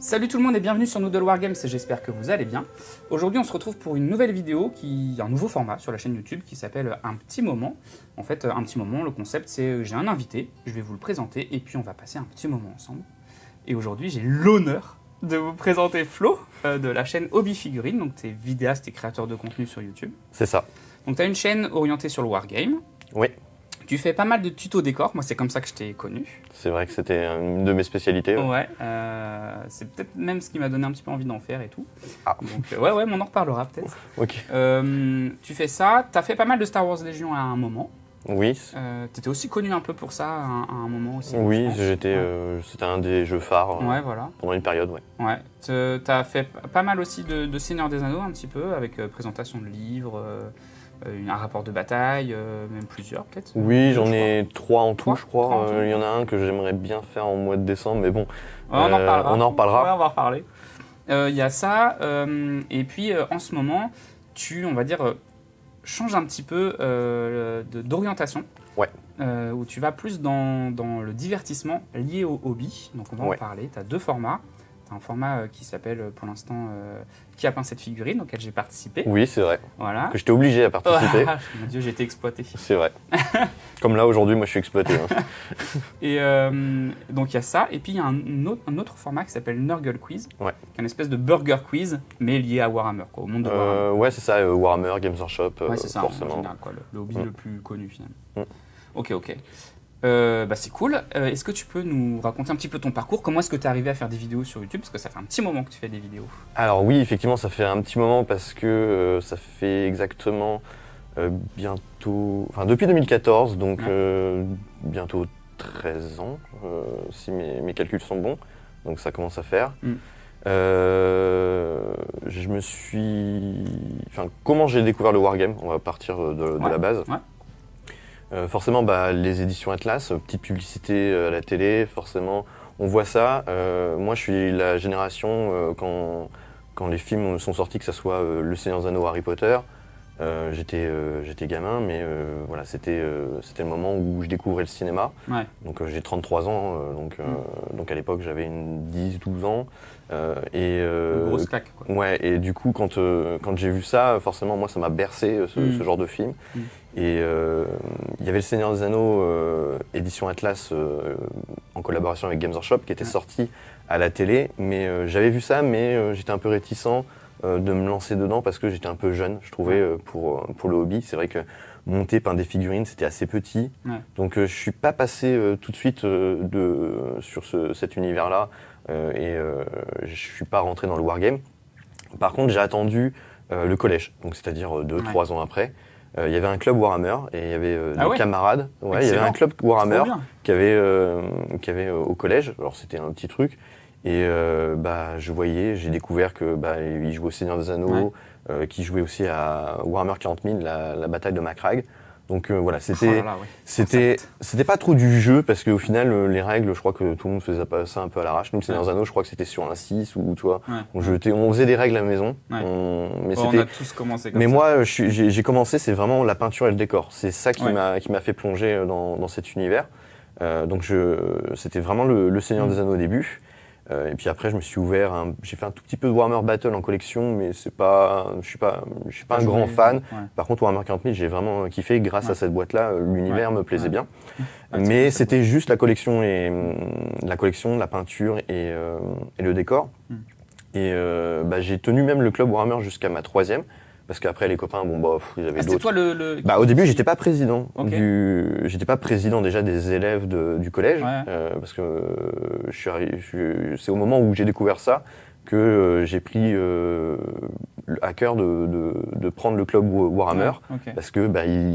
Salut tout le monde et bienvenue sur Noodle Wargames et j'espère que vous allez bien. Aujourd'hui on se retrouve pour une nouvelle vidéo, un nouveau format sur la chaîne YouTube qui s'appelle Un petit moment. En fait un petit moment, le concept c'est j'ai un invité, je vais vous le présenter et puis on va passer un petit moment ensemble. Et aujourd'hui j'ai l'honneur de vous présenter Flo de la chaîne Hobby Figurine, donc tu es vidéaste et créateur de contenu sur YouTube. C'est ça. Donc tu as une chaîne orientée sur le Wargame. Oui. Tu fais pas mal de tutos décor, moi c'est comme ça que je t'ai connu. C'est vrai que c'était une de mes spécialités. Ouais, c'est peut-être même ce qui m'a donné un petit peu envie d'en faire et tout. Ah. Donc ouais, on en reparlera peut-être. Ok. Tu fais ça, t'as fait pas mal de Star Wars Légion à un moment. Oui. T'étais aussi connu un peu pour ça à un moment aussi. Oui, c'était un des jeux phares Ouais, voilà. pendant une période, ouais. Ouais. T'as fait pas mal aussi de Seigneur des Anneaux un petit peu, avec présentation de livres, un rapport de bataille, même plusieurs peut-être. Oui, j'en ai 3 en tout, je Trois crois. en tout. Il y en a un que j'aimerais bien faire en mois de décembre, mais bon. On en reparlera. On en reparlera. Ouais, on va en reparler. Il y a ça, et puis en ce moment, on va dire, changes un petit peu d'orientation. Ouais. Où tu vas plus dans le divertissement lié au hobby. Donc on va en parler. Tu as 2 formats. Tu as un format qui s'appelle pour l'instant Qui a peint cette figurine, auquel j'ai participé. Oui, c'est vrai. Voilà. Que j'étais obligé à participer. Mon Dieu, j'ai été exploité. C'est vrai. Comme là, aujourd'hui, moi, je suis exploité. Hein. Et donc il y a ça. Et puis il y a un autre format qui s'appelle Nurgle Quiz. Ouais. Qui est une espèce de burger quiz, mais lié à Warhammer, quoi, au monde de Warhammer. Ouais, c'est ça, Warhammer, Games Workshop, Ouais, c'est ça, forcément. en général, quoi, le hobby le plus connu finalement. Ok. C'est cool. Est-ce que tu peux nous raconter un petit peu ton parcours? Comment est-ce que tu es arrivé à faire des vidéos sur YouTube? Parce que ça fait un petit moment que tu fais des vidéos. Alors oui, effectivement, ça fait un petit moment parce que ça fait exactement bientôt... Enfin, depuis 2014, donc bientôt 13 ans, si mes calculs sont bons. Donc ça commence à faire. Je me suis... Enfin, comment j'ai découvert le Wargame? On va partir de la base. Ouais. Forcément, les éditions Atlas, petite publicité à la télé, forcément, on voit ça. Moi, je suis la génération, quand les films sont sortis, que ce soit Le Seigneur des Anneaux, Harry Potter, j'étais gamin, mais voilà, c'était le moment où je découvrais le cinéma. Ouais. Donc j'ai 33 ans, donc à l'époque, j'avais 10-12 ans. Une grosse claque, quoi. Ouais, et du coup, quand j'ai vu ça, forcément, moi, ça m'a bercé, ce genre de film. Et il y avait Le Seigneur des Anneaux, édition Atlas, en collaboration avec Games Workshop, qui était sorti à la télé. Mais j'avais vu ça, mais j'étais un peu réticent de me lancer dedans parce que j'étais un peu jeune, je trouvais, pour le hobby. C'est vrai que monter, peindre des figurines, c'était assez petit. Ouais. Donc je suis pas passé tout de suite sur cet univers-là et je suis pas rentré dans le wargame. Par contre, j'ai attendu le collège, donc c'est-à-dire 2-3 ans après. Il y avait un club Warhammer et il y avait des camarades. Ouais, il y avait un club Warhammer qui avait au collège. Alors c'était un petit truc. Et j'ai découvert que il jouait au Seigneur des Anneaux, qui jouait aussi à Warhammer 40 000, la bataille de Macragge. Donc voilà, c'était pas trop du jeu parce qu'au final les règles, je crois que tout le monde faisait ça un peu à l'arrache. Nous, le Seigneur des Anneaux, je crois que c'était sur un 6 ou tu vois, on faisait des règles à la maison. Ouais. On a tous commencé comme ça. Mais moi, j'ai commencé, c'est vraiment la peinture et le décor. C'est ça qui m'a fait plonger dans cet univers. Donc c'était vraiment le Seigneur des Anneaux au début. Et puis après, je me suis ouvert. J'ai fait un tout petit peu de Warhammer Battle en collection, mais je suis pas un grand fan. Ouais. Par contre, Warhammer 40 000, j'ai vraiment kiffé grâce à cette boîte-là. L'univers me plaisait bien. Mais c'était juste la collection, la peinture et le décor. Et j'ai tenu même le club Warhammer jusqu'à ma 3e. Parce qu'après, les copains, ils avaient d'autres. C'était toi au début, j'étais pas président. J'étais pas président déjà des élèves du collège. Parce que c'est au moment où j'ai découvert ça que j'ai pris à cœur de prendre le club Warhammer. Parce que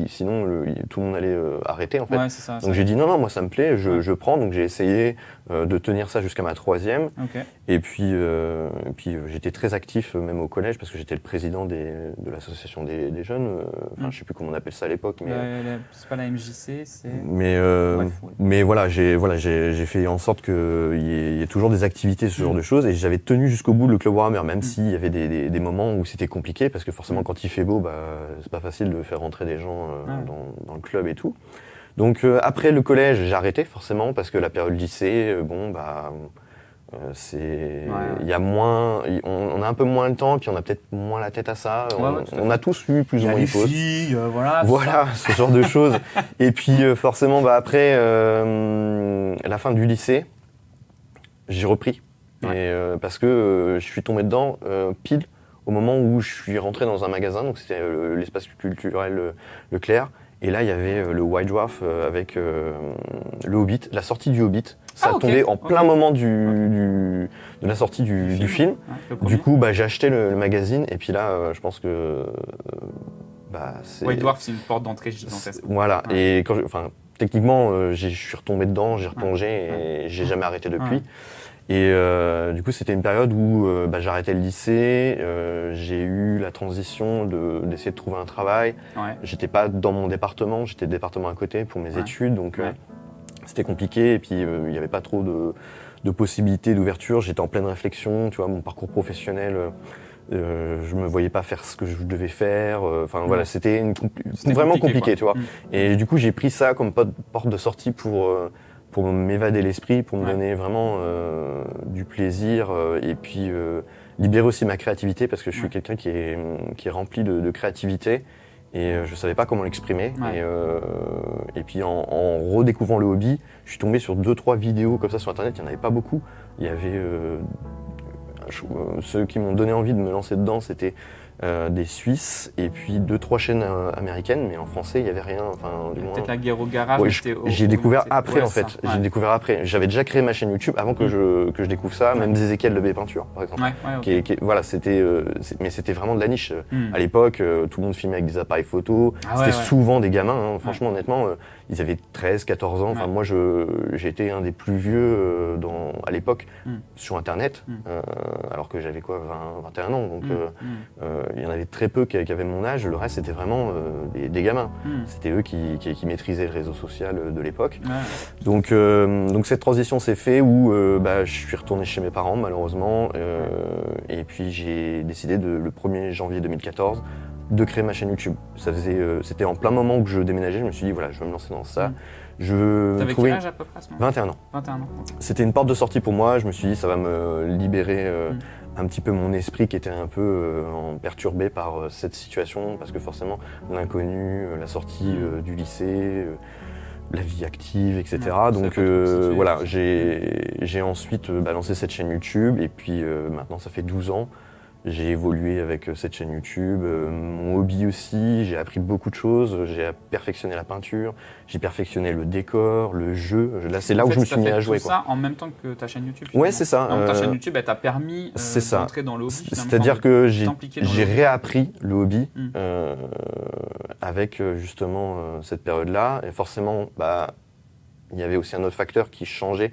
sinon, tout le monde allait arrêter, en fait. Ouais, c'est ça, donc j'ai dit non, moi ça me plaît, je prends. Donc j'ai essayé de tenir ça jusqu'à ma 3e. Et puis j'étais très actif même au collège parce que j'étais le président de l'association des jeunes. Je sais plus comment on appelle ça à l'époque. Mais c'est pas la MJC, c'est. Mais voilà, j'ai fait en sorte qu'il y ait toujours des activités, ce genre de choses. Et j'avais tenu jusqu'au bout le club Warhammer, même s'il y avait des moments où c'était compliqué parce que forcément quand il fait beau, c'est pas facile de faire rentrer des gens dans le club et tout. Donc après le collège, j'ai arrêté forcément parce que la période lycée, Il y a moins, on a un peu moins le temps, puis on a peut-être moins la tête à ça. On a tous eu plus ou moins les une pause. filles, Voilà, ce genre de choses. Et puis forcément, après la fin du lycée, j'ai repris. Et, parce que je suis tombé dedans pile au moment où je suis rentré dans un magasin, donc c'était l'espace culturel Leclerc. Et là, il y avait le White Dwarf avec le Hobbit, la sortie du Hobbit. Ça tombait en plein moment de la sortie du film. Du coup, j'ai acheté le magazine et puis là, je pense que White Dwarf, c'est une porte d'entrée gigantesque. Voilà. Et techniquement, je suis retombé dedans, j'ai replongé et j'ai jamais arrêté depuis. Et du coup, c'était une période où j'arrêtais le lycée, j'ai eu la transition d'essayer de trouver un travail. J'étais pas dans mon département, j'étais département à côté pour mes études, donc c'était compliqué. Et puis, il n'y avait pas trop de possibilités d'ouverture. J'étais en pleine réflexion, tu vois, mon parcours professionnel. Je me voyais pas faire ce que je devais faire. Voilà, c'était vraiment compliqué, tu vois. Et du coup, j'ai pris ça comme porte de sortie pour m'évader l'esprit, pour me donner vraiment du plaisir et puis libérer aussi ma créativité parce que je suis quelqu'un qui est rempli de créativité et je savais pas comment l'exprimer. Et puis en redécouvrant le hobby, je suis tombé sur 2-3 vidéos comme ça sur internet, il n'y en avait pas beaucoup. Il y avait ceux qui m'ont donné envie de me lancer dedans, c'était des Suisses et puis 2-3 chaînes américaines, mais en français il n'y avait rien. Peut-être la guerre au garage. J'ai découvert après en fait. J'ai découvert après. J'avais déjà créé ma chaîne YouTube avant que je découvre ça, même Ezekiel de B-Peinture par exemple. Voilà, mais c'était vraiment de la niche. À l'époque, tout le monde filmait avec des appareils photo. C'était souvent des gamins. Franchement, honnêtement, ils avaient 13, 14 ans. Moi, j'ai été un des plus vieux à l'époque sur Internet, alors que j'avais 21 ans. Donc il y en avait très peu qui avaient mon âge, le reste c'était vraiment des gamins. C'était eux qui maîtrisaient le réseau social de l'époque. Donc cette transition s'est faite où je suis retourné chez mes parents malheureusement et puis j'ai décidé le 1er janvier 2014 de créer ma chaîne YouTube. C'était en plein moment où je déménageais, je me suis dit voilà, je vais me lancer dans ça. T'avais quel âge à peu près à ce moment-là ? 21 ans. 21 ans. Okay. C'était une porte de sortie pour moi, je me suis dit ça va me libérer un petit peu mon esprit qui était un peu perturbé par cette situation, parce que forcément l'inconnu, la sortie du lycée, la vie active, etc. Donc voilà, j'ai ensuite lancé cette chaîne YouTube et puis maintenant ça fait 12 ans. J'ai évolué avec cette chaîne YouTube, mon hobby aussi, j'ai appris beaucoup de choses, j'ai perfectionné la peinture, j'ai perfectionné le décor, le jeu. Là, c'est là où je me suis mis à jouer. Ça en même temps que ta chaîne YouTube. Ouais, c'est ça. Ta chaîne YouTube, elle t'a permis d'entrer dans le hobby. C'est-à-dire que j'ai réappris le hobby avec justement cette période-là. Et forcément, il y avait aussi un autre facteur qui changeait,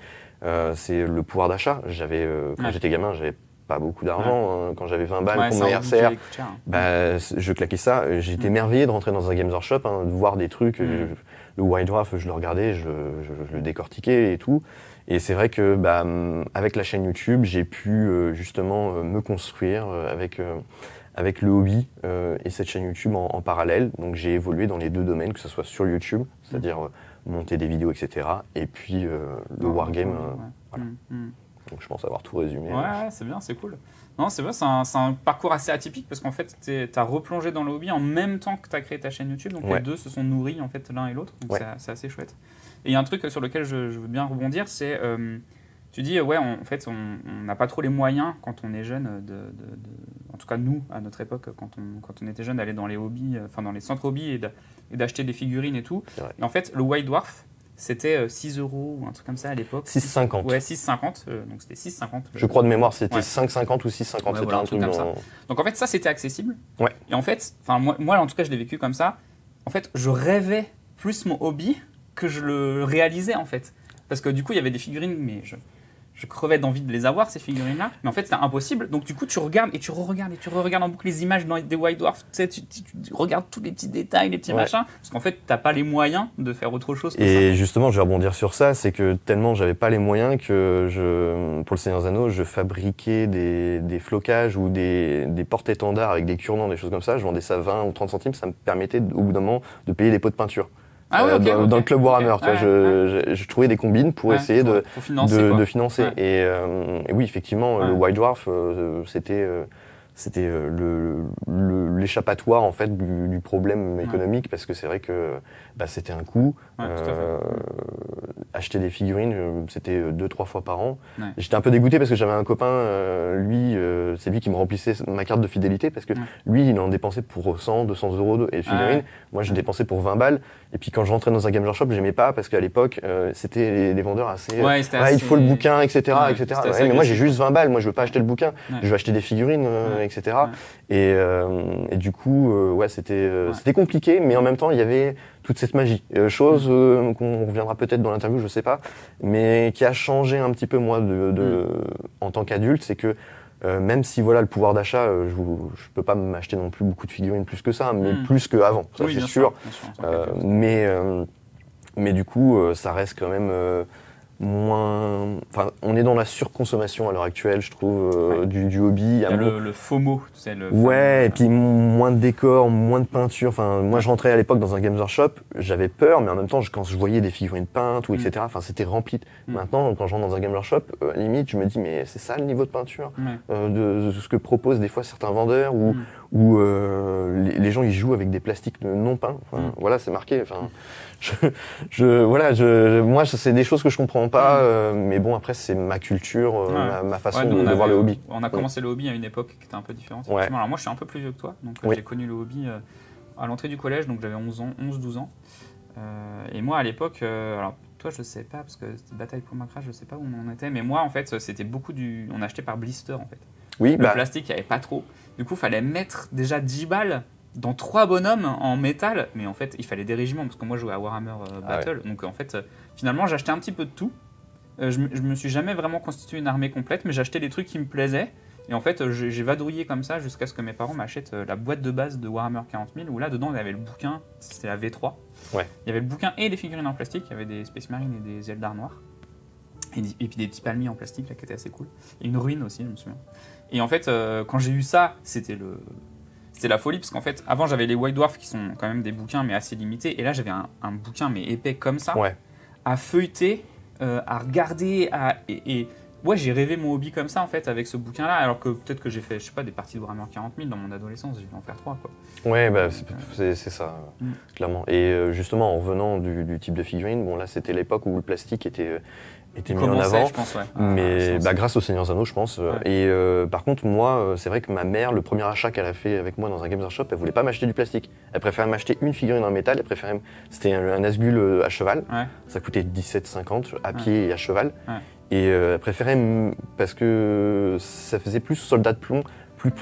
c'est le pouvoir d'achat. Quand j'étais gamin, j'avais pas beaucoup d'argent. Quand j'avais 20 balles pour mon anniversaire, je claquais ça. J'étais émerveillé de rentrer dans un Games Workshop, de voir des trucs. Le White Dwarf, je le regardais, je le décortiquais et tout. Et c'est vrai que avec la chaîne YouTube, j'ai pu justement me construire avec le hobby et cette chaîne YouTube en parallèle. Donc j'ai évolué dans les deux domaines, que ce soit sur YouTube, c'est-à-dire monter des vidéos, etc. Et puis le Wargame. Voilà. Donc je pense avoir tout résumé. Ouais, c'est bien, c'est cool. Non, c'est vrai, c'est un parcours assez atypique parce qu'en fait, tu as replongé dans le hobby en même temps que tu as créé ta chaîne YouTube. Donc les deux se sont nourris en fait l'un et l'autre. Donc c'est assez chouette. Et il y a un truc sur lequel je veux bien rebondir, c'est tu dis en fait on n'a pas trop les moyens quand on est jeune en tout cas nous à notre époque quand on était jeune d'aller dans les hobbies, dans les centres hobbies et d'acheter des figurines et tout. Et en fait le White Dwarf c'était 6 € ou un truc comme ça à l'époque. 6,50. Ouais, 6,50. Donc c'était 6,50. Je crois de mémoire, c'était 5,50 ou 6,50. C'était un truc comme ça. Donc en fait, ça, c'était accessible. Ouais. Et en fait, moi, en tout cas, je l'ai vécu comme ça. En fait, je rêvais plus mon hobby que je le réalisais, en fait. Parce que du coup, il y avait des figurines, mais je crevais d'envie de les avoir, ces figurines-là. Mais en fait, c'était impossible. Donc du coup, tu regardes et tu re-regardes et tu re-regardes en boucle les images des White Dwarf. Tu sais, tu regardes tous les petits détails, les petits machins. Parce qu'en fait, t'as pas les moyens de faire autre chose que ça. Et justement, je vais rebondir sur ça. C'est que tellement j'avais pas les moyens que pour le Seigneur des Anneaux, je fabriquais des flocages ou des porte-étendards avec des cure-dents, des choses comme ça. Je vendais ça 20 ou 30 centimes. Ça me permettait, au bout d'un moment, de payer des pots de peinture. Ah ouais, dans le club Warhammer. Tu vois, je trouvais des combines pour essayer de financer. Ouais. Et oui, effectivement, le White Dwarf, c'était l'échappatoire en fait du problème économique, parce que c'est vrai que c'était un coût. Ouais, tout à fait. Acheter des figurines, c'était 2-3 fois par an. Ouais. J'étais un peu dégoûté parce que j'avais un copain, lui, c'est lui qui me remplissait ma carte de fidélité, parce que lui, il en dépensait pour 100-200 euros et figurines. Moi, je dépensais pour 20 balles. Et puis quand je rentrais dans un Game Workshop, j'aimais pas, parce qu'à l'époque, c'était les vendeurs assez... il faut le bouquin, etc. Mais moi, j'ai juste 20 balles. Moi, je veux pas acheter le bouquin. Je veux acheter des figurines, etc. Et du coup, c'était compliqué, mais en même temps, il y avait toute cette magie. Chose qu'on reviendra peut-être dans l'interview, je sais pas, mais qui a changé un petit peu moi en tant qu'adulte, c'est que même si voilà le pouvoir d'achat, je peux pas m'acheter non plus beaucoup de figurines plus que ça, mais plus qu'avant, ça c'est sûr. Mais du coup, ça reste quand même moins. Enfin, on est dans la surconsommation à l'heure actuelle, je trouve, du hobby. Il y a le FOMO, tu sais. Et puis moins de décors, moins de peinture. Enfin, moi, je rentrais à l'époque dans un Games Workshop, j'avais peur, mais en même temps, quand je voyais des figurines peintes ou etc., enfin, c'était rempli. Maintenant, quand je rentre dans un Game Workshop, limite, je me dis, mais c'est ça le niveau de peinture de ce que proposent des fois certains vendeurs, où les gens ils jouent avec des plastiques non peints. Enfin, voilà, c'est marqué. Enfin, moi, c'est des choses que je comprends pas, mais bon, après, c'est ma culture, ma façon de voir le hobby. On a commencé le hobby à une époque qui était un peu différente. Ouais. Alors, moi, je suis un peu plus vieux que toi, donc j'ai connu le hobby à l'entrée du collège, donc j'avais 11-12 ans. Et moi, à l'époque, alors toi, je sais pas, parce que c'était bataille pour ma crasse, je sais pas où on en était, mais moi, en fait, c'était beaucoup on achetait par blister, en fait. Oui, le plastique, il n'y avait pas trop. Du coup, il fallait mettre déjà 10 balles dans 3 bonhommes en métal, mais en fait, il fallait des régiments, parce que moi, je jouais à Warhammer Battle, donc en fait, finalement, j'achetais un petit peu de tout. Je me suis jamais vraiment constitué une armée complète, mais j'achetais des trucs qui me plaisaient. Et en fait, j'ai vadrouillé comme ça jusqu'à ce que mes parents m'achètent la boîte de base de Warhammer 40 000, où là, dedans, il y avait le bouquin, c'était la V3. Ouais. Il y avait le bouquin et les figurines en plastique, il y avait des Space Marines et des Eldar noirs. Et puis des petits palmiers en plastique, là, qui étaient assez cool. Et une ruine aussi, je me souviens. Et en fait, quand j'ai eu ça, c'était la folie, parce qu'en fait, avant, j'avais les White Dwarf, qui sont quand même des bouquins, mais assez limités. Et là, j'avais un bouquin, mais épais comme ça, à feuilleter, à regarder, ouais, j'ai rêvé mon hobby comme ça, en fait, avec ce bouquin-là, alors que peut-être que j'ai fait, je sais pas, des parties de Warhammer 40 000 dans mon adolescence, j'ai dû en faire 3, quoi. Ouais, c'est ça, clairement. Et justement, en revenant du type de figurine, bon là, c'était l'époque où le plastique était mis en avant, je pense, mais grâce aux Seigneurs Anneaux, je pense. Et par contre, moi, c'est vrai que ma mère, le premier achat qu'elle a fait avec moi dans un Games Workshop, elle voulait pas m'acheter du plastique. Elle préférait m'acheter une figurine en métal. C'était un Nazgûl à cheval. Ça coûtait 17,50 à pied et à cheval. Et elle préférait, parce que ça faisait plus soldat de plomb, plus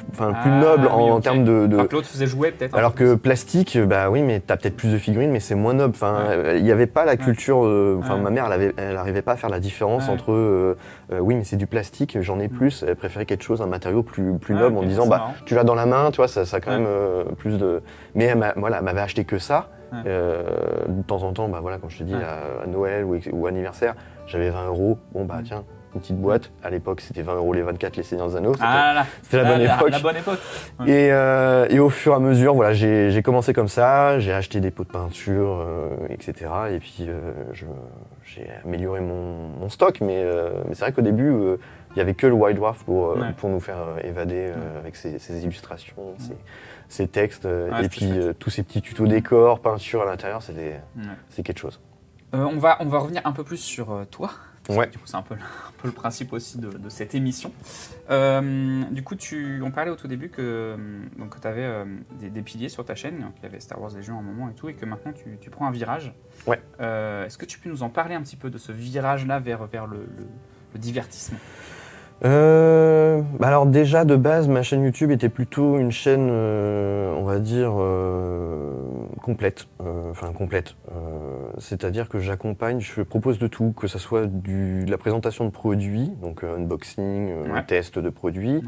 noble en termes de... Alors que l'autre faisait jouer peut-être. Alors que plastique, oui, mais t'as peut-être plus de figurines, mais c'est moins noble. Il n'y avait pas la culture... ma mère, elle arrivait pas à faire la différence entre... oui, mais c'est du plastique, j'en ai plus. Elle préférait quelque chose, un matériau plus noble, en disant, tu l'as dans la main, tu vois, ça a quand même plus de... Mais elle m'avait acheté que ça. De temps en temps, comme je te dis, à Noël ou anniversaire, j'avais 20 €. Bon, tiens, une petite boîte. À l'époque, c'était 20 € les 24, les Seigneurs des Anneaux. C'était la bonne époque. La bonne époque. Et au fur et à mesure, voilà, j'ai commencé comme ça. J'ai acheté des pots de peinture, etc. Et puis, j'ai amélioré mon stock. Mais c'est vrai qu'au début, il n'y avait que le White Dwarf pour nous faire évader avec ses illustrations, ses textes. Et puis, tous ces petits tutos décors, peinture à l'intérieur, c'est quelque chose. On va revenir un peu plus sur toi. Ouais. Du coup, c'est un peu le principe aussi de cette émission. Du coup, on parlait au tout début que tu avais des piliers sur ta chaîne, qu'il y avait Star Wars Légion à un moment et tout, et que maintenant tu prends un virage. Ouais. Est-ce que tu peux nous en parler un petit peu de ce virage-là vers le divertissement ? Alors déjà de base ma chaîne YouTube était plutôt une chaîne on va dire complète, c'est-à-dire que je propose de tout, que ce soit de la présentation de produits, donc unboxing, test de produits,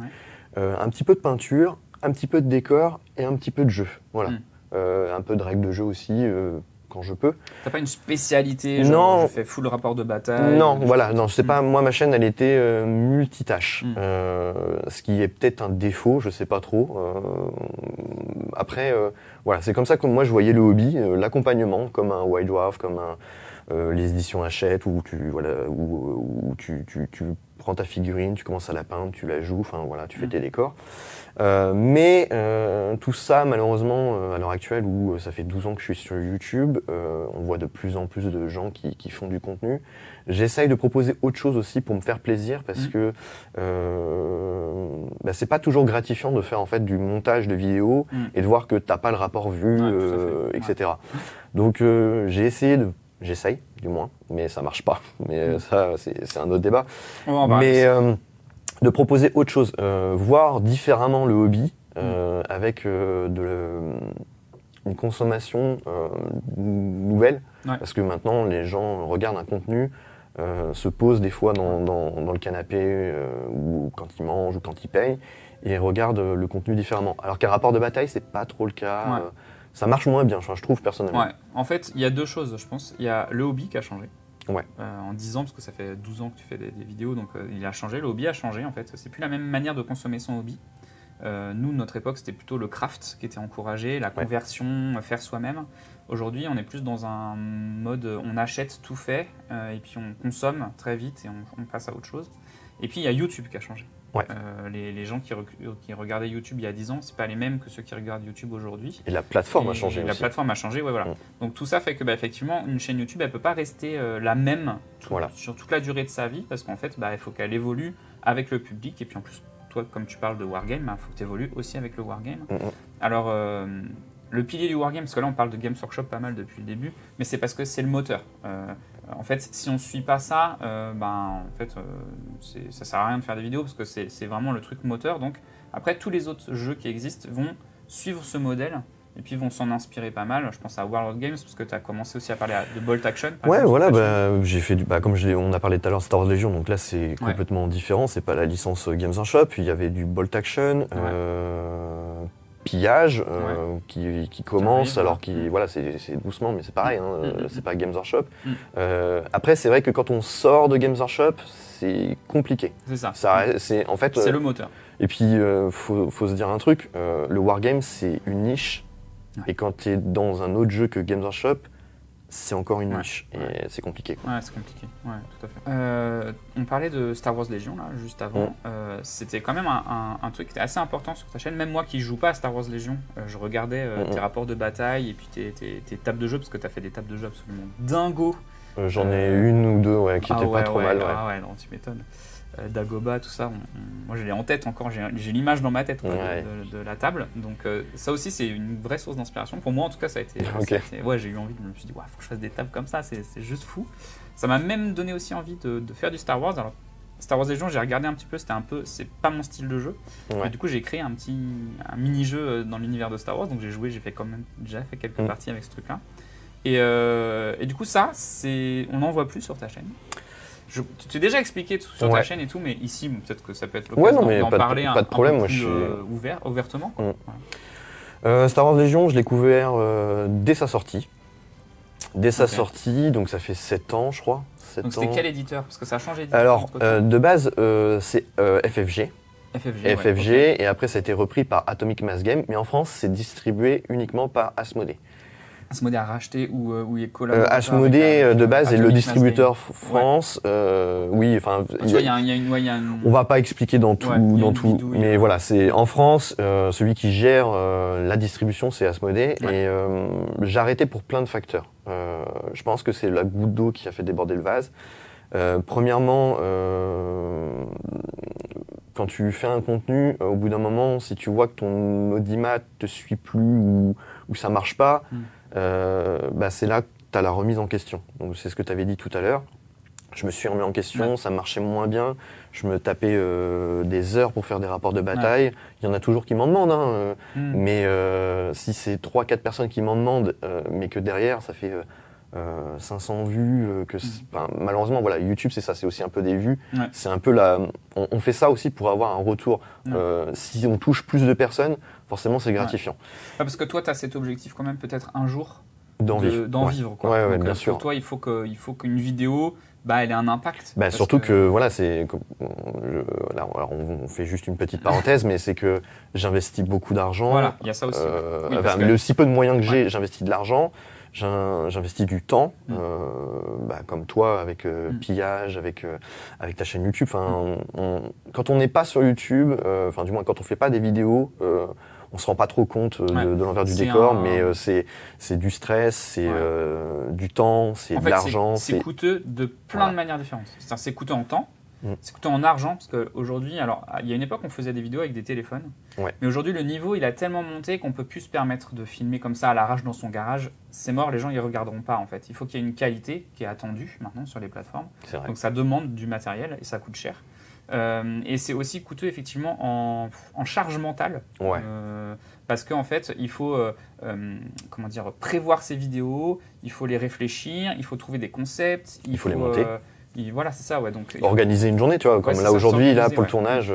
un petit peu de peinture, un petit peu de décor et un petit peu de jeu, voilà. Un peu de règles de jeu aussi quand je peux. T'as pas une spécialité, Non. Je fais full rapport de bataille? Non, voilà, non, je sais pas, moi ma chaîne elle était multitâche, ce qui est peut-être un défaut, je sais pas trop. Après, voilà, c'est comme ça que moi je voyais le hobby, l'accompagnement, comme un White Dwarf, comme les éditions Hachette, où tu prends ta figurine, tu commences à la peindre, tu la joues, enfin voilà, tu fais tes décors. Mais tout ça, malheureusement, à l'heure actuelle, où ça fait 12 ans que je suis sur YouTube, on voit de plus en plus de gens qui font du contenu. J'essaye de proposer autre chose aussi pour me faire plaisir, parce que c'est pas toujours gratifiant de faire en fait du montage de vidéos et de voir que t'as pas le rapport vu, etc. Donc j'essaye du moins, mais ça marche pas. Mais ça, c'est un autre débat. Mais de proposer autre chose, voir différemment le hobby avec une consommation nouvelle, parce que maintenant les gens regardent un contenu, se posent des fois dans le canapé ou quand ils mangent ou quand ils payent et regardent le contenu différemment. Alors qu'un rapport de bataille, c'est pas trop le cas. Ça marche moins bien, je trouve personnellement. Ouais. En fait, il y a deux choses, je pense. Il y a le hobby qui a changé. Ouais. En 10 ans, parce que ça fait 12 ans que tu fais des vidéos, donc il a changé, le hobby a changé en fait. C'est plus la même manière de consommer son hobby. Nous, notre époque, c'était plutôt le craft qui était encouragé, la conversion, faire soi-même. Aujourd'hui, on est plus dans un mode, on achète tout fait, et puis on consomme très vite et on passe à autre chose. Et puis, il y a YouTube qui a changé. Ouais. Les gens qui regardaient YouTube il y a 10 ans, c'est pas les mêmes que ceux qui regardent YouTube aujourd'hui. Et la plateforme a changé aussi. La plateforme a changé, ouais, voilà. Donc tout ça fait que effectivement, une chaîne YouTube, elle peut pas rester la même sur toute la durée de sa vie, parce qu'en fait, il faut qu'elle évolue avec le public. Et puis en plus, toi, comme tu parles de Wargame, il faut que tu évolues aussi avec le Wargame. Alors, le pilier du Wargame, parce que là, on parle de Games Workshop pas mal depuis le début, mais c'est parce que c'est le moteur. En fait, si on ne suit pas ça, ça sert à rien de faire des vidéos parce que c'est vraiment le truc moteur. Donc, après, tous les autres jeux qui existent vont suivre ce modèle et puis vont s'en inspirer pas mal. Je pense à Warlord Games parce que tu as commencé aussi à parler de Bolt Action. J'ai fait on a parlé tout à l'heure Star Wars Legion, donc là c'est complètement différent. C'est pas la licence Games Workshop. Il y avait du Bolt Action. Pillage qui commence, alors c'est doucement, mais c'est pareil, c'est pas Games Workshop. Après, c'est vrai que quand on sort de Games Workshop, c'est compliqué. C'est ça. C'est le moteur. Et puis, faut se dire un truc, le Wargame, c'est une niche, et quand tu es dans un autre jeu que Games Workshop, c'est encore une niche, et c'est compliqué. Ouais, c'est compliqué, tout à fait. On parlait de Star Wars Legion, là, juste avant. C'était quand même un truc qui était assez important sur ta chaîne. Même moi qui joue pas à Star Wars Legion, je regardais tes rapports de bataille et puis tes tables de jeu, parce que tu as fait des tables de jeu absolument dingo. J'en ai une ou deux qui étaient pas trop mal. Non, tu m'étonnes. Dagoba, tout ça, moi je l'ai en tête encore, j'ai l'image dans ma tête de la table, donc ça aussi c'est une vraie source d'inspiration, pour moi en tout cas ça a été, j'ai eu envie, je me suis dit, faut que je fasse des tables comme ça, c'est juste fou. Ça m'a même donné aussi envie de faire du Star Wars. Alors Star Wars Legion, j'ai regardé un petit peu, c'est pas mon style de jeu, et du coup j'ai créé un mini-jeu dans l'univers de Star Wars, donc j'ai déjà fait quelques parties avec ce truc là, et du coup on n'en voit plus sur ta chaîne. Tu t'es déjà expliqué sur ta chaîne et tout, mais ici, peut-être que ça peut être l'occasion d'en parler un peu plus ouvertement. Star Wars Legion, je l'ai couvert dès sa sortie. Donc ça fait 7 ans, je crois. Donc c'était quel éditeur? Parce que ça a changé d'éditeur. Alors, de base, c'est FFG. FFG, et après ça a été repris par Atomic Mass Games, mais en France, c'est distribué uniquement par Asmodée. Asmodée a racheté ou il est collaborateur Asmodée de base est le distributeur France. On va pas expliquer dans tout, mais voilà, c'est en France celui qui gère la distribution, c'est Asmodée, et j'ai arrêté pour plein de facteurs. Je pense que c'est la goutte d'eau qui a fait déborder le vase. Premièrement, quand tu fais un contenu, au bout d'un moment, si tu vois que ton audimat te suit plus ou ça marche pas. C'est là que tu as la remise en question. Donc c'est ce que tu avais dit tout à l'heure. Je me suis remis en question, ça marchait moins bien. Je me tapais des heures pour faire des rapports de bataille. Il y en a toujours qui m'en demandent. Mais si c'est 3-4 personnes qui m'en demandent, mais que derrière, ça fait 500 vues, malheureusement, voilà, YouTube, c'est ça, c'est aussi un peu des vues. C'est un peu on fait ça aussi pour avoir un retour. Si on touche plus de personnes, forcément, c'est gratifiant. Parce que toi, tu as cet objectif quand même, peut-être un jour, d'en vivre. Quoi. Ouais, donc, bien sûr. Pour toi, il faut qu'une vidéo, elle ait un impact. Surtout que voilà, on fait juste une petite parenthèse, mais c'est que j'investis beaucoup d'argent. Voilà, il y a ça aussi. Le si peu de moyens que j'ai, j'investis de l'argent. J'investis du temps, comme toi, avec Pillage, avec ta chaîne YouTube. Quand on n'est pas sur YouTube, du moins quand on fait pas des vidéos, on se rend pas trop compte de l'envers du décor, mais c'est du stress, c'est du temps, c'est de l'argent. C'est coûteux de plein de manières différentes. C'est coûteux en temps. C'est coûteux en argent, parce qu'aujourd'hui, il y a une époque, on faisait des vidéos avec des téléphones, mais aujourd'hui, le niveau, il a tellement monté qu'on peut plus se permettre de filmer comme ça à l'arrache dans son garage. C'est mort, les gens, ils regarderont pas, en fait. Il faut qu'il y ait une qualité qui est attendue maintenant sur les plateformes. Donc ça demande du matériel et ça coûte cher. Et c'est aussi coûteux, effectivement, en charge mentale. Parce qu'en fait, il faut prévoir ses vidéos, il faut les réfléchir, il faut trouver des concepts, il faut les monter. Voilà, c'est ça, donc... Organiser une journée, tu vois, comme là aujourd'hui, là, pour le tournage,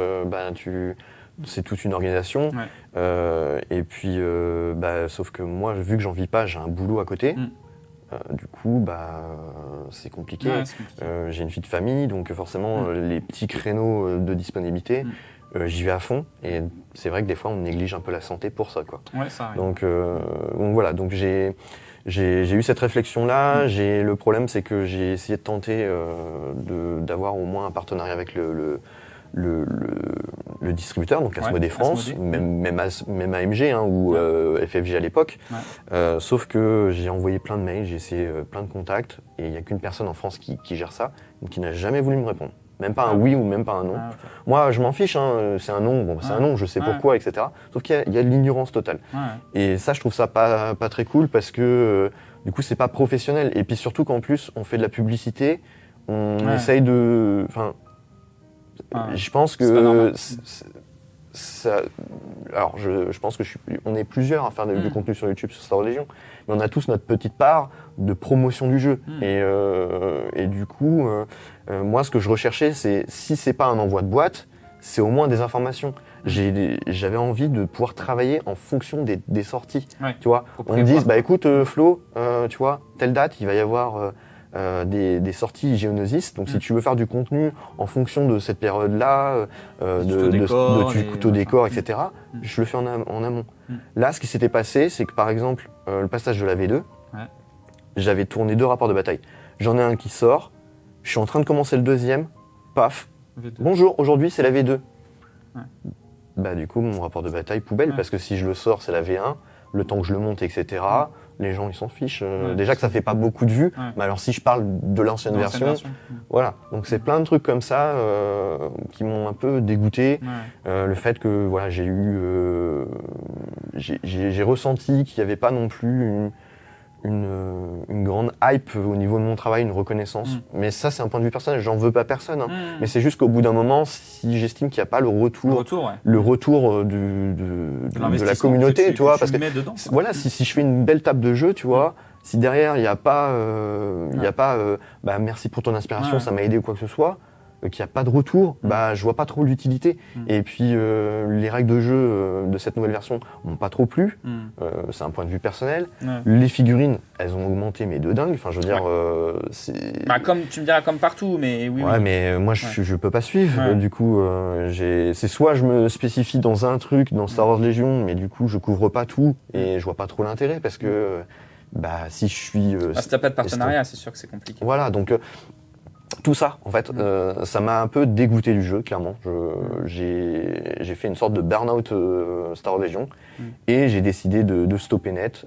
c'est toute une organisation. Et puis, sauf que moi, vu que j'en vis pas, j'ai un boulot à côté. Du coup, c'est compliqué. J'ai une vie de famille, donc forcément, les petits créneaux de disponibilité, j'y vais à fond. Et c'est vrai que des fois, on néglige un peu la santé pour ça, quoi. Ça arrive. Donc voilà, donc j'ai eu cette réflexion-là. Le problème, c'est que j'ai essayé de tenter d'avoir au moins un partenariat avec le distributeur, donc Asmodée France, même AMG ou FFG à l'époque. Sauf que j'ai envoyé plein de mails, j'ai essayé plein de contacts, et il n'y a qu'une personne en France qui gère ça, donc qui n'a jamais voulu me répondre. Même pas un oui ou même pas un non. Moi, je m'en fiche, c'est un non, c'est un non, je sais pourquoi, etc. Sauf qu'il y a de l'ignorance totale. Et ça, je trouve ça pas très cool, parce que du coup, c'est pas professionnel. Et puis surtout qu'en plus, on fait de la publicité, on essaye de... je pense que alors je pense que on est plusieurs à faire du contenu sur YouTube sur Star Wars Legion, mais on a tous notre petite part de promotion du jeu. Et du coup, moi, ce que je recherchais, c'est, si c'est pas un envoi de boîte, c'est au moins des informations. J'avais envie de pouvoir travailler en fonction des sorties. Tu vois, on me dise, écoute, Flo, tu vois, telle date, il va y avoir des sorties Geonosis. Donc, si tu veux faire du contenu en fonction de cette période-là, de tuto décor, etc., je le fais en amont. Là, ce qui s'était passé, c'est que par exemple, le passage de la V2, j'avais tourné 2 rapports de bataille. J'en ai un qui sort, je suis en train de commencer le deuxième, paf, V2. Bonjour, aujourd'hui c'est la V2. Du coup, mon rapport de bataille, poubelle, parce que si je le sors, c'est la V1, le temps que je le monte, etc., les gens, ils s'en fichent. Déjà que ça fait pas beaucoup de vues, mais alors si je parle de l'ancienne version, voilà. Donc c'est plein de trucs comme ça qui m'ont un peu dégoûté. Le fait que voilà, j'ai ressenti qu'il n'y avait pas non plus une grande hype au niveau de mon travail, une reconnaissance. Mais ça, c'est un point de vue personnel, j'en veux pas personne. Mais c'est juste qu'au bout d'un moment, si j'estime qu'il n'y a pas le retour de la communauté, tu vois, parce que voilà, si je fais une belle table de jeu, tu vois, si derrière il n'y a pas, merci pour ton inspiration, ça m'a aidé ou quoi que ce soit, qu'il n'y a pas de retour, je vois pas trop l'utilité. Et puis les règles de jeu de cette nouvelle version m'ont pas trop plu. C'est un point de vue personnel. Les figurines, elles ont augmenté, mais de dingue. Enfin, je veux dire, c'est. Comme tu me diras, comme partout, mais oui. Mais moi, je peux pas suivre. Du coup, c'est soit je me spécifie dans un truc, dans Star Wars Legion, mais du coup, je couvre pas tout et je vois pas trop l'intérêt, parce que si je suis. Si t'as pas de partenariat, c'est sûr que c'est compliqué. Voilà, donc. Tout ça, en fait, ça m'a un peu dégoûté du jeu, clairement. J'ai fait une sorte de burn-out Star Wars Legion et j'ai décidé de stopper net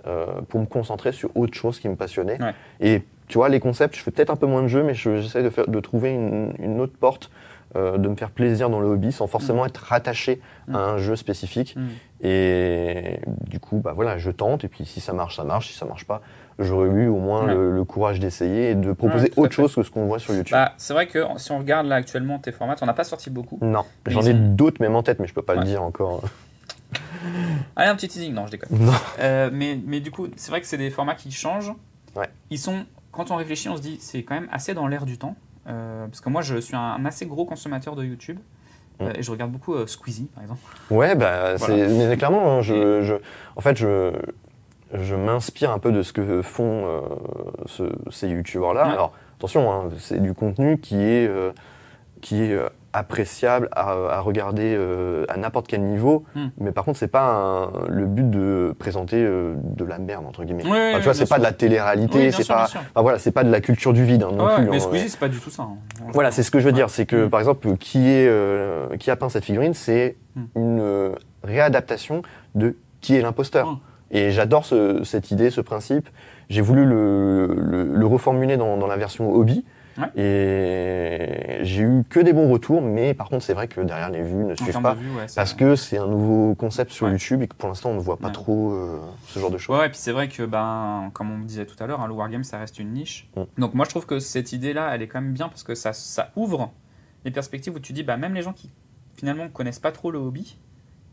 pour me concentrer sur autre chose qui me passionnait. Et tu vois, les concepts, je fais peut-être un peu moins de jeux, mais j'essaie de trouver une autre porte, de me faire plaisir dans le hobby sans forcément être rattaché à un jeu spécifique. Et du coup, voilà, je tente, et puis si ça marche, ça marche. Si ça marche pas, j'aurais eu au moins le courage d'essayer et de proposer autre chose que ce qu'on voit sur YouTube. C'est vrai que si on regarde là actuellement tes formats, on n'a pas sorti beaucoup. Non, j'en ai d'autres même en tête, mais je peux pas le dire encore. Allez, un petit teasing, non, je déconne. Non. Mais du coup, c'est vrai que c'est des formats qui changent. Ils sont, quand on réfléchit, on se dit c'est quand même assez dans l'air du temps. Parce que moi, je suis un assez gros consommateur de YouTube. Et je regarde beaucoup Squeezie, par exemple. Ouais, mais clairement, en fait, je m'inspire un peu de ce que font ces youtubeurs-là. Ouais. Alors, attention, hein, c'est du contenu qui est appréciable à regarder à n'importe quel niveau, mais par contre, c'est pas le but de présenter de la merde, entre guillemets. Oui, Enfin, tu vois, c'est pas de la télé-réalité, c'est pas, voilà, c'est pas de la culture du vide non plus. Mais Squeezie, c'est pas du tout ça. Hein. Voilà, c'est ce que je veux dire, c'est que par exemple, qui a peint cette figurine, c'est une réadaptation de Qui est l'imposteur. Et j'adore cette idée, ce principe. J'ai voulu le reformuler dans la version hobby. Ouais. Et j'ai eu que des bons retours, mais par contre, c'est vrai que derrière les vues ne suivent pas, parce que c'est un nouveau concept sur YouTube et que pour l'instant, on ne voit pas trop ce genre de choses. Ouais, et puis c'est vrai que, comme on me disait tout à l'heure, le wargame, ça reste une niche. Donc moi, je trouve que cette idée-là, elle est quand même bien parce que ça ouvre les perspectives où tu dis, même les gens qui finalement ne connaissent pas trop le hobby,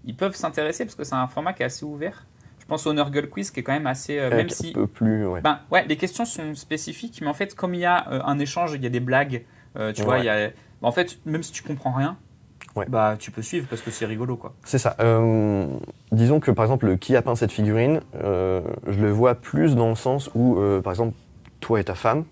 ils peuvent s'intéresser parce que c'est un format qui est assez ouvert. Je pense au Nurgle Quiz qui est quand même assez... même si... Un peu plus... les questions sont spécifiques, mais en fait, comme il y a un échange, il y a des blagues, tu vois, il y a... En fait, même si tu comprends rien, tu peux suivre parce que c'est rigolo, quoi. C'est ça. Disons que, par exemple, Qui a peint cette figurine, je le vois plus dans le sens où, par exemple, toi et ta femme,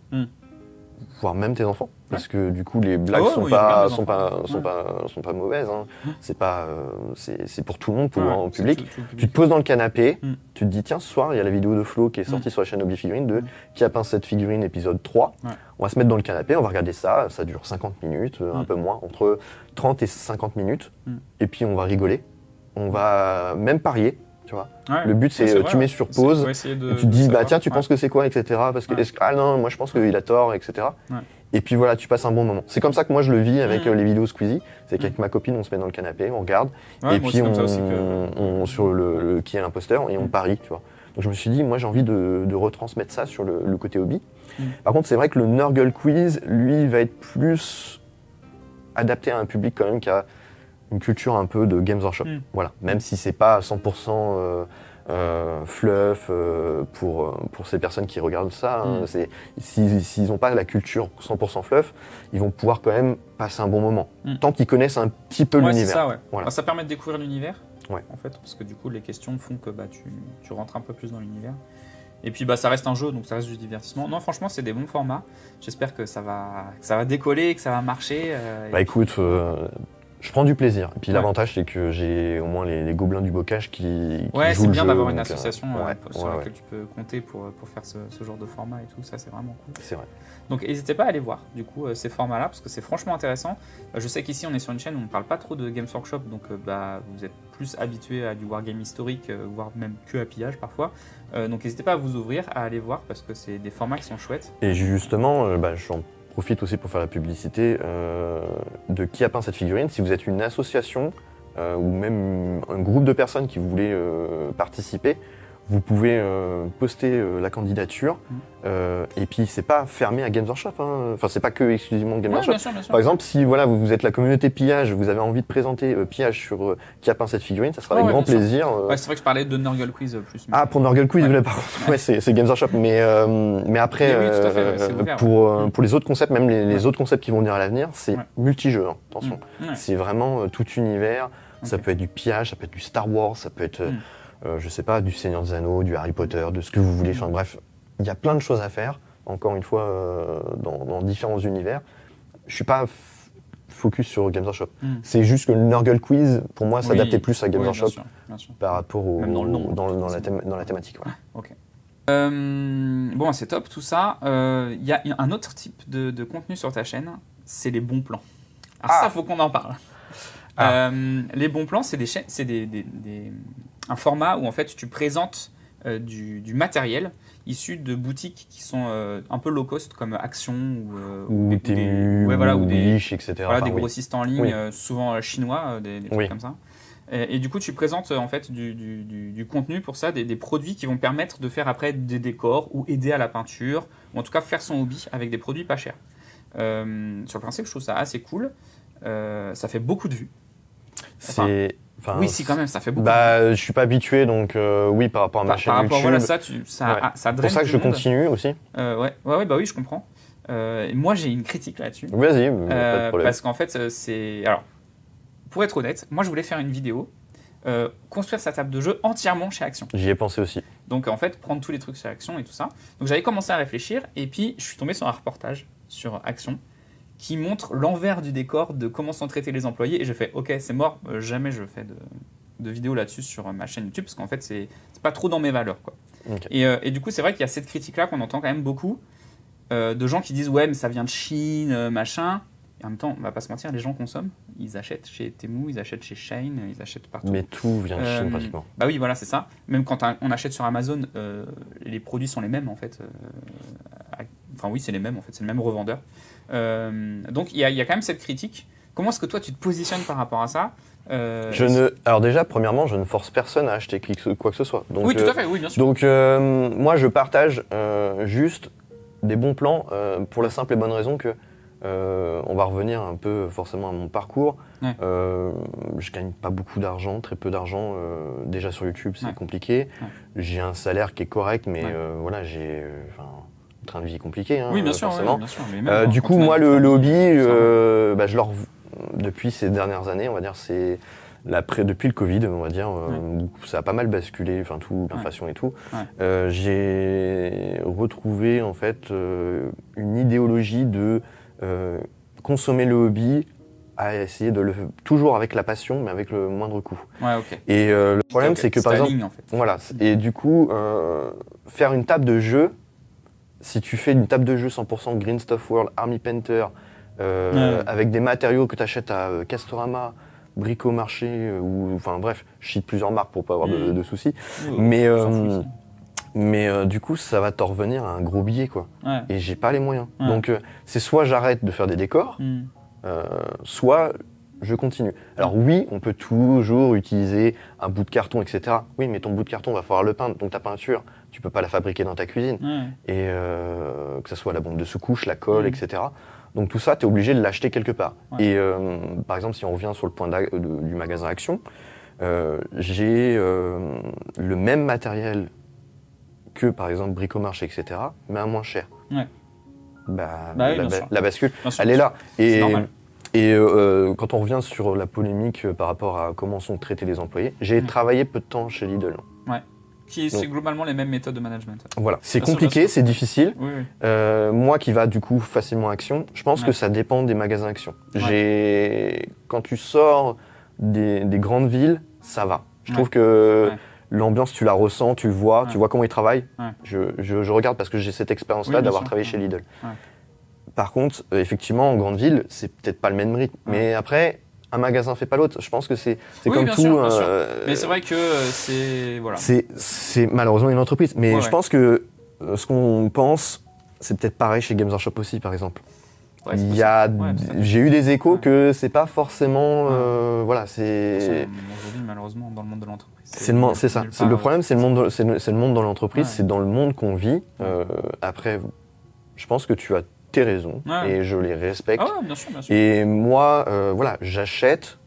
voire même tes enfants, parce que du coup les blagues sont pas mauvaises, hein. C'est pas c'est pour tout le monde, pour le public. Tu te poses dans le canapé, tu te dis tiens, ce soir il y a la vidéo de Flo qui est sortie sur la chaîne Hobby Figurine de Qui a peint cette figurine épisode 3. On va se mettre dans le canapé, on va regarder ça dure 50 minutes, un peu moins, entre 30 et 50 minutes, et puis on va rigoler, on va même parier. Tu vois. Le but c'est tu mets sur pause, et tu te dis tiens, tu penses que c'est quoi, etc. Parce que non, moi je pense qu'il a tort, etc. Et puis voilà, tu passes un bon moment. C'est comme ça que moi je le vis avec les vidéos Squeezie. C'est qu'avec ma copine, on se met dans le canapé, on regarde, et puis on sur le Qui est l'imposteur et on parie, tu vois. Donc je me suis dit, moi j'ai envie de retransmettre ça sur le côté hobby. Par contre, c'est vrai que le Nurgle Quiz, lui, va être plus adapté à un public quand même qui a une culture un peu de Games Workshop. Voilà. Même si c'est pas 100% fluff pour ces personnes qui regardent ça. S'ils n'ont pas la culture 100% fluff, ils vont pouvoir quand même passer un bon moment. Tant qu'ils connaissent un petit peu l'univers. Ça, voilà. Ça permet de découvrir l'univers, en fait, parce que du coup, les questions font que tu rentres un peu plus dans l'univers. Et puis ça reste un jeu, donc ça reste du divertissement. Non, franchement, c'est des bons formats. J'espère que ça va décoller, que ça va marcher. Écoute... je prends du plaisir. Et puis l'avantage, c'est que j'ai au moins les gobelins du bocage qui jouent le jeu. C'est bien d'avoir une association sur laquelle tu peux compter pour faire ce genre de format et tout. Ça, c'est vraiment cool. C'est vrai. Donc n'hésitez pas à aller voir du coup ces formats-là parce que c'est franchement intéressant. Je sais qu'ici, on est sur une chaîne où on ne parle pas trop de Games Workshop, donc vous êtes plus habitué à du wargame historique, voire même que à pillage parfois. Donc n'hésitez pas à vous ouvrir, à aller voir parce que c'est des formats qui sont chouettes. Et justement, j'en profite aussi pour faire la publicité de Qui a peint cette figurine. Si vous êtes une association ou même un groupe de personnes qui voulez participer, vous pouvez poster la candidature. Et puis c'est pas fermé à Games Workshop, hein. Enfin c'est pas que exclusivement Games Workshop. Bien sûr. Par exemple, si vous êtes la communauté pillage, vous avez envie de présenter pillage sur Qui a peint cette figurine, ça sera avec grand plaisir. C'est vrai que je parlais de Nurgle Quiz plus. Mais... pour Nurgle Quiz, par contre, c'est Games Workshop. Mais après, pour les autres concepts, même les autres concepts qui vont venir à l'avenir, c'est multijeu, hein. Attention. C'est vraiment tout univers. Ça peut être du pillage, ça peut être du Star Wars, ça peut être je sais pas, du Seigneur des Anneaux, du Harry Potter, de ce que vous voulez. Enfin bref, il y a plein de choses à faire, encore une fois, dans différents univers. Je suis pas focus sur Games Workshop. C'est juste que le Nurgle Quiz, pour moi, s'adaptait plus à Games Workshop par rapport dans la thématique. Voilà. Ok. C'est top tout ça. Il y a un autre type de contenu sur ta chaîne, c'est les bons plans. Alors ça, faut qu'on en parle. Les bons plans, c'est un format où en fait tu présentes du matériel issu de boutiques qui sont un peu low cost comme Action ou des Wish, etc. Des grossistes en ligne, souvent chinois, des trucs comme ça. Et du coup, tu présentes en fait du contenu pour ça, des produits qui vont permettre de faire après des décors ou aider à la peinture, ou en tout cas faire son hobby avec des produits pas chers. Sur le principe, je trouve ça assez cool. Ça fait beaucoup de vues. Quand même, ça fait beaucoup. Je suis pas habitué, donc oui, par rapport à ma chaîne YouTube. Par rapport à ça draine. C'est pour ça que je continue aussi. Oui, je comprends. Moi, j'ai une critique là-dessus. Vas-y, pas de problème. Parce qu'en fait, alors, pour être honnête, moi, je voulais faire une vidéo construire sa table de jeu entièrement chez Action. J'y ai pensé aussi. Donc en fait, prendre tous les trucs chez Action et tout ça. Donc j'avais commencé à réfléchir et puis je suis tombé sur un reportage sur Action qui montre l'envers du décor de comment sont traités les employés et j'ai fait ok, c'est mort, jamais je fais de vidéos là-dessus sur ma chaîne YouTube parce qu'en fait c'est pas trop dans mes valeurs quoi. Okay. Et du coup c'est vrai qu'il y a cette critique là qu'on entend quand même beaucoup de gens qui disent ouais mais ça vient de Chine machin. Et en même temps on va pas se mentir, les gens consomment, ils achètent chez Temu, ils achètent chez Shein, ils achètent partout. Mais tout vient de Chine pratiquement. Bah oui voilà c'est ça. Même quand on achète sur Amazon, les produits sont les mêmes en fait. Enfin oui c'est les mêmes en fait, c'est le même revendeur. Donc il y a quand même cette critique. Comment est-ce que toi tu te positionnes par rapport à ça? Alors déjà, premièrement, je ne force personne à acheter quoi que ce soit. Donc, oui, tout à fait, oui, bien sûr. Donc moi, je partage juste des bons plans pour la simple et bonne raison que on va revenir un peu forcément à mon parcours. Ouais. Je gagne pas beaucoup d'argent, très peu d'argent. Déjà sur YouTube, c'est ouais. compliqué. Ouais. J'ai un salaire qui est correct, mais voilà, j'ai un train de vie compliqué. Hein, oui, bien sûr, forcément. Ouais, bien sûr. Mais même, du coup, moi, le hobby, je leur depuis ces dernières années, on va dire, c'est depuis le Covid, on va dire, ça a pas mal basculé, enfin tout, l'inflation et tout. Ouais. J'ai retrouvé en fait une idéologie de consommer le hobby à essayer de le toujours avec la passion, mais avec le moindre coût. Ouais, ok. Et le problème, c'est que par exemple, en fait. voilà, et du coup, faire une table de jeu, si tu fais une table de jeu 100% Green Stuff World, Army Painter, avec des matériaux que tu achètes à Castorama, Bricomarché, ou enfin bref, je cite plusieurs marques pour pas avoir de soucis. Mais du coup, ça va t'en revenir à un gros billet, quoi. Ouais. Et j'ai pas les moyens. Ouais. Donc, c'est soit j'arrête de faire des décors, soit je continue. Alors oui, on peut toujours utiliser un bout de carton, etc. Oui, mais ton bout de carton, va falloir le peindre. Donc ta peinture, tu peux pas la fabriquer dans ta cuisine. Et que ce soit la bombe de sous-couche, la colle, etc. Donc tout ça, tu es obligé de l'acheter quelque part. Ouais. Et par exemple, si on revient sur le point du magasin Action, j'ai le même matériel que par exemple Bricomarché, etc., mais à moins cher. Ouais. La bascule, sûr, elle est là. C'est normal. Et quand on revient sur la polémique par rapport à comment sont traités les employés, j'ai travaillé peu de temps chez Lidl. Ouais. C'est globalement les mêmes méthodes de management. Voilà, c'est compliqué, c'est difficile. Oui. Moi qui va du coup facilement Action, je pense que ça dépend des magasins Action. Quand tu sors des grandes villes, ça va. Je trouve que l'ambiance, tu la ressens, tu le vois, tu vois comment ils travaillent. Je regarde parce que j'ai cette expérience-là d'avoir travaillé chez Lidl. Par contre, effectivement, en grande ville, c'est peut-être pas le même rythme. Mais après, un magasin fait pas l'autre. Je pense que c'est comme tout. Sûr. Mais c'est vrai que c'est voilà. C'est malheureusement une entreprise. Mais je pense que ce qu'on pense, c'est peut-être pareil chez Games Workshop aussi, par exemple. J'ai eu des échos que c'est pas forcément. Voilà, c'est. Aujourd'hui, malheureusement, dans le monde de l'entreprise. C'est ça. Le problème, c'est le monde dans l'entreprise. C'est dans le monde qu'on vit. Après, je pense que tu as tes raisons et je les respecte. Bien sûr. Et moi, voilà, j'achète.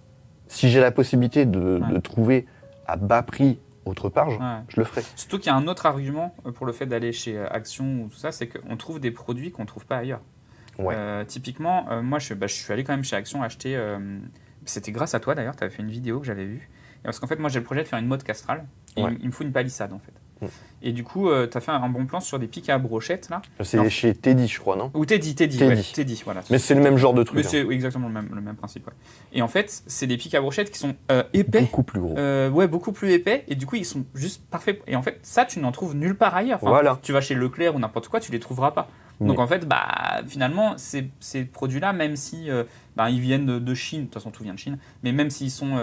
Si j'ai la possibilité de trouver à bas prix autre part, je le ferai. Surtout qu'il y a un autre argument pour le fait d'aller chez Action ou tout ça, c'est qu'on trouve des produits qu'on ne trouve pas ailleurs. Typiquement, moi, je suis allé quand même chez Action acheter. C'était grâce à toi d'ailleurs, tu avais fait une vidéo que j'avais vue. Parce qu'en fait, moi, j'ai le projet de faire une mode castrale. Et il me faut une palissade en fait. Et du coup, tu as fait un bon plan sur des pics à brochettes là. C'est chez Teddy, je crois, non? Ou Teddy, voilà. Mais c'est le même genre de truc. C'est exactement le même principe. Ouais. Et en fait, c'est des pics à brochettes qui sont épais. Beaucoup plus gros. Beaucoup plus épais. Et du coup, ils sont juste parfaits. Et en fait, ça, tu n'en trouves nulle part ailleurs. Enfin, voilà. Tu vas chez Leclerc ou n'importe quoi, tu les trouveras pas. Donc en fait, finalement, ces produits-là, même si ils viennent de Chine, de toute façon tout vient de Chine, mais même s'ils sont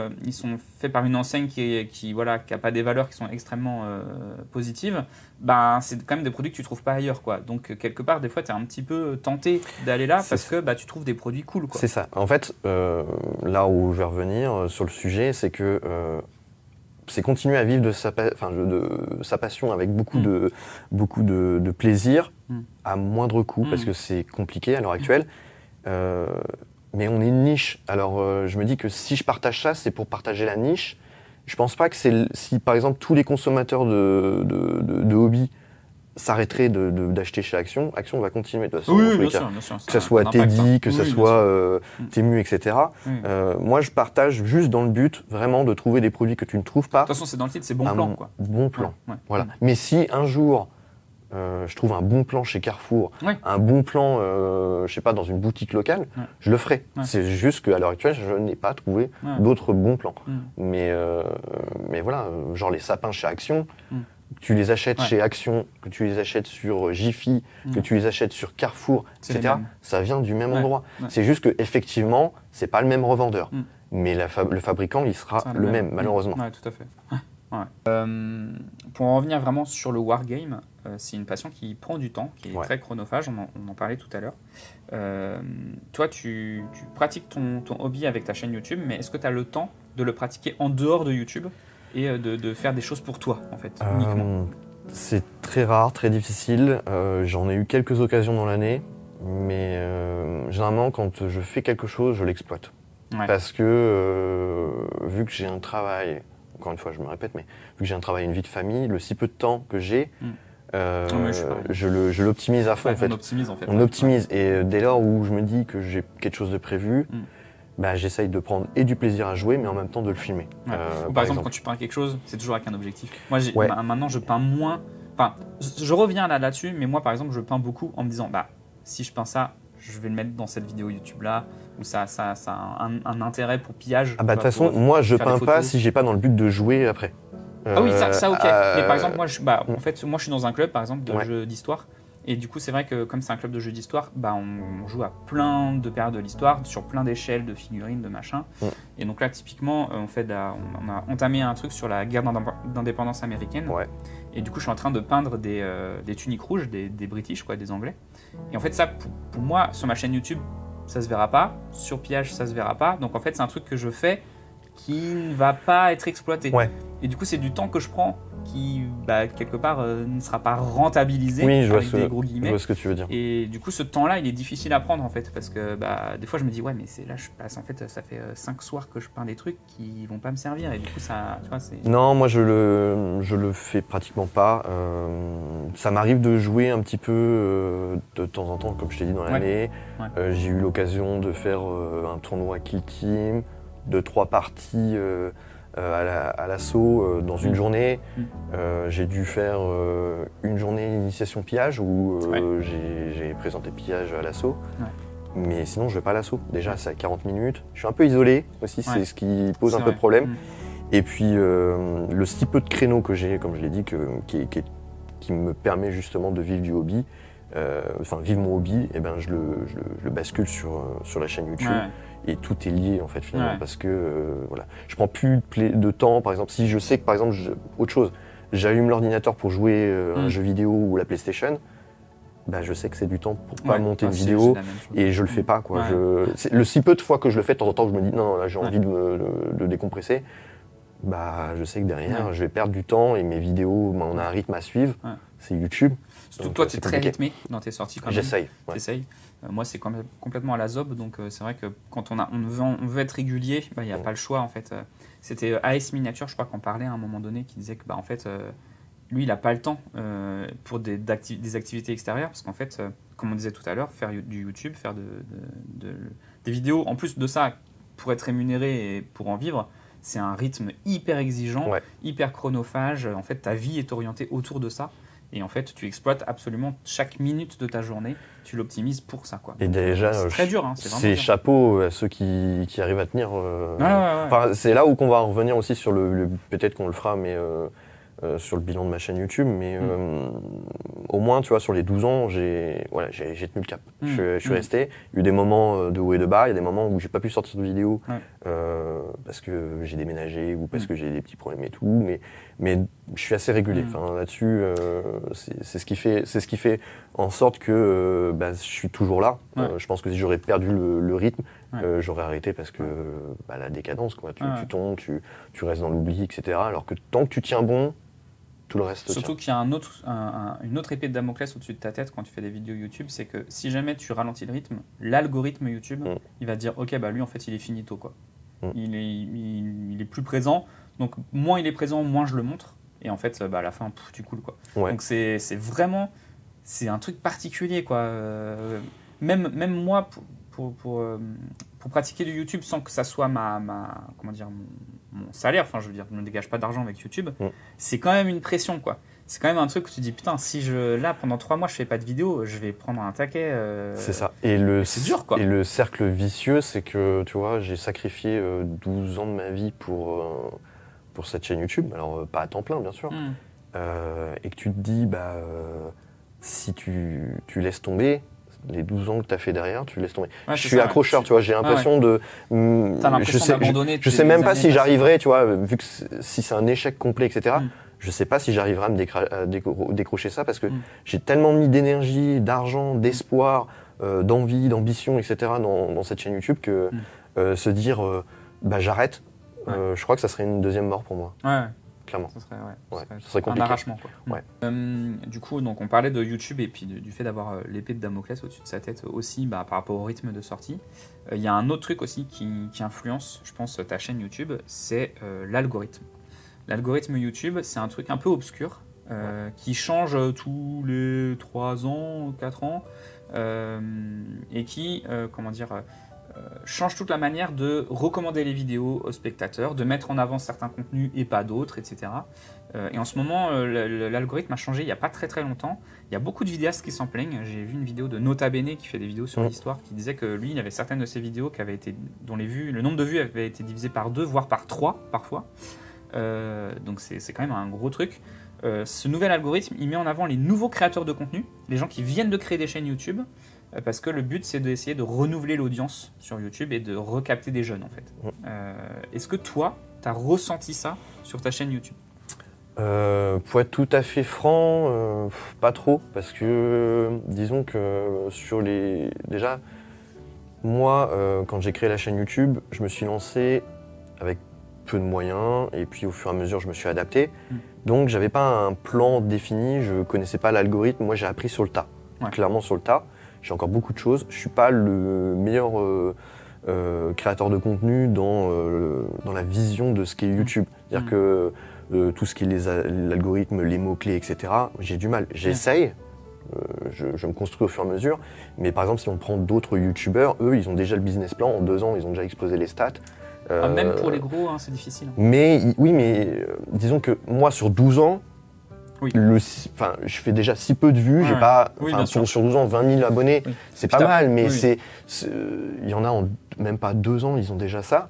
faits par une enseigne qui a pas des valeurs qui sont extrêmement positives, c'est quand même des produits que tu trouves pas ailleurs, quoi. Donc quelque part, des fois, tu es un petit peu tenté d'aller là parce que tu trouves des produits cool, quoi. C'est ça. En fait, là où je vais revenir sur le sujet, c'est que c'est continuer à vivre de sa passion avec beaucoup de plaisir à moindre coût, parce que c'est compliqué à l'heure actuelle. Mais on est une niche. Alors je me dis que si je partage ça, c'est pour partager la niche. Je pense pas que si par exemple tous les consommateurs de hobby s'arrêterait d'acheter chez Action, Action va continuer de toute façon. Oui, bien sûr. Que ce soit Teddy, que ce soit Temu, etc. Oui. Moi, je partage juste dans le but vraiment de trouver des produits que tu ne trouves pas. De toute façon, c'est dans le titre, c'est bon plan, quoi. Bon plan. Ouais. Voilà. Mais si un jour je trouve un bon plan chez Carrefour, un bon plan, je sais pas, dans une boutique locale, je le ferai. C'est juste qu'à l'heure actuelle, je n'ai pas trouvé d'autres bons plans. Mais voilà, genre les sapins chez Action, que tu les achètes chez Action, que tu les achètes sur Jiffy, que tu les achètes sur Carrefour, etc., ça vient du même endroit. C'est juste qu'effectivement, c'est pas le même revendeur. Mais le fabricant, il sera le même, malheureusement. Ouais, tout à fait. Pour en revenir vraiment sur le wargame, c'est une passion qui prend du temps, qui est très chronophage, on en parlait tout à l'heure. Toi, tu pratiques ton hobby avec ta chaîne YouTube, mais est-ce que tu as le temps de le pratiquer en dehors de YouTube et de faire des choses pour toi, en fait, uniquement? C'est très rare, très difficile. J'en ai eu quelques occasions dans l'année, mais généralement, quand je fais quelque chose, je l'exploite. Parce que vu que j'ai un travail, encore une fois, je me répète, mais vu que j'ai un travail et une vie de famille, le si peu de temps que j'ai, je l'optimise à fond. En fait. On optimise. Et dès lors où je me dis que j'ai quelque chose de prévu, j'essaye de prendre et du plaisir à jouer, mais en même temps de le filmer. Par exemple, quand tu peins quelque chose, c'est toujours avec un objectif. Moi, maintenant, je peins moins. Enfin, je reviens là-dessus, mais moi, par exemple, je peins beaucoup en me disant, si je peins ça, je vais le mettre dans cette vidéo YouTube-là, où ça a un intérêt pour pillage. De toute façon, moi, je peins pas si j'ai pas dans le but de jouer après. Ah oui, ça ok. Mais par exemple, moi, je suis dans un club, par exemple, de jeux d'histoire. Et du coup, c'est vrai que comme c'est un club de jeux d'histoire, on joue à plein de périodes de l'histoire, sur plein d'échelles, de figurines, de machins. Et donc là, typiquement, on a entamé un truc sur la guerre d'indépendance américaine. Et du coup, je suis en train de peindre des tuniques rouges, des British, quoi, des Anglais. Et en fait, ça, pour moi, sur ma chaîne YouTube, ça se verra pas. Sur Pillage, ça se verra pas. Donc en fait, c'est un truc que je fais qui ne va pas être exploité. Et du coup, c'est du temps que je prends qui, quelque part, ne sera pas rentabilisé avec des gros guillemets. Je vois ce que tu veux dire. Et du coup, ce temps-là, il est difficile à prendre, en fait, parce que des fois, je me dis, mais c'est là, je passe, en fait, ça fait 5 soirs que je peins des trucs qui vont pas me servir. Et du coup, ça, tu vois, c'est... Non, moi, je le fais pratiquement pas. Ça m'arrive de jouer un petit peu de temps en temps, comme je t'ai dit, dans l'année. J'ai eu l'occasion de faire un tournoi Kill Team, 2-3 parties à l'assaut dans une journée. J'ai dû faire une journée d'initiation pillage où j'ai présenté pillage à l'assaut. Mais sinon, je vais pas à l'assaut. Déjà, c'est à 40 minutes. Je suis un peu isolé aussi, c'est ce qui pose un peu de problème. Et puis, le si peu de créneaux que j'ai, comme je l'ai dit, qui me permet justement de vivre du hobby, vivre mon hobby, je le bascule sur la chaîne YouTube. Et tout est lié en fait finalement parce que je prends plus de temps. Par exemple, si je sais que par exemple autre chose, j'allume l'ordinateur pour jouer un jeu vidéo ou la PlayStation, je sais que c'est du temps pour pas monter une vidéo et je le fais pas quoi. Le si peu de fois que je le fais, de temps en temps je me dis non là j'ai envie de décompresser. Je sais que derrière je vais perdre du temps et mes vidéos on a un rythme à suivre. C'est YouTube. Surtout toi tu es très rythmé dans tes sorties quand même. J'essaye. Moi, c'est complètement à la zob, donc c'est vrai que quand on veut être régulier, il n'y a pas le choix en fait. C'était AS Miniature, je crois qu'on parlait à un moment donné, qui disait que en fait, lui, il n'a pas le temps pour des activités extérieures, parce qu'en fait, comme on disait tout à l'heure, faire du YouTube, faire des vidéos, en plus de ça, pour être rémunéré et pour en vivre, c'est un rythme hyper exigeant, hyper chronophage. En fait, ta vie est orientée autour de ça. Et en fait, tu exploites absolument chaque minute de ta journée, tu l'optimises pour ça, quoi. Et déjà, c'est très dur, c'est chapeau à ceux qui arrivent à tenir. C'est là où qu'on va revenir aussi sur peut-être qu'on le fera, mais sur le bilan de ma chaîne YouTube, mais au moins, tu vois, sur les 12 ans, j'ai tenu le cap. Je suis resté. Il y a eu des moments de haut et de bas, il y a des moments où j'ai pas pu sortir de vidéo parce que j'ai déménagé ou parce que j'ai des petits problèmes et tout, mais je suis assez régulier. Là-dessus, c'est ce qui fait en sorte que je suis toujours là. Je pense que si j'aurais perdu le rythme, j'aurais arrêté parce que la décadence, quoi. Tu tombes, tu restes dans l'oubli, etc. Alors que tant que tu tiens bon, tout le reste surtout qu'il y a une autre épée de Damoclès au-dessus de ta tête quand tu fais des vidéos YouTube, c'est que si jamais tu ralentis le rythme, l'algorithme YouTube, il va te dire ok, lui en fait il est finito, quoi. Il est plus présent, donc moins il est présent, moins je le montre. et en fait, à la fin, tu coules, quoi. Ouais. Donc c'est vraiment, c'est un truc particulier, quoi. Même moi, pour pratiquer du YouTube sans que ça soit comment dire, mon salaire, enfin je veux dire, je ne dégage pas d'argent avec YouTube, c'est quand même une pression, quoi. C'est quand même un truc où tu te dis, putain, si là, pendant 3 mois, je fais pas de vidéo, je vais prendre un taquet. C'est ça. C'est dur, quoi. Et le cercle vicieux, c'est que, tu vois, j'ai sacrifié 12 ans de ma vie pour cette chaîne YouTube. Alors, pas à temps plein, bien sûr. Et que tu te dis, si tu laisses tomber, les 12 ans que tu as fait derrière, tu laisses tomber. Ouais, je suis accrocheur, tu vois, j'ai l'impression de... T'as l'impression d'abandonner. Je sais même pas si j'arriverai, tu vois, vu que si c'est un échec complet, etc., je sais pas si j'arriverai à me décrocher ça, parce que j'ai tellement mis d'énergie, d'argent, d'espoir, d'envie, d'ambition, etc. dans cette chaîne YouTube que se dire j'arrête, je crois que ça serait une deuxième mort pour moi. Ouais. Clairement. Ça serait compliqué. Un arrachement, quoi. Ouais. Du coup, donc, on parlait de YouTube et puis du fait d'avoir l'épée de Damoclès au-dessus de sa tête aussi par rapport au rythme de sortie. Il y a un autre truc aussi qui influence, je pense, ta chaîne YouTube, c'est l'algorithme. L'algorithme YouTube, c'est un truc un peu obscur qui change tous les 3 ans, 4 ans et qui, change toute la manière de recommander les vidéos aux spectateurs, de mettre en avant certains contenus et pas d'autres, etc. Et en ce moment, l'algorithme a changé il n'y a pas très très longtemps. Il y a beaucoup de vidéastes qui s'en plaignent. J'ai vu une vidéo de Nota Bene qui fait des vidéos sur l'histoire, qui disait que lui, il avait certaines de ses vidéos dont le nombre de vues avait été divisé par 2, voire par 3 parfois. Donc c'est quand même un gros truc. Ce nouvel algorithme, il met en avant les nouveaux créateurs de contenu, les gens qui viennent de créer des chaînes YouTube, parce que le but, c'est d'essayer de renouveler l'audience sur YouTube et de recapter des jeunes, en fait. Est-ce que toi, tu as ressenti ça sur ta chaîne YouTube ? Pour être tout à fait franc, pas trop, parce que disons que déjà, moi, quand j'ai créé la chaîne YouTube, je me suis lancé avec peu de moyens, et puis au fur et à mesure, je me suis adapté. Donc, j'avais pas un plan défini, je connaissais pas l'algorithme, moi j'ai appris sur le tas, clairement sur le tas. J'ai encore beaucoup de choses. Je suis pas le meilleur créateur de contenu dans la vision de ce qu'est YouTube. C'est-à-dire que tout ce qui est l'algorithme, les mots-clés, etc., j'ai du mal. J'essaye, je me construis au fur et à mesure, mais par exemple, si on prend d'autres YouTubeurs, eux, ils ont déjà le business plan. En 2 ans, ils ont déjà explosé les stats. Même pour les gros, c'est difficile. Mais disons que moi, sur 12 ans, je fais déjà si peu de vues, j'ai pas, sur 12 ans, 20 000 abonnés, c'est pas mal, mais il y en a même pas 2 ans, ils ont déjà ça.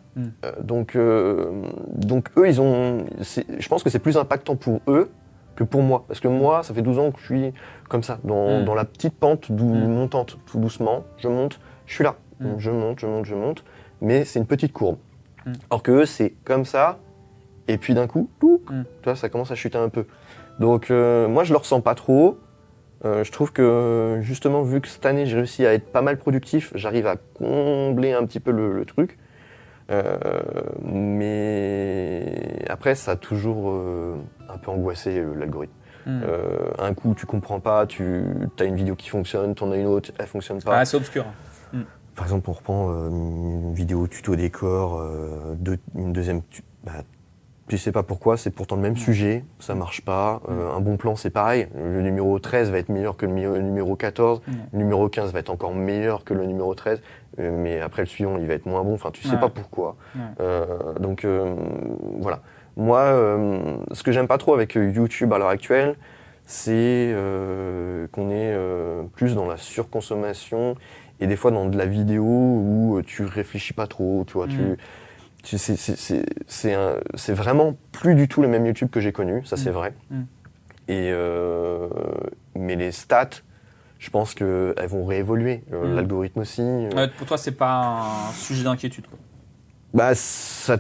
Donc eux, je pense que c'est plus impactant pour eux que pour moi. Parce que moi, ça fait 12 ans que je suis comme ça, dans la petite pente montante, tout doucement, je monte, je suis là, je monte, mais c'est une petite courbe. Alors que eux, c'est comme ça, et puis d'un coup, ça commence à chuter un peu. Donc moi je le ressens pas trop. Je trouve que justement vu que cette année j'ai réussi à être pas mal productif, j'arrive à combler un petit peu le truc. Mais après ça a toujours un peu angoissé l'algorithme. Un coup tu comprends pas, tu as une vidéo qui fonctionne, t'en as une autre, elle fonctionne pas. Ah c'est obscur. Par exemple on reprend une vidéo tuto décor, une deuxième... Tu sais pas pourquoi, c'est pourtant le même sujet, ça marche pas. Un bon plan, c'est pareil. Le numéro 13 va être meilleur que le numéro 14. Le numéro 15 va être encore meilleur que le numéro 13. Mais après, le suivant, il va être moins bon. Enfin, tu sais pas pourquoi. Donc, voilà. Moi, ce que j'aime pas trop avec YouTube à l'heure actuelle, c'est qu'on est plus dans la surconsommation et des fois dans de la vidéo où tu réfléchis pas trop, tu vois. C'est vraiment plus du tout le même YouTube que j'ai connu, ça c'est vrai. Et mais les stats, je pense qu'elles vont réévoluer. L'algorithme aussi. Pour toi, c'est pas un sujet d'inquiétude, quoi. Ça a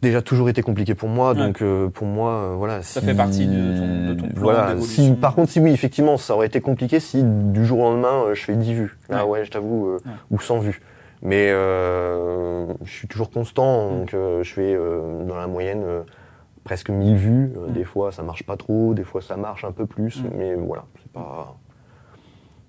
déjà toujours été compliqué pour moi, donc pour moi, voilà. Ça fait partie de ton plan d'évolution. Par contre, oui, effectivement, ça aurait été compliqué si du jour au lendemain, je fais 10 vues. Là, je t'avoue, ou 100 vues. Mais je suis toujours constant, donc je fais dans la moyenne presque 1000 vues. Des fois ça marche pas trop, des fois ça marche un peu plus, mais voilà, c'est pas...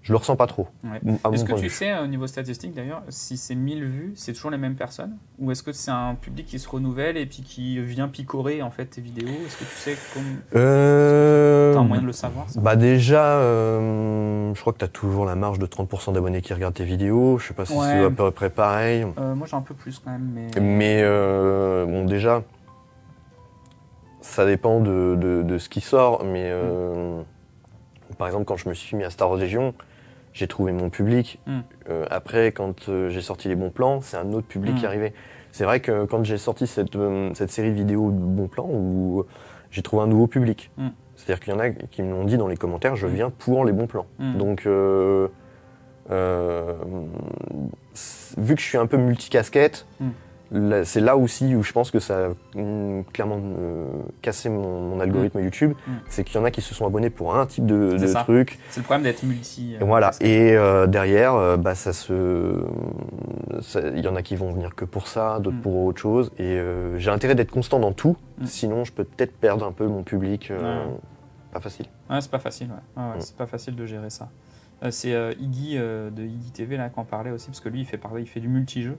Je le ressens pas trop. Ouais. à mon Est-ce que point de tu vue. sais, au niveau statistique d'ailleurs, si c'est 1000 vues, c'est toujours les mêmes personnes? Ou est-ce que c'est un public qui se renouvelle et puis qui vient picorer en fait tes vidéos? Est-ce que tu sais t'as un moyen de le savoir ça? Bah déjà, je crois que tu as toujours la marge de 30% d'abonnés qui regardent tes vidéos. Je sais pas si Ouais. c'est à peu près pareil. Moi j'ai un peu plus quand même, mais. Mais bon, déjà, ça dépend de ce qui sort. Mais par exemple, quand je me suis mis à Star Wars Legion, j'ai trouvé mon public. Après, quand j'ai sorti les bons plans, c'est un autre public qui est arrivé. C'est vrai que quand j'ai sorti cette série de vidéos de bons plans, où j'ai trouvé un nouveau public. C'est-à-dire qu'il y en a qui me l'ont dit dans les commentaires, je viens pour les bons plans. Donc, vu que je suis un peu multicasquette, c'est là aussi où je pense que ça a clairement cassé mon algorithme YouTube. C'est qu'il y en a qui se sont abonnés pour un type de truc. C'est le problème d'être multi. Voilà. Et derrière, il y en a qui vont venir que pour ça, d'autres pour autre chose. Et j'ai intérêt d'être constant dans tout. Sinon, je peux peut-être perdre un peu mon public. Pas facile. Ouais, c'est pas facile. Ouais. C'est pas facile de gérer ça. C'est Iggy de Iggy TV là, qui en parlait aussi, parce que lui, il fait du multijeu.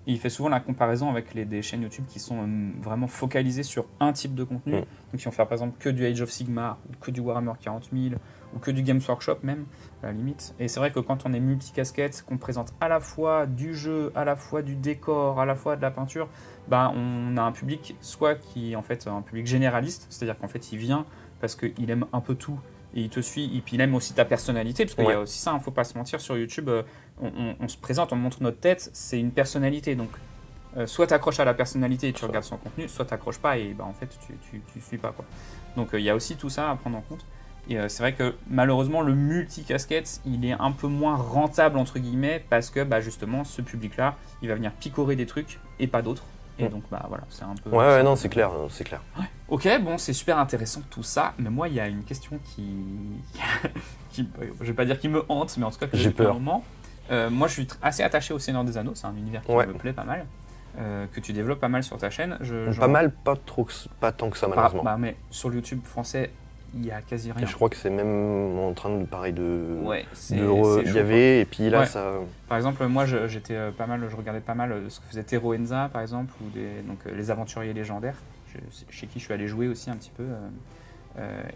Et il fait souvent la comparaison avec des chaînes YouTube qui sont vraiment focalisées sur un type de contenu. Donc, qui vont faire par exemple que du Age of Sigmar, ou que du Warhammer 40 000, ou que du Games Workshop même, à la limite. Et c'est vrai que quand on est multicasquette, qu'on présente à la fois du jeu, à la fois du décor, à la fois de la peinture, bah, on a un public soit qui est en fait un public généraliste, c'est-à-dire qu'en fait il vient parce qu'il aime un peu tout, et il te suit, et puis il aime aussi ta personnalité, parce qu'il y a aussi ça, il ne faut pas se mentir, sur YouTube, on se présente, on montre notre tête, c'est une personnalité, donc soit tu accroches à la personnalité et tu regardes son contenu, soit tu n'accroches pas et bah, en fait tu suis pas, quoi. Donc il y a aussi tout ça à prendre en compte. Et c'est vrai que malheureusement le multicasquette il est un peu moins rentable entre guillemets, parce que bah, justement ce public là il va venir picorer des trucs et pas d'autres. Et donc, bah voilà, c'est un peu. Ouais, non, c'est clair, c'est clair. Ouais. Ok, bon, c'est super intéressant tout ça, mais moi, il y a une question je vais pas dire qui me hante, mais en tout cas que j'ai peur. Un moment. Moi, je suis assez attaché au Seigneur des Anneaux, c'est un univers qui me plaît pas mal, que tu développes pas mal sur ta chaîne. Pas tant que ça, malheureusement. Mais sur le YouTube français, il y a quasi rien. Et je crois que c'est même en train de parler de. Ouais, il y avait, et puis là, ça. Par exemple, moi, je regardais pas mal ce que faisait Tero Enza, par exemple, ou donc les aventuriers légendaires, chez qui je suis allé jouer aussi un petit peu.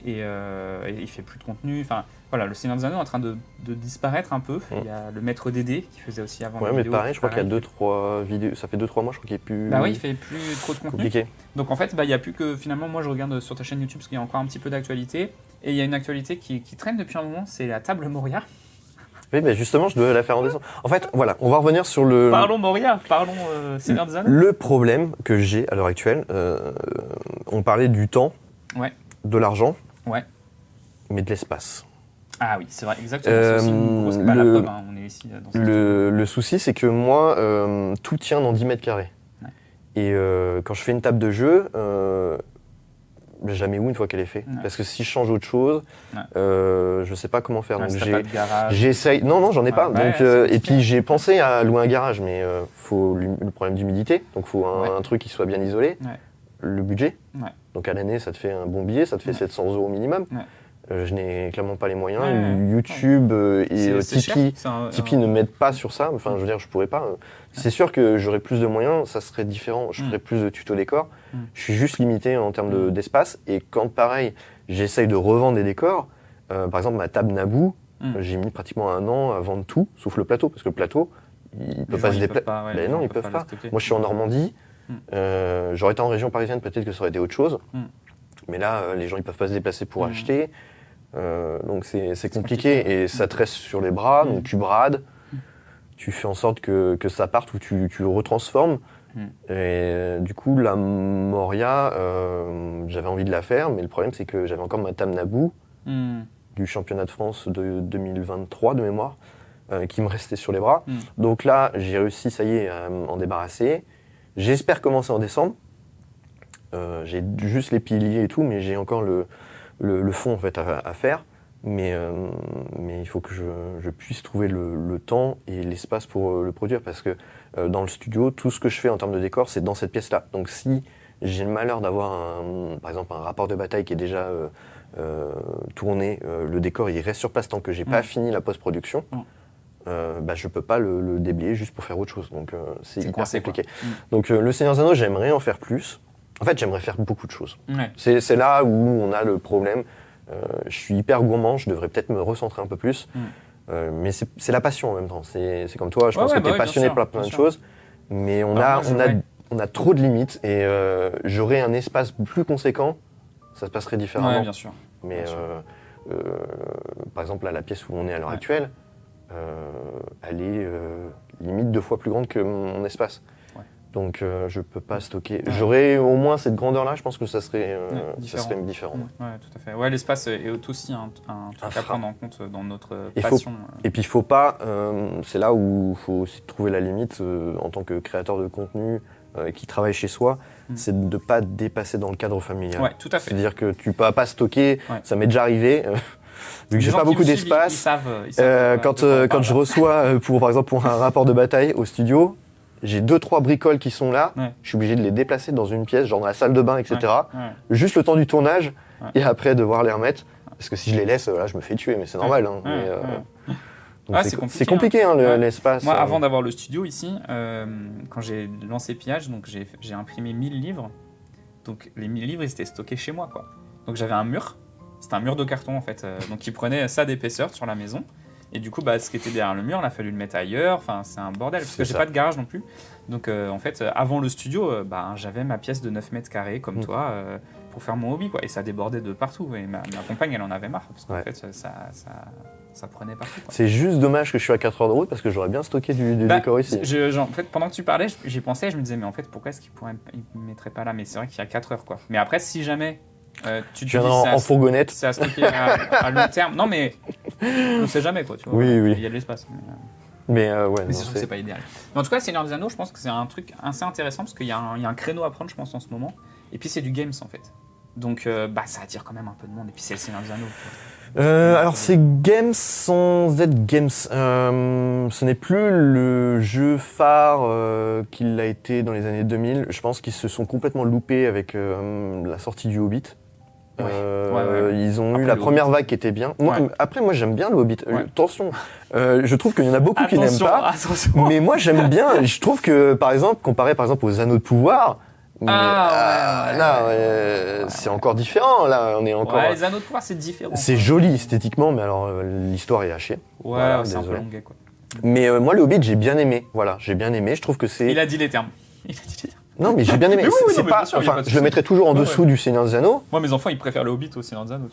Et il fait plus de contenu. Enfin, voilà, le Seigneur des Anneaux est en train de disparaître un peu. Il y a le maître Dédé qui faisait aussi avant. Ouais, mais pareil, je crois qu'il y a 2-3 vidéos. Ça fait 2-3 mois, je crois qu'il est plus. Bah oui, il fait plus trop de contenu. Compliqué. Donc en fait, il n'y a plus que finalement, moi je regarde sur ta chaîne YouTube parce qu'il y a encore un petit peu d'actualité. Et il y a une actualité qui traîne depuis un moment, c'est la table Moria. Oui, mais justement, je devais la faire en décembre. En fait, voilà, on va revenir sur le. Parlons Moria, parlons Seigneur des Anneaux. Le problème que j'ai à l'heure actuelle, on parlait du temps, de l'argent, mais de l'espace. Ah oui, c'est vrai, exactement. C'est aussi une grosse la preuve, hein, on est ici dans cette le souci, c'est que moi, tout tient dans 10 mètres carrés. Et quand je fais une table de jeu, jamais où une fois qu'elle est faite. Parce que si je change autre chose, je sais pas comment faire. Donc j'essaye. Non, j'en ai pas. Donc, et puis j'ai pensé à louer un garage, mais faut le problème d'humidité. Donc faut un truc qui soit bien isolé. Le budget. Donc à l'année, ça te fait un bon billet, ça te fait 700 € au minimum. Je n'ai clairement pas les moyens. YouTube et Tipeee ne m'aident pas sur ça. Enfin, je veux dire, je pourrais pas. C'est sûr que j'aurais plus de moyens, ça serait différent. Je ferais plus de tuto décors. Je suis juste limité en termes d'espace. Et quand, pareil, j'essaye de revendre des décors, par exemple, ma table Naboo, j'ai mis pratiquement 1 an à vendre tout, sauf le plateau. Parce que le plateau, il peut pas se déplacer. Ben non, ils peuvent pas. Moi, je suis en Normandie. J'aurais été en région parisienne, peut-être que ça aurait été autre chose. Mais là, les gens, ils peuvent pas se déplacer pour acheter. Donc c'est compliqué et ça te reste sur les bras, donc tu brades, tu fais en sorte que ça parte ou tu le retransformes. Et du coup, la Moria, j'avais envie de la faire, mais le problème c'est que j'avais encore ma table Naboo du championnat de France de 2023 de mémoire qui me restait sur les bras. Donc là, j'ai réussi, ça y est, à m'en débarrasser. J'espère commencer en décembre. J'ai juste les piliers et tout, mais j'ai encore le fond en fait à faire, mais il faut que je puisse trouver le temps et l'espace pour le produire, parce que dans le studio, tout ce que je fais en termes de décor, c'est dans cette pièce-là. Donc si j'ai le malheur d'avoir par exemple un rapport de bataille qui est déjà tourner, le décor il reste sur place tant que j'ai pas fini la post-production. Je peux pas le déblayer juste pour faire autre chose, donc c'est hyper compliqué. Donc le Seigneur des Anneaux, j'aimerais en faire plus. En fait, j'aimerais faire beaucoup de choses. C'est là où on a le problème. Je suis hyper gourmand, je devrais peut-être me recentrer un peu plus. Mais c'est la passion en même temps. C'est comme toi, je pense que tu es passionné par plein de choses. Mais on a trop de limites et j'aurais un espace plus conséquent, ça se passerait différemment. Ouais, bien sûr. Mais par exemple, là, la pièce où on est à l'heure actuelle, elle est limite 2 fois plus grande que mon espace. Donc je peux pas stocker. J'aurais au moins cette grandeur-là, je pense que ça serait différent. Ouais, tout à fait. Ouais, l'espace est aussi un truc à prendre en compte dans notre passion. Et puis il faut pas, c'est là où il faut aussi trouver la limite en tant que créateur de contenu qui travaille chez soi, c'est de ne pas dépasser dans le cadre familial. Ouais, tout à fait. C'est-à-dire que tu peux pas stocker, ça m'est déjà arrivé. Vu que j'ai pas beaucoup d'espace, quand je reçois par exemple pour un rapport de bataille au studio, j'ai 2-3 bricoles qui sont là, je suis obligé de les déplacer dans une pièce, genre dans la salle de bain, etc. Juste le temps du tournage, et après devoir les remettre. Parce que si je les laisse, là, je me fais tuer, mais c'est normal. Donc c'est compliqué l'espace. Moi, avant d'avoir le studio ici, quand j'ai lancé Pillage, donc j'ai imprimé 1000 livres. Donc les 1000 livres, ils étaient stockés chez moi, quoi. Donc j'avais un mur, c'était un mur de carton en fait, donc qui prenait ça d'épaisseur sur la maison. Et du coup, ce qui était derrière le mur, il a fallu le mettre ailleurs. Enfin, c'est un bordel parce que j'ai pas de garage non plus. Donc, en fait, avant le studio, j'avais ma pièce de 9 mètres carrés comme toi pour faire mon hobby, quoi. Et ça débordait de partout. Et ma compagne, elle en avait marre parce qu'en fait, ça prenait partout, quoi. C'est juste dommage que je suis à 4 heures de route parce que j'aurais bien stocké du décor ici. En fait, pendant que tu parlais, j'y pensais. Je me disais, mais en fait, pourquoi est-ce qu'ils ne mettraient pas là? Mais c'est vrai qu'il y a 4 heures, quoi. Mais après, si jamais. Tu viens en fourgonnette. C'est à stocker à long terme. Non, mais on ne sait jamais, quoi. Tu vois, il y a de l'espace. Mais c'est sûr que c'est pas idéal. Mais en tout cas, Seigneur des Anneaux, je pense que c'est un truc assez intéressant parce qu'il y a un créneau à prendre, je pense, en ce moment. Et puis, c'est du games, en fait. Donc, ça attire quand même un peu de monde. Et puis, c'est le Seigneur des Anneaux. Alors, c'est games sans être games. Ce n'est plus le jeu phare qu'il a été dans les années 2000. Je pense qu'ils se sont complètement loupés avec la sortie du Hobbit. Ils ont eu la première vague qui était bien. Après, moi, j'aime bien le Hobbit. Attention, je trouve qu'il y en a beaucoup qui n'aiment pas. Mais moi, j'aime bien. Je trouve que, par exemple, comparé aux Anneaux de pouvoir, c'est encore différent. Là, on est encore. Les Anneaux de pouvoir, c'est différent. C'est joli esthétiquement, mais alors l'histoire est à chier. C'est un peu longuet, quoi. Mais moi, le Hobbit, j'ai bien aimé. Voilà, j'ai bien aimé. Je trouve que c'est. Il a dit les termes. Non, mais j'ai bien aimé. Je le mettrais toujours en dessous du Seigneur des Anneaux. Moi, mes enfants, ils préfèrent le Hobbit au Seigneur des Anneaux.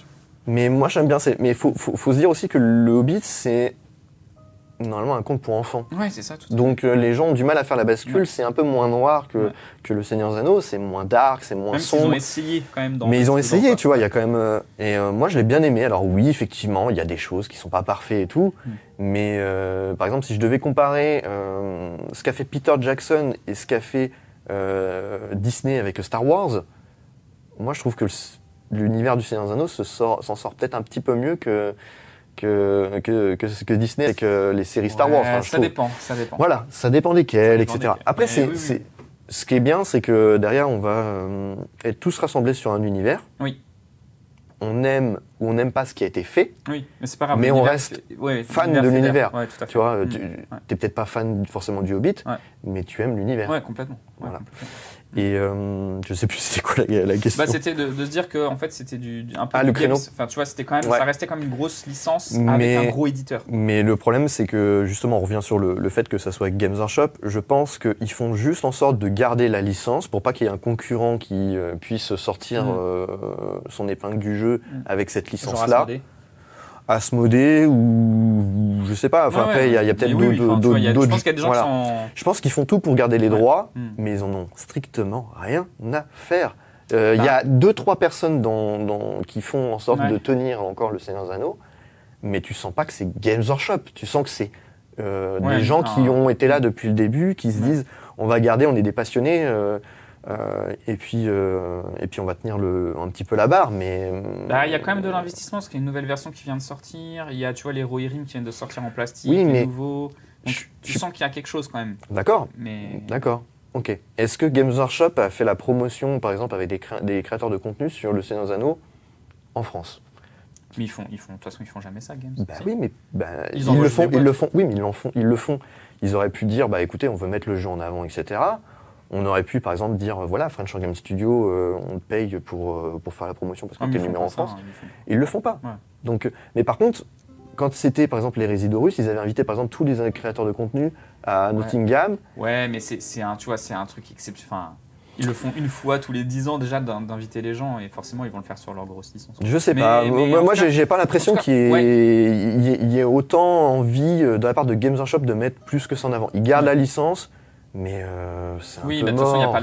Mais moi, j'aime bien. Mais faut se dire aussi que le Hobbit, c'est normalement un conte pour enfants. Ouais, c'est ça. Donc les gens ont du mal à faire la bascule. C'est un peu moins noir que le Seigneur des Anneaux. C'est moins dark, c'est moins sombre. Ils ont essayé quand même. Mais ils ont essayé, tu vois. Il y a quand même. Et moi, je l'ai bien aimé. Alors oui, effectivement, il y a des choses qui sont pas parfaites et tout. Mais par exemple, si je devais comparer ce qu'a fait Peter Jackson et ce qu'a fait Disney avec Star Wars, moi je trouve que l'univers du Seigneur des Anneaux s'en sort peut-être un petit peu mieux que Disney avec les séries Star Wars. Enfin, ça dépend. Voilà, ça dépend desquelles, etc. Après, ce qui est bien, c'est que derrière, on va être tous rassemblés sur un univers. Oui. On aime ou on n'aime pas ce qui a été fait. Oui, mais c'est pas grave. Mais on reste fan de l'univers. Ouais, tout à fait. Tu vois, t'es peut-être pas fan forcément du Hobbit, mais tu aimes l'univers. Ouais, complètement. Voilà. Et je sais plus c'était quoi la question. C'était de se dire que en fait c'était un peu du créneau. games. Enfin, tu vois, c'était quand même ça restait comme une grosse licence avec un gros éditeur. Mais le problème c'est que justement on revient sur le fait que ça soit avec Games Workshop. Je pense qu'ils font juste en sorte de garder la licence pour pas qu'il y ait un concurrent qui puisse sortir son épingle du jeu avec cette licence-là. Asmodée ou je sais pas. Enfin après il y a peut-être d'autres. Je pense qu'il y a des gens qui sont. Je pense qu'ils font tout pour garder les droits, mais ils en ont strictement rien à faire. Il y a 2-3 personnes qui font en sorte de tenir encore le Seigneur des Anneaux, mais tu sens pas que c'est Games Workshop. Tu sens que c'est des gens qui ont été là depuis le début, qui se disent on va garder, on est des passionnés. Et puis on va tenir un petit peu la barre, mais il y a quand même de l'investissement parce qu'il y a une nouvelle version qui vient de sortir. Il y a les Rohirrim qui viennent de sortir en plastique, nouveaux. Donc tu sens qu'il y a quelque chose quand même. D'accord. Mais d'accord. Ok. Est-ce que Games Workshop a fait la promotion, par exemple, avec des créateurs de contenu sur le Seigneur des Anneaux en France? Mais de toute façon, ils font jamais ça, Games. Bah oui, mais Ils ils envoient le juste font, des ils le boîtes. font. Oui, mais ils le font. Ils auraient pu dire, bah écoutez, on veut mettre le jeu en avant, etc. On aurait pu, par exemple, dire, voilà, French Game Studio, on te paye pour faire la promotion parce que Ah, mais t'es ils le font numéro pas en ça, France. hein, ils font- Ils le font pas. Ouais. Donc, mais par contre, quand c'était, par exemple, les Résidorus, ils avaient invité, par exemple, tous les créateurs de contenu à Nottingham. Ouais, mais c'est un truc exceptionnel. Enfin, ils le font une fois tous les 10 ans déjà d'inviter les gens et forcément ils vont le faire sur leur grosse licence. Je sais Mais- pas. mais Moi, en tout cas- j'ai pas l'impression en tout cas, qu'il y ait autant envie de la part de Games Workshop de mettre plus que ça en avant. Ils gardent la licence, mais c'est un Oui, peu mais de toute façon, il mort.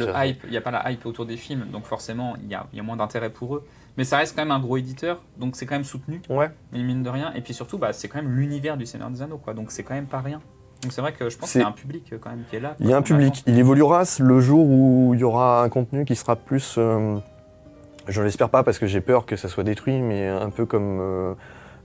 n'y a pas la hype autour des films, donc forcément, il y a moins d'intérêt pour eux. Mais ça reste quand même un gros éditeur, donc c'est quand même soutenu, Ouais. mine de rien. Et puis surtout, c'est quand même l'univers du Seigneur des Anneaux, quoi. Donc c'est quand même pas rien. Donc c'est vrai que je pense qu'il y a un public quand même qui est là. Il y a un public. Il évoluera le jour où il y aura un contenu qui sera plus. Je l'espère pas parce que j'ai peur que ça soit détruit, mais un peu comme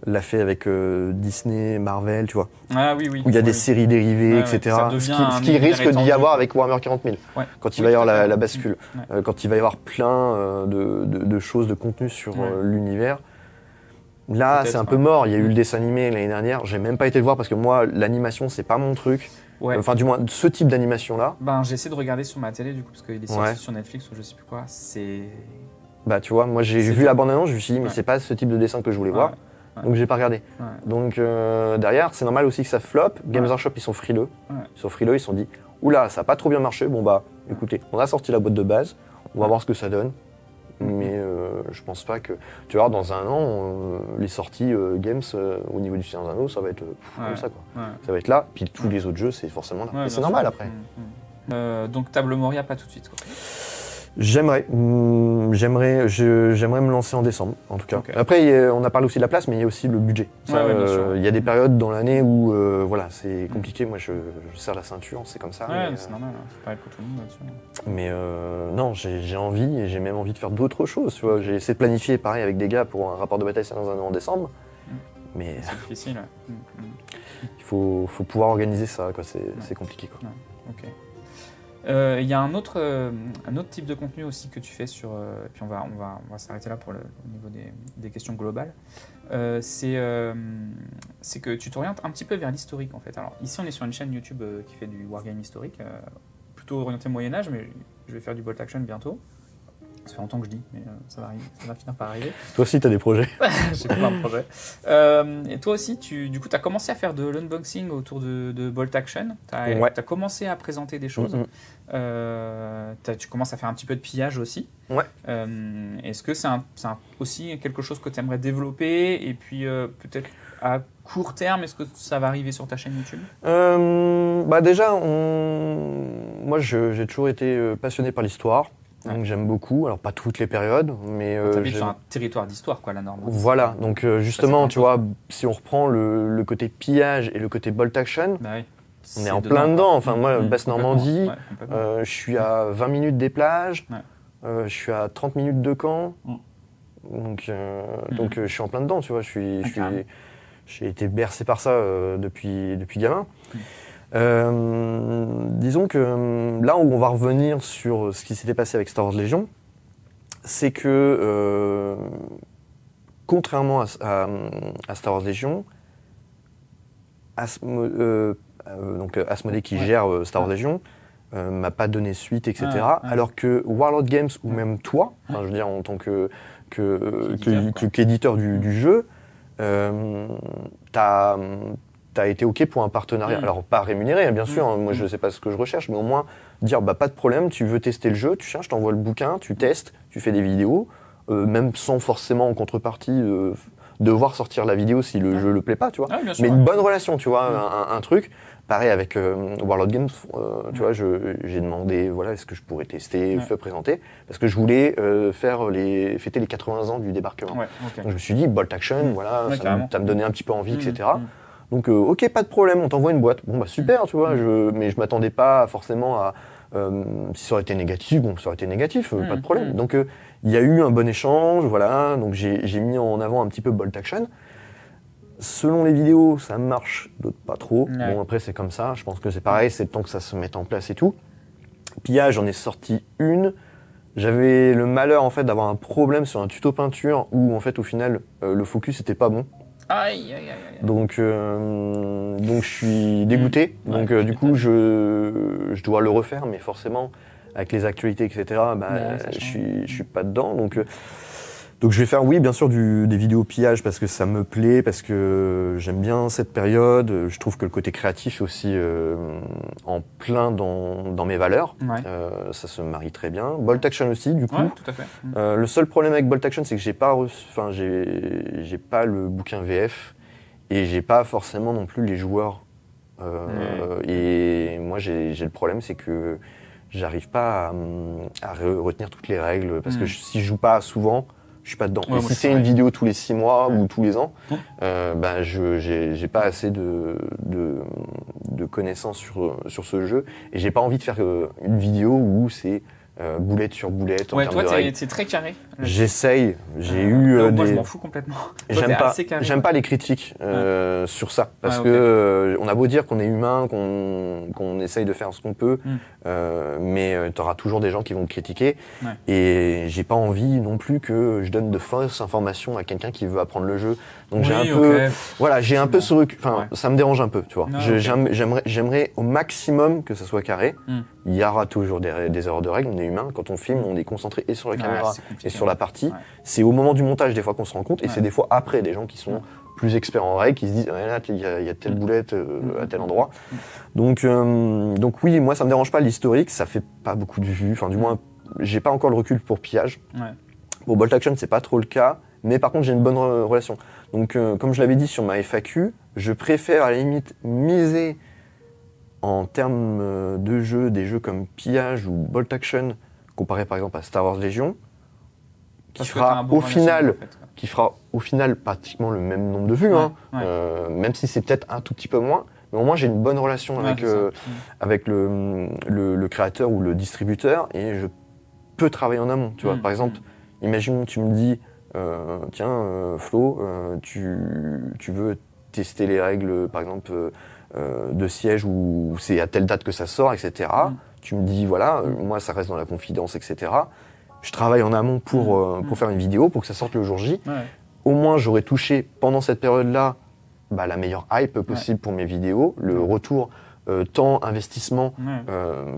l'a fait avec Disney, Marvel, tu vois. Ah oui, oui. Où il y a des séries dérivées, Ouais, etc. ça devient un Ce qui univers risque d'y étendu. avoir avec Warhammer 40 000. Ouais. Quand il Oui, va y avoir tout à fait. la bascule. Ouais. Quand il va y avoir plein de choses, de contenu sur l'univers. Là, Peut-être, c'est un peu mort. Il y a eu le dessin animé l'année dernière. J'ai même pas été le voir parce que moi, l'animation, c'est pas mon truc. Ouais. Enfin, du moins, ce type d'animation-là. J'ai essayé de regarder sur ma télé du coup parce qu'il est sorti sur Netflix ou je sais plus quoi. C'est. Bah, tu vois, moi, j'ai vu la bande-annonce, je me suis dit, mais c'est pas ce type de dessin que je voulais voir. Ouais. Donc, j'ai pas regardé. Ouais. Donc, derrière, c'est normal aussi que ça flop. Games Workshop, ils sont frileux. Ouais. Ils sont frileux, ils se sont dit, oula, ça a pas trop bien marché. Bon, bah, écoutez, on a sorti la boîte de base. On va voir ce que ça donne. Mais je pense pas que. Tu vois, dans un an, les sorties Games au niveau du Seigneur des Anneaux, ça va être comme ça, quoi. Ouais. Ça va être là, puis tous les autres jeux, c'est forcément là. Ouais, Et c'est bien normal sûr. après. Donc Table Moria, pas tout de suite, quoi. J'aimerais me lancer en décembre, en tout cas. Ok. Après, on a parlé aussi de la place, mais il y a aussi le budget. Ça, Ouais, bien sûr. il y a des périodes dans l'année où voilà, c'est compliqué. Moi, je serre la ceinture, c'est comme ça. Ouais, c'est normal, hein. C'est pareil pour tout le monde là-dessus. Mais non, j'ai envie, et j'ai même envie de faire d'autres choses. Tu vois. J'ai essayé de planifier, pareil, avec des gars pour un rapport de bataille dans un an en décembre. Mais C'est difficile, ouais. il faut pouvoir organiser ça, quoi. C'est compliqué, quoi. Ok. Il y a un autre type de contenu aussi que tu fais sur. Puis on va s'arrêter là pour au niveau des questions globales. C'est que tu t'orientes un petit peu vers l'historique en fait. Alors ici on est sur une chaîne YouTube qui fait du wargame historique, plutôt orienté Moyen-Âge, mais je vais faire du bolt action bientôt. Ça fait longtemps que je dis, mais ça va finir par arriver. Toi aussi, t'as des projets. J'ai plein de projets. Et toi aussi, tu as commencé à faire de l'unboxing autour de Bolt Action. Tu as commencé à présenter des choses. Tu commences à faire un petit peu de pillage aussi. Ouais. Est-ce que c'est aussi quelque chose que tu aimerais développer? Et puis peut-être à court terme, est-ce que ça va arriver sur ta chaîne YouTube? Déjà, moi j'ai toujours été passionné par l'histoire. Donc j'aime beaucoup, alors pas toutes les périodes, mais... T'habites sur un territoire d'histoire, quoi, la norme. Voilà, donc justement, tu vois, si on reprend le côté pillage et le côté bolt action, oui. on est en plein dedans. Enfin, moi, Basse-Normandie, ouais, je suis à 20 minutes des plages, je suis à 30 minutes de Caen, donc je suis en plein dedans, tu vois, j'ai été bercé par ça depuis gamin. Disons que là où on va revenir sur ce qui s'était passé avec Star Wars Legion, c'est que contrairement à Star Wars Legion, Asmodée qui gère Star Wars Legion m'a pas donné suite, etc. Alors que Warlord Games ou même toi, je veux dire en tant qu'éditeur du jeu, t'as été OK pour un partenariat. Alors, pas rémunéré, bien sûr, moi je sais pas ce que je recherche, mais au moins dire, pas de problème, tu veux tester le jeu, tu cherches, je t'envoie le bouquin, tu testes, tu fais des vidéos, même sans forcément en contrepartie devoir sortir la vidéo si le jeu le plaît pas, tu vois. Sûr, mais une bonne relation, tu vois, un truc. Pareil avec Warlord Games, tu vois, j'ai demandé, voilà, est-ce que je pourrais tester, présenter, parce que je voulais fêter les 80 ans du débarquement. Donc je me suis dit, Bolt Action, voilà, ça me donnait un petit peu envie, etc. Donc, OK, pas de problème, on t'envoie une boîte. Bon, super, tu vois, mais je m'attendais pas forcément à... si ça aurait été négatif, ça aurait été négatif, pas de problème. Donc, il y a eu un bon échange, voilà, donc j'ai mis en avant un petit peu Bolt Action. Selon les vidéos, ça marche, d'autres pas trop. Bon, après, c'est comme ça, je pense que c'est pareil, c'est le temps que ça se mette en place et tout. Pillage, j'en ai sorti une. J'avais le malheur en fait d'avoir un problème sur un tuto peinture où en fait au final le focus était pas bon. Aïe, aïe, aïe, aïe. Donc je suis dégoûté. Ouais, Donc du coup je dois le refaire, mais forcément avec les actualités etc. Je suis pas dedans. Donc je vais faire, oui, bien sûr, des vidéos pillage parce que ça me plaît, parce que j'aime bien cette période. Je trouve que le côté créatif est aussi en plein dans mes valeurs. Ouais. Ça se marie très bien. Bolt Action aussi, du coup. Ouais, tout à fait. Le seul problème avec Bolt Action, c'est que j'ai pas le bouquin VF et j'ai pas forcément non plus les joueurs. Et moi, j'ai le problème, c'est que j'arrive pas à retenir toutes les règles parce que si je joue pas souvent, je suis pas dedans. Ouais, et si c'est une vidéo tous les 6 mois ou tous les ans, j'ai pas assez de connaissances sur ce jeu et j'ai pas envie de faire une vidéo où c'est boulette sur boulette en termes de règles. Toi, t'es très carré. J'essaye. J'ai moi, je m'en fous complètement. J'aime pas les critiques sur ça parce que on a beau dire qu'on est humain, qu'on essaye de faire ce qu'on peut, mais t'auras toujours des gens qui vont te critiquer et j'ai pas envie non plus que je donne de fausses informations à quelqu'un qui veut apprendre le jeu. Donc j'ai un peu ce recul. Enfin, ça me dérange un peu, tu vois. J'aimerais au maximum que ça soit carré. Il y aura toujours des erreurs de règles. On est humain. Quand on filme, on est concentré et sur la caméra et sur la partie. Ouais. C'est au moment du montage des fois qu'on se rend compte et c'est des fois après des gens qui sont plus experts en règles qui se disent là il y a telle boulette à tel endroit. Donc oui, moi ça me dérange pas l'historique, ça fait pas beaucoup de vues. Enfin du moins j'ai pas encore le recul pour pillage. Pour Bolt Action c'est pas trop le cas, mais par contre j'ai une bonne relation. Donc comme je l'avais dit sur ma FAQ, je préfère à la limite miser en termes de jeux, des jeux comme Pillage ou Bolt Action, comparé par exemple à Star Wars Legion, qui fera au final pratiquement le même nombre de vues, même si c'est peut-être un tout petit peu moins, mais au moins j'ai une bonne relation avec le créateur ou le distributeur et je peux travailler en amont. Tu vois, par exemple, imagine tu me dis, Flo, tu veux tester les règles, par exemple, de siège où c'est à telle date que ça sort, etc. Tu me dis, voilà, moi ça reste dans la confidence, etc. Je travaille en amont pour faire une vidéo, pour que ça sorte le jour J. Au moins, j'aurais touché pendant cette période-là la meilleure hype possible pour mes vidéos. Le retour temps, investissement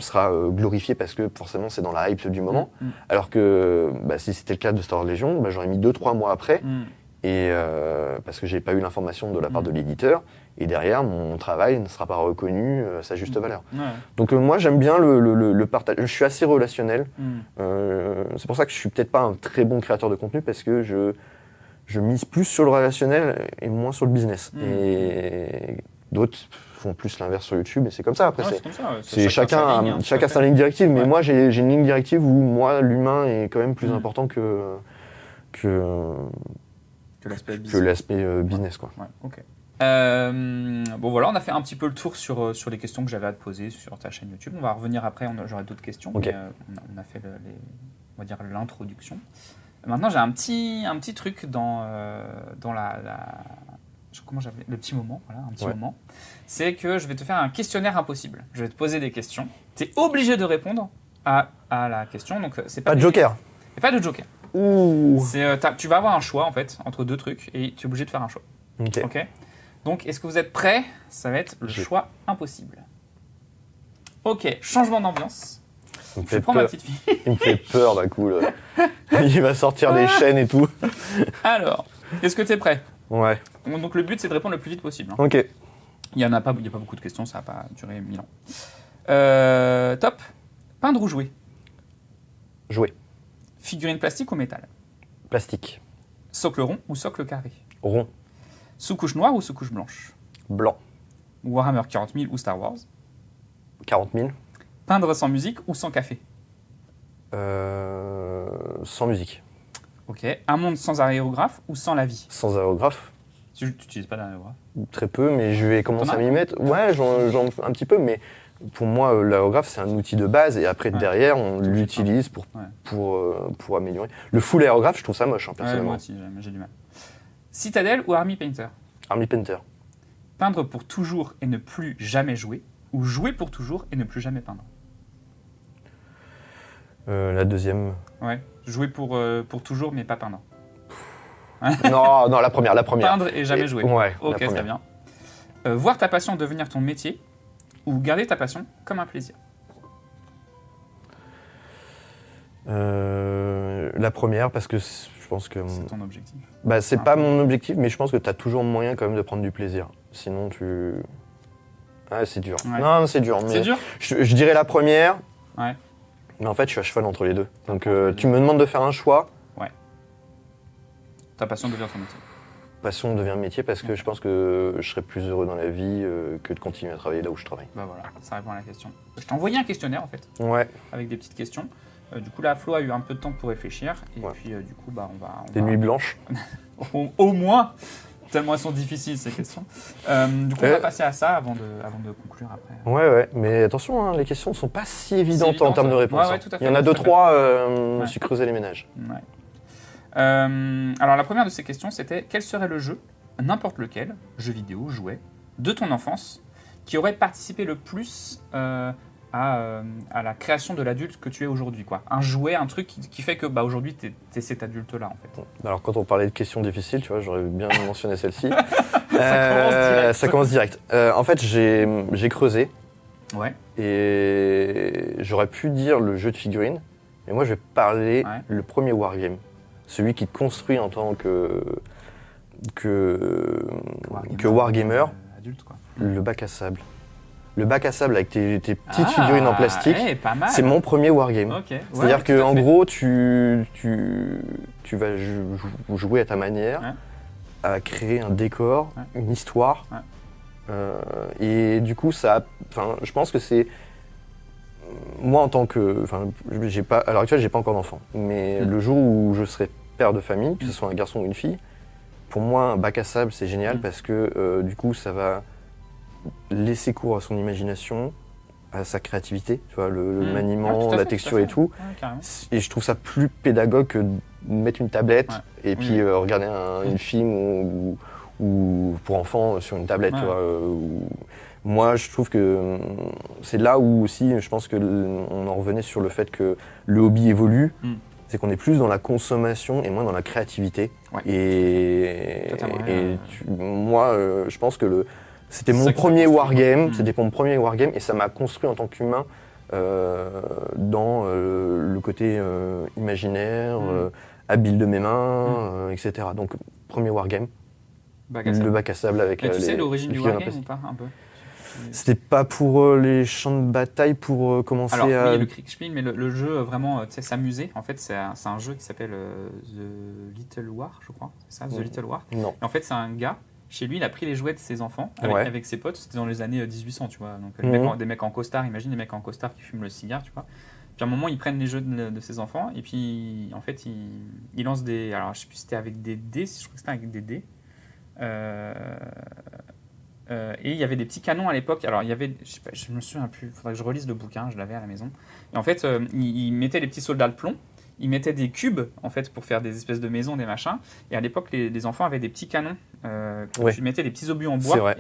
sera glorifié parce que forcément, c'est dans la hype du moment. Alors que si c'était le cas de Star Wars Legion, j'aurais mis 2-3 mois après. Et parce que j'ai pas eu l'information de la part de l'éditeur et derrière mon travail ne sera pas reconnu à sa juste valeur. Donc moi j'aime bien le partage, je suis assez relationnel. C'est pour ça que je suis peut-être pas un très bon créateur de contenu parce que je mise plus sur le relationnel et moins sur le business. Et d'autres font plus l'inverse sur YouTube et c'est comme ça après. C'est chacun sa ligne directive, mais moi j'ai une ligne directive où moi l'humain est quand même plus important que l'aspect business, quoi. Okay. Bon voilà, on a fait un petit peu le tour sur les questions que j'avais à te poser sur ta chaîne YouTube. On va revenir après, j'aurai d'autres questions. Okay. Mais, on a fait on va dire l'introduction. Maintenant, j'ai un petit truc dans comment j'appelle le petit moment, voilà, un petit moment. C'est que je vais te faire un questionnaire impossible. Je vais te poser des questions. Tu es obligé de répondre à la question. Donc c'est pas de joker. Pas de joker. Ouh. Tu vas avoir un choix en fait entre deux trucs et tu es obligé de faire un choix. Ok. Donc est-ce que vous êtes prêts? Ça va être le choix impossible. Ok, changement d'ambiance. Je prends ma petite fille. Il me fait peur d'un coup. Là. Il va sortir des chaînes et tout. Alors, est-ce que tu es prêt? Ouais. Donc le but c'est de répondre le plus vite possible. Ok. Il n'y a pas beaucoup de questions, ça va pas durer 1000 ans. Top. Peindre ou jouer? Jouer. Figurine plastique ou métal? Plastique. Socle rond ou socle carré? Rond. Sous-couche noire ou sous-couche blanche? Blanc. Warhammer 40 000 ou Star Wars? 40 000. Peindre sans musique ou sans café? Sans musique. Ok. Un monde sans aérographe ou sans la vie? Sans aérographe. Tu n'utilises pas d'aérographe? Très peu, mais je vais commencer à m'y mettre. Ouais, j'en un petit peu, mais pour moi, l'aérographe, c'est un outil de base et après, derrière, on l'utilise pour améliorer. Le full aérographe, je trouve ça moche, personnellement. Moi aussi, j'ai du mal. Citadel ou Army Painter? Army Painter. Peindre pour toujours et ne plus jamais jouer ou jouer pour toujours et ne plus jamais peindre? La deuxième. Ouais. Jouer pour toujours, mais pas peindre. Non, la première. Peindre et jamais jouer. Ouais, ok, très bien. Voir ta passion devenir ton métier ou garder ta passion comme un plaisir. La première, parce que je pense que... C'est ton objectif. Bah, c'est pas mon objectif, mais je pense que tu as toujours moyen quand même de prendre du plaisir. Sinon, tu... Ah, c'est dur. Ouais. Non, c'est dur. Mais C'est dur. je dirais la première, Ouais. mais en fait, je suis à cheval entre les deux. Donc, tu me demandes de faire un choix. Ta passion devient ton métier. Passion devient métier parce que je pense que je serais plus heureux dans la vie que de continuer à travailler là où je travaille. Bah voilà, ça répond à la question. Je t'ai envoyé un questionnaire en fait, Ouais. avec des petites questions. Du coup, là, Flo a eu un peu de temps pour réfléchir. Et Ouais. puis, du coup, bah, on va... Des nuits blanches. Au moins, tellement elles sont difficiles ces questions. Du coup, on va passer à ça avant de conclure après. Ouais, mais attention, hein, les questions ne sont pas si évidentes évident, en termes de réponse. ouais, tout à fait, Il y en a tout à 2-3, fait. je me suis creusé les ménages. Ouais. Alors, la première de ces questions, c'était quel serait le jeu, n'importe lequel, jeu vidéo, jouet, de ton enfance, qui aurait participé le plus à la création de l'adulte que tu es aujourd'hui, quoi. Un jouet, un truc qui fait que bah, aujourd'hui, tu es cet adulte-là, en fait. Alors, quand on parlait de questions difficiles, tu vois, j'aurais bien mentionné celle-ci. Ça commence direct. En fait, j'ai creusé Ouais. et j'aurais pu dire le jeu de figurines, mais moi, je vais parler le premier wargame. Celui qui te construit en tant que wargamer, adulte, quoi. le bac à sable. Le bac à sable avec tes petites figurines en plastique, pas mal. c'est mon premier wargame. Okay. C'est-à-dire qu'en gros, tu vas jouer à ta manière, à créer un décor, une histoire. Et du coup, je pense que c'est... Moi, en tant que... à l'heure actuelle, j'ai pas encore d'enfant. Mais le jour où je serai père de famille, que ce soit un garçon ou une fille, pour moi, un bac à sable, c'est génial parce que du coup, ça va laisser cours à son imagination, à sa créativité, tu vois, le maniement, la texture et tout. Et je trouve ça plus pédagogue que de mettre une tablette et puis regarder un film ou pour enfants sur une tablette, tu vois. Moi, je trouve que c'est là où aussi, je pense qu'on en revenait sur le fait que le hobby évolue. C'est qu'on est plus dans la consommation et moins dans la créativité. Moi, je pense que c'était mon premier wargame, et ça m'a construit en tant qu'humain dans le côté imaginaire, habile de mes mains, etc. Donc, premier wargame, le bac à sable avec tu sais l'origine du wargame ou pas, un peu? C'était pas pour les champs de bataille, pour commencer à... Alors, oui, le Kriegspiel, mais le jeu, vraiment, tu sais, s'amuser. En fait, c'est un jeu qui s'appelle The Little War, je crois. C'est ça, The Little War. Non. Et en fait, c'est un gars, chez lui, il a pris les jouets de ses enfants avec ses potes. C'était dans les années 1800, tu vois. Donc, des mecs en costard, imagine des mecs en costard qui fument le cigare, tu vois. Puis à un moment, ils prennent les jeux de ses enfants et puis, en fait, ils lancent des... Alors, je sais plus si c'était avec des dés, je crois que c'était avec des dés. Et il y avait des petits canons à l'époque. Alors, il y avait, je me souviens plus, il faudrait que je relise le bouquin, je l'avais à la maison. Et en fait, ils mettaient les petits soldats de plomb, ils mettaient des cubes en fait, pour faire des espèces de maisons, des machins. Et à l'époque, les enfants avaient des petits canons. Tu mettais des petits obus en bois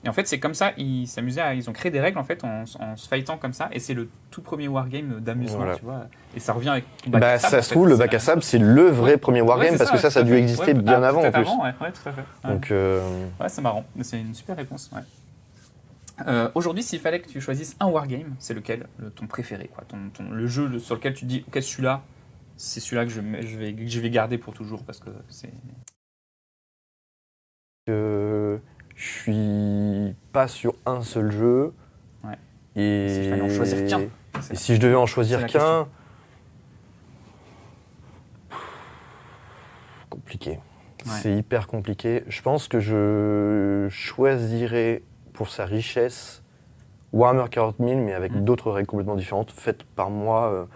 et en fait, c'est comme ça, ils s'amusaient, ils ont créé des règles en fait en se fightant comme ça. Et c'est le tout premier wargame d'amusement, tu vois. Et ça revient avec le bac à sable. Ça se trouve, le bac à sable, c'est le vrai premier wargame parce que ça a dû exister bien avant en plus. Ouais, tout à fait. Donc, c'est marrant. C'est une super réponse. Aujourd'hui, s'il fallait que tu choisisses un wargame, c'est lequel ton préféré, quoi, le jeu sur lequel tu te dis, ok, celui-là, c'est celui-là que je vais garder pour toujours parce que c'est. Je suis pas sur un seul jeu. Et s'il fallait en choisir qu'un. Et si je devais en choisir qu'un, compliqué. C'est hyper compliqué. Je pense que je choisirais pour sa richesse Warhammer 40 000, mais avec d'autres règles complètement différentes, faites par moi.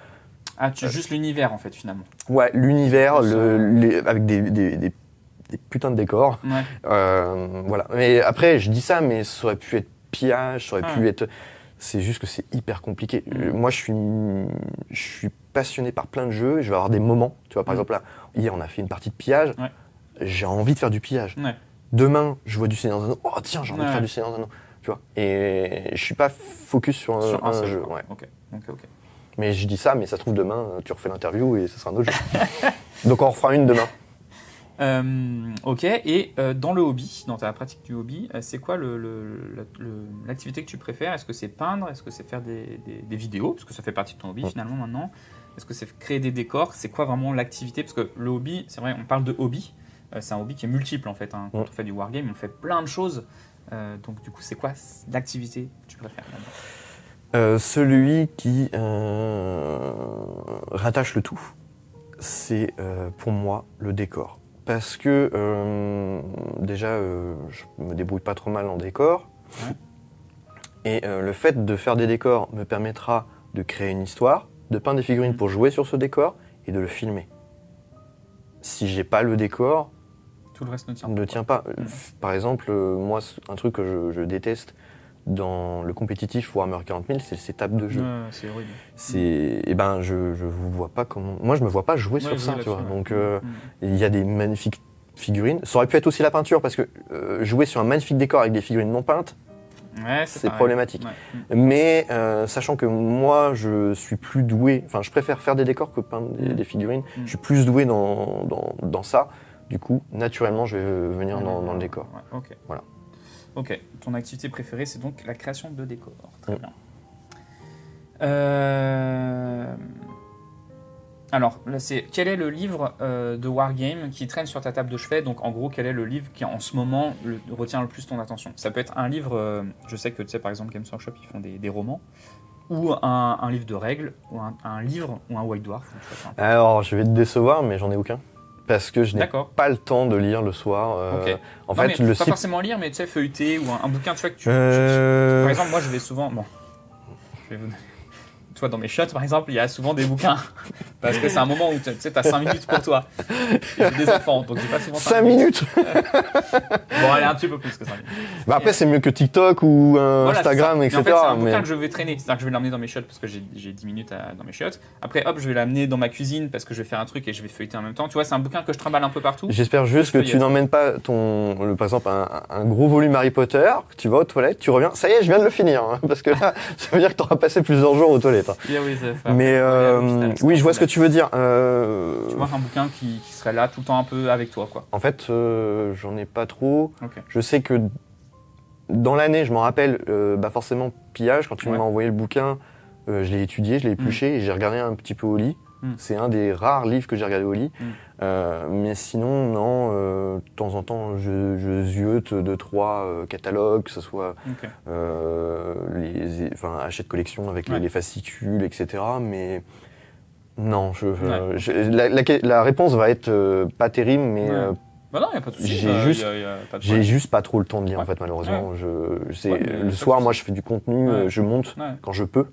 Juste l'univers en fait finalement. Ouais, l'univers, avec des putains de décors. Voilà. Mais après, je dis ça, mais ça aurait pu être pillage, ça aurait pu être... C'est juste que c'est hyper compliqué. Moi, je suis passionné par plein de jeux, je vais avoir des moments. Tu vois, par exemple, là, hier, on a fait une partie de pillage. J'ai envie de faire du pillage. Demain, je vois du Seigneur des Anneaux. Oh tiens, j'ai envie de faire du Seigneur des Anneaux. Tu vois. Et je suis pas focus sur un seul jeu. Ok. Mais je dis ça, mais ça se trouve demain, tu refais l'interview et ce sera un autre jeu. Donc on en refera une demain. Ok, et dans le hobby, dans ta pratique du hobby, c'est quoi l'activité que tu préfères? Est-ce que c'est peindre? Est-ce que c'est faire des vidéos? Parce que ça fait partie de ton hobby finalement maintenant. Est-ce que c'est créer des décors? C'est quoi vraiment l'activité? Parce que le hobby, c'est vrai, on parle de hobby, c'est un hobby qui est multiple en fait. Hein. Quand on fait du wargame, on fait plein de choses. Donc du coup, c'est quoi l'activité que tu préfères là-dedans? Celui qui rattache le tout, c'est pour moi le décor. Parce que déjà, je me débrouille pas trop mal en décor. Ouais. Et le fait de faire des décors me permettra de créer une histoire, de peindre des figurines pour jouer sur ce décor et de le filmer. Si j'ai pas le décor, tout le reste ne tient pas. Par exemple, moi, un truc que je déteste dans le compétitif Warhammer 40 000, c'est le setup de jeu. C'est horrible. Et ben, je vous vois pas comment. Moi, je me vois pas jouer sur ça, tu vois. Donc, il y a des magnifiques figurines. Ça aurait pu être aussi la peinture, parce que jouer sur un magnifique décor avec des figurines non peintes, c'est problématique. Ouais. Mais sachant que moi, je suis plus doué. Enfin, je préfère faire des décors que peindre des figurines. Je suis plus doué dans ça. Du coup, naturellement, je vais venir dans le décor. Ouais, ok. Voilà. Ok, ton activité préférée, c'est donc la création de décors. Très bien. Alors, là, quel est le livre de Wargame qui traîne sur ta table de chevet? Donc, en gros, quel est le livre qui, en ce moment, retient le plus ton attention? Ça peut être un livre, je sais que, tu sais, par exemple, Games Workshop, ils font des romans, ou un livre de règles, ou un livre, ou un White Dwarf. Alors, je vais te décevoir, mais j'en ai aucun. Parce que je n'ai pas le temps de lire le soir. Okay. En fait, pas forcément lire, mais tu sais, feuilleter ou un bouquin, tu vois, que tu... Par exemple, moi, je vais souvent... Bon, je vais vous... Tu vois, dans mes shots, par exemple, il y a souvent des bouquins. Parce que c'est un moment où tu sais, t'as 5 minutes pour toi. Et j'ai des enfants, donc j'ai pas souvent 5 minutes. Bon, allez, un petit peu plus que 5 minutes. Bah après, c'est mieux que TikTok ou Instagram, etc. Mais en fait, c'est un bouquin que je vais traîner. C'est-à-dire que je vais l'amener dans mes shots parce que j'ai 10 minutes dans mes shots. Après, hop, je vais l'amener dans ma cuisine parce que je vais faire un truc et je vais feuilleter en même temps. Tu vois, c'est un bouquin que je trimballe un peu partout. J'espère juste que tu n'emmènes pas par exemple, un gros volume Harry Potter, que tu vas aux toilettes, tu reviens. Ça y est, je viens de le finir. Hein, parce que là, ça veut dire que tu auras passé plusieurs jours aux toilettes. Hein. Yeah, oui, mais oui, je vois ce que tu veux dire. Tu vois un bouquin qui serait là tout le temps un peu avec toi, quoi. En fait, j'en ai pas trop. Okay. Je sais que dans l'année, je m'en rappelle, forcément, Pillage, quand tu m'as envoyé le bouquin, je l'ai étudié, je l'ai épluché et j'ai regardé un petit peu au lit. C'est un des rares livres que j'ai regardé au lit. Mais sinon, non, de temps en temps, je ziote 2-3 catalogues, que ce soit achats de collection avec les fascicules, etc. Mais non, la réponse va être pas terrible, mais bah non, y a pas de souci. J'ai juste pas trop le temps de lire en fait, malheureusement. Le soir, moi, je fais du contenu, je monte quand je peux,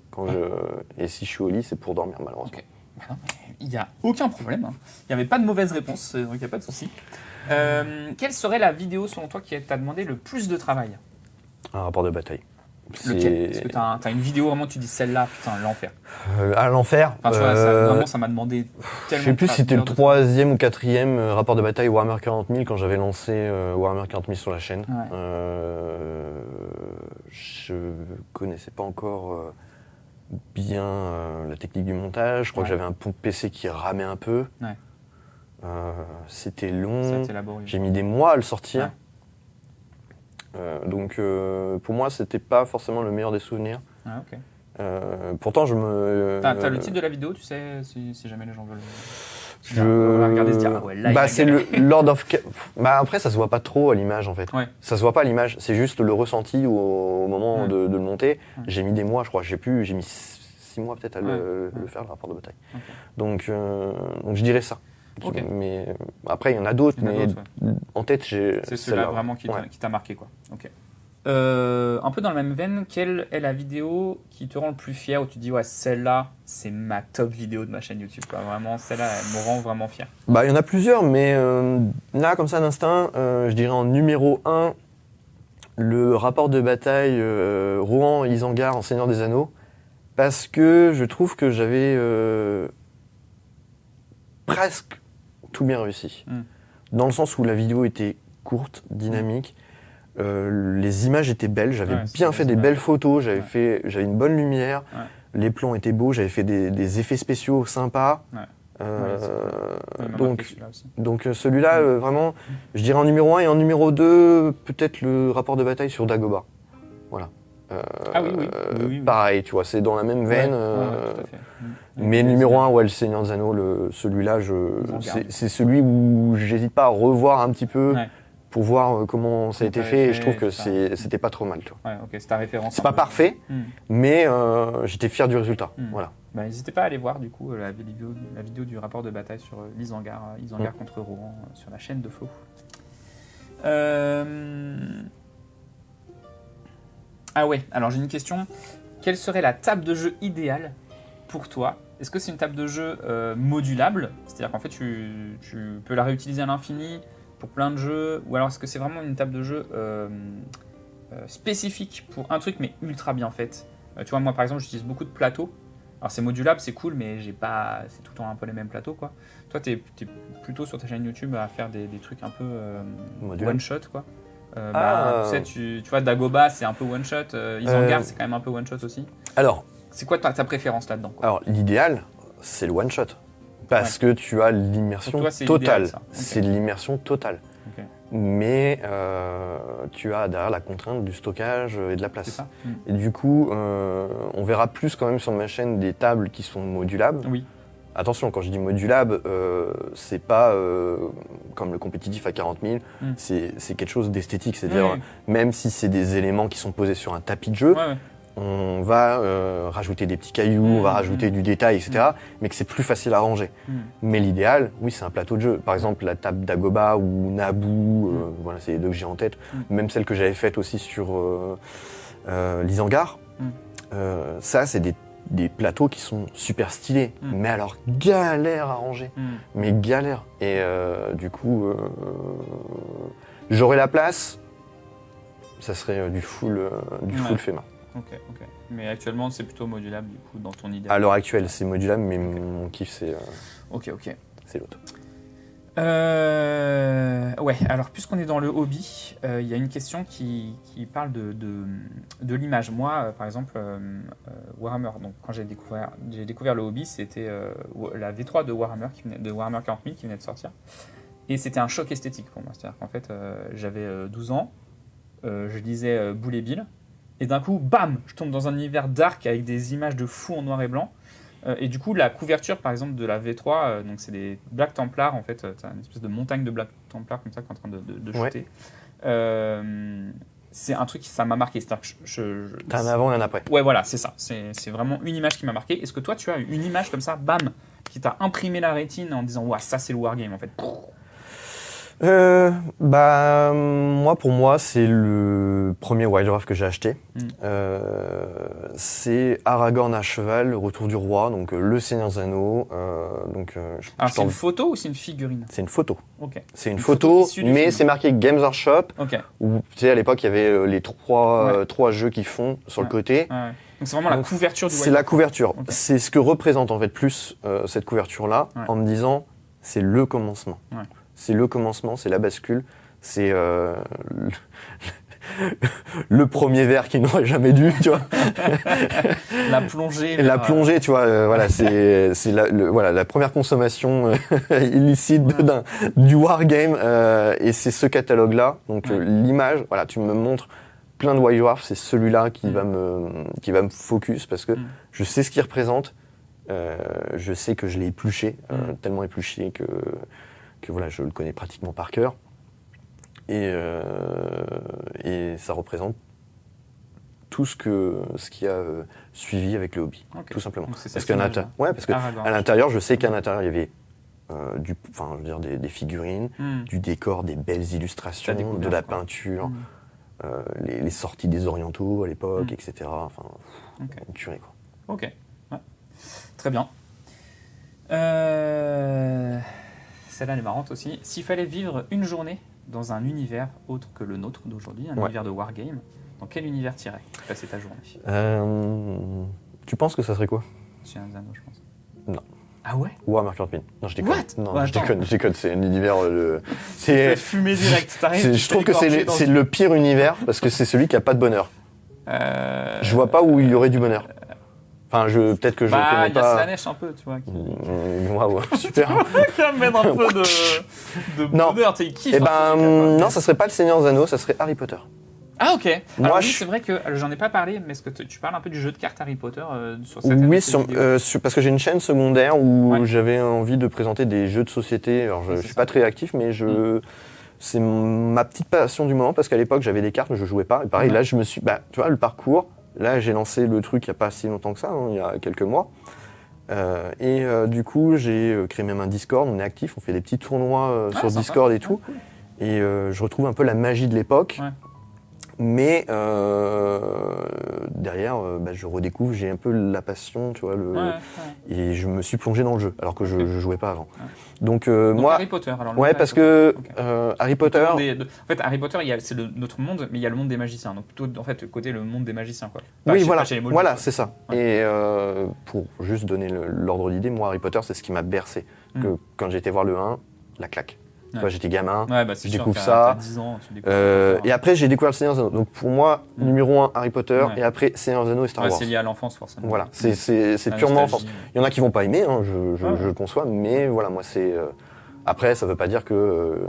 et si je suis au lit, c'est pour dormir malheureusement. Okay. Il n'y a aucun problème. Hein. Il n'y avait pas de mauvaise réponse, donc il n'y a pas de souci. Quelle serait la vidéo selon toi qui t'a demandé le plus de travail? Un rapport de bataille. Lequel? Est-ce que t'as une vidéo vraiment tu dis celle-là, putain, l'enfer? À l'enfer. Enfin, tu vois, vraiment, ça m'a demandé tellement. Je sais plus si c'était le 3e ou 4e rapport de bataille Warhammer 40 000 quand j'avais lancé Warhammer 40 000 sur la chaîne. Ouais. Je connaissais pas encore bien la technique du montage. Je crois que j'avais un PC qui ramait un peu. Ouais. C'était long. Laborieux. J'ai mis des mois à le sortir. Donc pour moi, c'était pas forcément le meilleur des souvenirs. Ah, ok. Pourtant, T'as le titre de la vidéo, tu sais, si jamais les gens veulent regarder, se dire, ah ouais, là, c'est le Lord of... après, ça se voit pas trop à l'image, en fait. Ouais. Ça se voit pas à l'image, c'est juste le ressenti au moment de le monter. J'ai mis des mois, je crois, j'ai mis 6 mois peut-être à le faire, le rapport de bataille. Okay. Donc je dirais ça. Okay. Mais après, il y en a d'autres, mais en tête, j'ai... C'est celui-là vraiment qui t'a marqué, quoi. Ok. Un peu dans la même veine, quelle est la vidéo qui te rend le plus fier, où tu dis, ouais, celle-là, c'est ma top vidéo de ma chaîne YouTube, quoi. Vraiment, celle-là, elle me rend vraiment fier. Il y en a plusieurs, mais là, comme ça, d'instinct, je dirais en numéro 1, le rapport de bataille Rohan-Isengard en Seigneur des Anneaux, parce que je trouve que j'avais presque tout bien réussi. Dans le sens où la vidéo était courte, dynamique, les images étaient belles, j'avais bien fait des belles photos, j'avais une bonne lumière, les plans étaient beaux, j'avais fait des effets spéciaux sympas. Ouais. Donc celui-là, vraiment, je dirais en numéro 1 et en numéro 2, peut-être le rapport de bataille sur Dagobah. Voilà. Oui. Pareil, tu vois, c'est dans la même veine. Tout à fait. Mais numéro 1, ouais, le Seigneur des Anneaux, celui-là, c'est celui où j'hésite pas à revoir un petit peu pour voir comment ça a été fait. Et je trouve que c'était pas trop mal. Tu vois. Ouais, ok, c'est ta référence. C'est pas parfait, mais j'étais fier du résultat. Voilà. Bah, n'hésitez pas à aller voir du coup la vidéo du rapport de bataille sur Isengard contre Rohan sur la chaîne de Flo. Ah ouais, alors j'ai une question. Quelle serait la table de jeu idéale pour toi? Est-ce que c'est une table de jeu modulable? C'est-à-dire qu'en fait tu peux la réutiliser à l'infini pour plein de jeux? Ou alors est-ce que c'est vraiment une table de jeu spécifique pour un truc mais ultra bien faite? Tu vois, moi par exemple j'utilise beaucoup de plateaux. Alors c'est modulable, c'est cool, mais c'est tout le temps un peu les mêmes plateaux, quoi. Toi, t'es plutôt sur ta chaîne YouTube à faire des trucs un peu one shot, quoi. Tu vois, Dagobah, c'est un peu one shot. Isengard, c'est quand même un peu one shot aussi. Alors, c'est quoi ta préférence là-dedans, quoi? Alors, l'idéal, c'est le one shot, parce que tu as l'immersion totale. C'est de l'immersion totale. Okay. Mais tu as derrière la contrainte du stockage et de la place. C'est ça. Et du coup, on verra plus quand même sur ma chaîne des tables qui sont modulables. Oui. Attention, quand je dis modulable, c'est pas comme le compétitif à 40 000, c'est quelque chose d'esthétique. C'est-à-dire, même si c'est des éléments qui sont posés sur un tapis de jeu, on va rajouter des petits cailloux, on va rajouter du détail, etc. Mais que c'est plus facile à ranger. Mais l'idéal, oui, c'est un plateau de jeu. Par exemple, la table Dagobah ou Naboo, voilà, c'est les deux que j'ai en tête. Même celle que j'avais faite aussi sur l'Isengard. Ça, c'est des plateaux qui sont super stylés. Mais alors, galère à ranger. Mais galère. Et du coup, j'aurais la place, ça serait du full FEMA. Ok. Mais actuellement, c'est plutôt modulable, du coup, dans ton idée. À l'heure actuelle, c'est modulable, mais mon kiff, c'est c'est l'autre. Ouais, alors, puisqu'on est dans le hobby, il y a une question qui parle de l'image. Moi, par exemple, Warhammer, donc, quand j'ai découvert le hobby, c'était la V3 de Warhammer 40 000 qui venait de sortir. Et c'était un choc esthétique pour moi. C'est-à-dire qu'en fait, j'avais 12 ans, je lisais Boule et Bill. Et d'un coup, bam, je tombe dans un univers dark avec des images de fou en noir et blanc. Et du coup, la couverture, par exemple, de la V3, donc c'est des Black Templars, en fait, tu as une espèce de montagne de Black Templars comme ça qui est en train de shooter. C'est un truc qui ça m'a marqué. T'as un avant et un après. Ouais, voilà, c'est ça. C'est vraiment une image qui m'a marqué. Est-ce que toi, tu as une image comme ça, bam, qui t'a imprimé la rétine en disant, ouais, ça c'est le wargame, en fait? Pour moi, c'est le premier Wild Draft que j'ai acheté. C'est Aragorn à cheval, le retour du roi, donc le Seigneur des Anneaux. Alors, c'est une photo ou c'est une figurine? C'est une photo. Okay. C'est une photo, mais c'est marqué Games Workshop. Okay. Où, tu sais, à l'époque, il y avait les trois jeux qui font sur le côté. Ouais. Donc c'est vraiment la couverture du Wild Draft. C'est la couverture. Okay. C'est ce que représente en fait plus cette couverture-là, en me disant, c'est le commencement. Ouais. C'est le commencement, c'est la bascule, c'est le premier verre qui n'aurait jamais dû, tu vois. La plongée. La plongée, tu vois, voilà, c'est la première consommation illicite du wargame, et c'est ce catalogue-là. Donc l'image, voilà, tu me montres plein de Wild Dwarf, c'est celui-là qui va me focus parce que je sais ce qu'il représente, je sais que je l'ai épluché, tellement épluché que voilà, je le connais pratiquement par cœur. Et ça représente tout ce qui a suivi avec le hobby, tout simplement. Parce qu'à l'intérieur, je sais qu'à l'intérieur, il y avait des figurines, du décor, des belles illustrations, de la peinture, les sorties des orientaux à l'époque, etc. Enfin, une tuerie, quoi. Ok, ouais. Très bien. Celle-là, elle est marrante aussi. S'il fallait vivre une journée dans un univers autre que le nôtre d'aujourd'hui, un univers de wargame, dans quel univers t'irais passer ta journée? Tu penses que ça serait quoi? Seigneur des Anneaux, je pense. Non. Ah ouais? Warhammer 40 000. Non, je déconne. What? Non, je déconne. C'est un univers. C'est fumé direct. Je trouve que c'est le pire univers parce que c'est celui qui a pas de bonheur. Je vois pas où il y aurait du bonheur. Enfin, peut-être que je ne connais il y a pas. Slanesh un peu, tu vois. Waouh, super. Qui amène un peu de Non. bonheur, tu sais, il kiffe. Eh ben, non, ça serait pas le Seigneur des Anneaux, ça serait Harry Potter. Ah, ok. Moi, Alors, oui, c'est vrai que j'en ai pas parlé, mais est-ce que tu parles un peu du jeu de cartes Harry Potter sur certaines Oui, de tes vidéos parce que j'ai une chaîne secondaire où Ouais. j'avais envie de présenter des jeux de société. Alors, je C'est suis ça. pas très actif, mais c'est ma petite passion du moment parce qu'à l'époque, j'avais des cartes, mais je jouais pas. Et pareil, Ouais. là, je me suis. Bah, tu vois, le parcours, là, j'ai lancé le truc il n'y a pas si longtemps que ça, hein, il y a quelques mois. Du coup, j'ai créé même un Discord, on est actif, on fait des petits tournois sur sympa. Discord et Ouais, tout. cool. Et je retrouve un peu la magie de l'époque. Ouais. Mais derrière, je redécouvre, j'ai un peu la passion, tu vois, et je me suis plongé dans le jeu, alors que je jouais pas avant. Ouais. Donc, Donc moi, Harry Potter. Alors, ouais, parce que Ok. Harry Potter, En fait, Harry Potter, c'est notre monde, mais il y a le monde des magiciens. Donc plutôt, en fait, côté le monde des magiciens, quoi. Pas oui, chez- voilà, pas chez les Moldus, voilà, quoi. c'est ça. Ouais. Et pour juste donner l'ordre d'idée, moi, Harry Potter, c'est ce qui m'a bercé. Que quand j'ai été voir le 1, la claque. Tu vois, j'étais gamin. Ouais, bah c'est Je sûr, découvre t'as ça. 10 ans, tu découvres Harry Potter. Et après, j'ai découvert le Seigneur des Anneaux. Donc pour moi, numéro 1, Harry Potter, Ouais. et après, Seigneur des Anneaux et Star Ouais, Wars. c'est lié à l'enfance, forcément. Voilà, c'est La purement nostalgie. enfance. Il y en a qui vont pas aimer, hein, je Ouais. le conçois, mais voilà, moi c'est. Après, ça veut pas dire que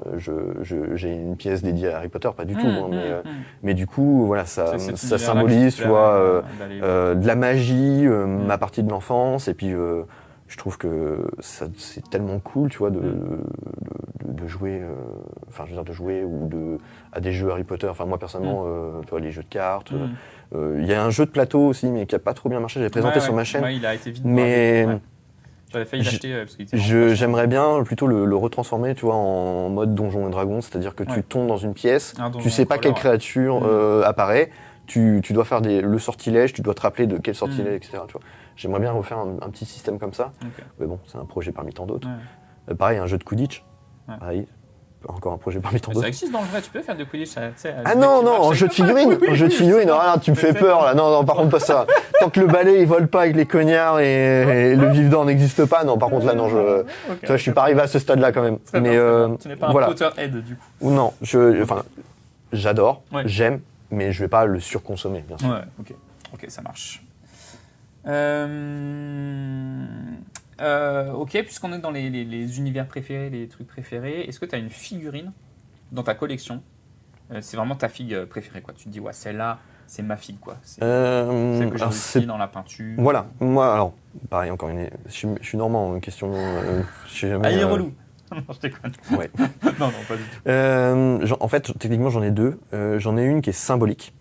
j'ai une pièce dédiée à Harry Potter, pas du tout. Hein, mais du coup, voilà, ça C'est cet ça univers-là symbolise, qui te tu vois, d'aller- de la magie, ma partie de l'enfance, et puis je trouve que c'est tellement cool, tu vois, de jouer, enfin, je veux dire, de jouer à des jeux Harry Potter. Enfin, moi personnellement, tu vois, les jeux de cartes. Il y a un jeu de plateau aussi, mais qui a pas trop bien marché. J'avais présenté sur ma chaîne. Ouais, il a été vite Mais bradé, ouais. J'avais failli l'acheter parce qu'il était vraiment pas cher. j'aimerais bien plutôt le retransformer, tu vois, en mode Donjons et Dragons, c'est-à-dire que Ouais. tu tombes dans une pièce, Un donjon tu sais pas crawler, quelle créature apparaît, tu dois faire le sortilège, tu dois te rappeler de quel sortilège, etc. Tu vois. J'aimerais bien refaire un petit système comme ça, Ok. mais bon, c'est un projet parmi tant d'autres. Ouais. Pareil, un jeu de Quidditch, Ouais. pareil, encore un projet parmi tant Mais ça d'autres. existe dans le vrai, tu peux faire de Quidditch. Tu sais, Ah non, en jeu de figurines, en jeu de figurines, non, tu me fais peur là, non, par contre pas ça. Tant que le balai il vole pas avec les cognards et le vivre-d'or n'existe pas, non, par contre là, non, tu vois, je suis pas arrivé à ce stade-là quand même. Très Mais bien. Tu n'es pas un voilà. Potterhead du coup. Ou non, j'adore, Ouais. j'aime, mais je vais pas le surconsommer, bien sûr. Ouais, ok, ça marche. Ok, puisqu'on est dans les univers préférés, les trucs préférés, est-ce que tu as une figurine dans ta collection? C'est vraiment ta figue préférée, quoi. Tu te dis, ouais, celle-là, c'est ma figue, quoi. C'est celle que j'ai alors, réussi dans la peinture. Voilà, moi, alors, pareil, encore je suis normand en question. Je suis jamais, Ah, il est relou. Non, je déconne. Ouais. non, pas du tout. En fait, techniquement, j'en ai deux. J'en ai une qui est symbolique.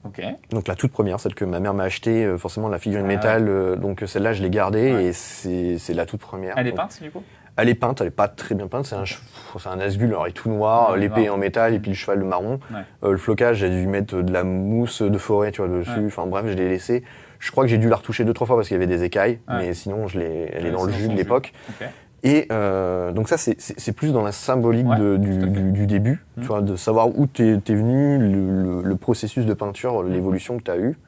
Ok. Donc la toute première, celle que ma mère m'a achetée, forcément la figurine Ah, métal, donc celle-là je l'ai gardée Ouais. et c'est la toute première. Elle est Donc, peinte, du coup? elle est peinte, elle est pas très bien peinte, c'est un Nazgûl, alors il est tout noir, Ouais, l'épée est noir. en métal et puis le cheval de marron. Ouais. Le flocage, j'ai dû mettre de la mousse de forêt, tu vois, dessus. Ouais. Enfin bref, je l'ai laissé. Je crois que j'ai dû la retoucher 2-3 fois parce qu'il y avait des écailles, Ouais. mais sinon elle est dans c'est le dans jus son de l'époque. Ok. Et donc ça, c'est plus dans la symbolique Ouais, tout à fait. du début, tu vois, de savoir où t'es venu, le processus de peinture, l'évolution que t'as eu.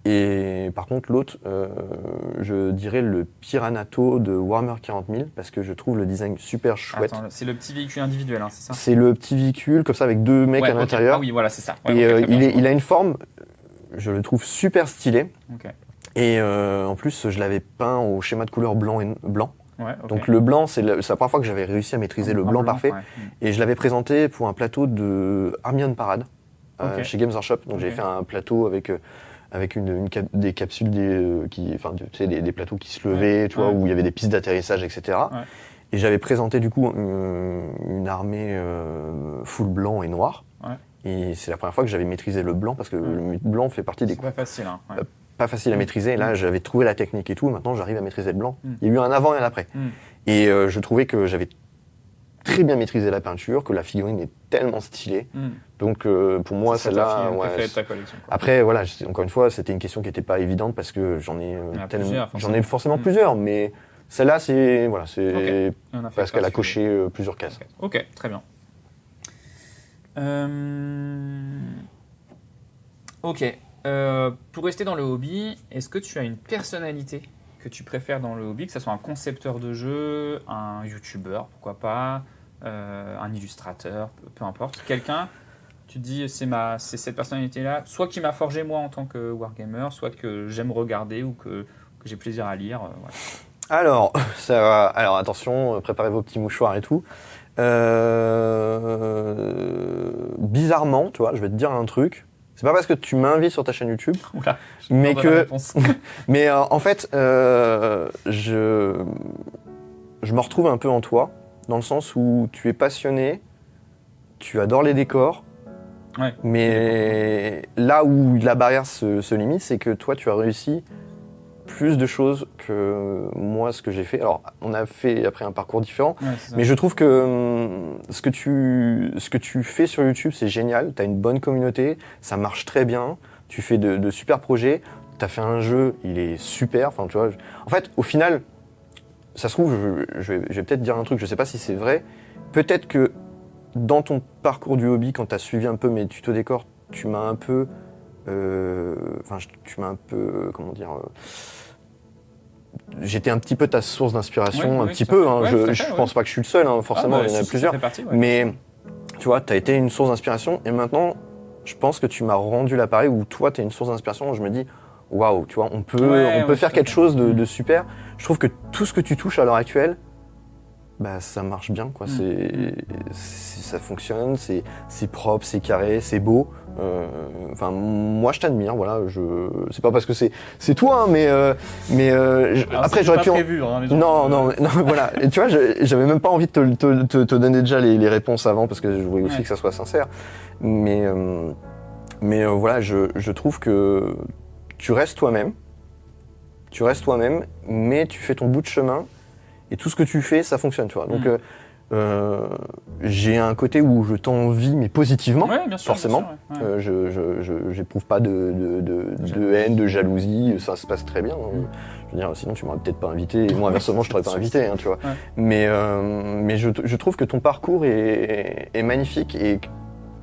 Et par contre, l'autre, je dirais le Piranato de Warhammer 40 000, parce que je trouve le design super chouette. Attends, c'est le petit véhicule individuel, hein, c'est ça? C'est le petit véhicule, comme ça, avec deux mecs Ouais, à ok. l'intérieur. Ah oui, voilà, c'est ça. Ouais, Et ok, très bien, je il a une forme, je le trouve super stylé. vois. Ok. Et en plus, je l'avais peint au schéma de couleur blanc. Ouais, ok. Donc le blanc, c'est la première fois que j'avais réussi à maîtriser le Un blanc parfait. ouais. Et je l'avais présenté pour un plateau de Armion Parade Ok. chez Games Workshop. Donc j'avais Ok. fait un plateau avec des capsules, tu sais, des plateaux qui se levaient, tu vois, Ouais. où il y avait des pistes d'atterrissage, etc. Ouais. Et j'avais présenté du coup une armée full blanc et noir. Ouais. Et c'est la première fois que j'avais maîtrisé le blanc parce que le blanc fait partie des C'est pas facile, hein. Ouais. pas facile à maîtriser. Et là, j'avais trouvé la technique et tout. Maintenant, j'arrive à maîtriser le blanc. Mm. Il y a eu un avant et un après. Mm. Et je trouvais que j'avais très bien maîtrisé la peinture, que la figurine est tellement stylée. Donc, pour moi, C'est celle-là, ta fille ouais, préférée de ta collection, quoi. après, voilà, encore une fois, c'était une question qui n'était pas évidente parce que j'en ai en a plusieurs, j'en ai forcément Mm. plusieurs, mais celle-là, c'est voilà, Ok. Il y en a fait parce qu'elle a particulier. coché plusieurs cases. Ok, très bien. Ok. Pour rester dans le hobby, est-ce que tu as une personnalité que tu préfères dans le hobby, que ce soit un concepteur de jeu, un youtubeur, pourquoi pas, un illustrateur, peu importe, quelqu'un, tu te dis c'est cette personnalité-là, soit qui m'a forgé moi en tant que wargamer, soit que j'aime regarder ou que j'ai plaisir à lire. Voilà. Alors attention, préparez vos petits mouchoirs et tout. Bizarrement, tu vois, je vais te dire un truc. C'est pas parce que tu m'invites sur ta chaîne YouTube, Oula, mais que, mais en fait, je me retrouve un peu en toi, dans le sens où tu es passionné, tu adores les décors, ouais. mais là où la barrière se limite, c'est que toi, tu as réussi plus de choses que moi, ce que j'ai fait. Alors, on a fait après un parcours différent, mais je trouve que ce que tu fais sur YouTube, c'est génial. Tu as une bonne communauté, ça marche très bien, tu fais de super projets, tu as fait un jeu, il est super. Enfin, tu vois, en fait, au final, ça se trouve, je vais peut-être dire un truc, je sais pas si c'est vrai. Peut-être que dans ton parcours du hobby, quand tu as suivi un peu mes tutos décors, tu m'as un peu... comment dire... j'étais un petit peu ta source d'inspiration, je pense pas que je suis le seul, hein, forcément, il y en a plusieurs. Mais tu vois, tu as été une source d'inspiration et maintenant, je pense que tu m'as rendu l'appareil où toi, tu es une source d'inspiration. Je me dis, waouh, tu vois, on peut faire quelque chose de super. Je trouve que tout ce que tu touches à l'heure actuelle, bah, ça marche bien, quoi. Ça fonctionne, c'est propre, c'est carré, c'est beau. Enfin, moi, je t'admire, voilà. C'est pas parce que c'est toi, hein, mais après, j'aurais pu. Prévu, hein, non, voilà. Et tu vois, j'avais même pas envie de te donner déjà les réponses avant parce que je voulais aussi que ça soit sincère. Mais voilà, je trouve que tu restes toi-même. Tu restes toi-même, mais tu fais ton bout de chemin. Et tout ce que tu fais, ça fonctionne, tu vois. Donc, j'ai un côté où je t'envie, mais positivement, bien sûr, forcément. Bien sûr, je j'éprouve pas de haine, de jalousie, ça se passe très bien. Je veux dire, sinon tu m'aurais peut-être pas invité, et moi, inversement, je t'aurais pas invité, hein, tu vois. Mais je trouve que ton parcours est magnifique et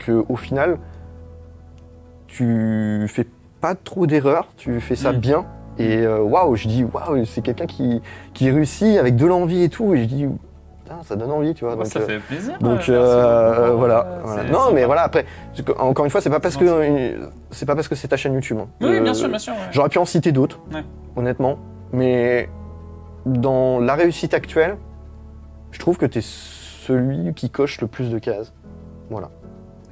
qu'au final, tu fais pas trop d'erreurs, tu fais ça bien. Et waouh, je dis waouh, c'est quelqu'un qui réussit avec de l'envie et tout. Et je dis, putain, ça donne envie, tu vois. Donc, ça fait plaisir. Donc voilà. Non, mais voilà. Après, encore une fois, c'est pas parce que c'est ta chaîne YouTube. Hein. Oui, bien sûr. Ouais. J'aurais pu en citer d'autres, honnêtement. Mais dans la réussite actuelle, je trouve que t'es celui qui coche le plus de cases. Voilà.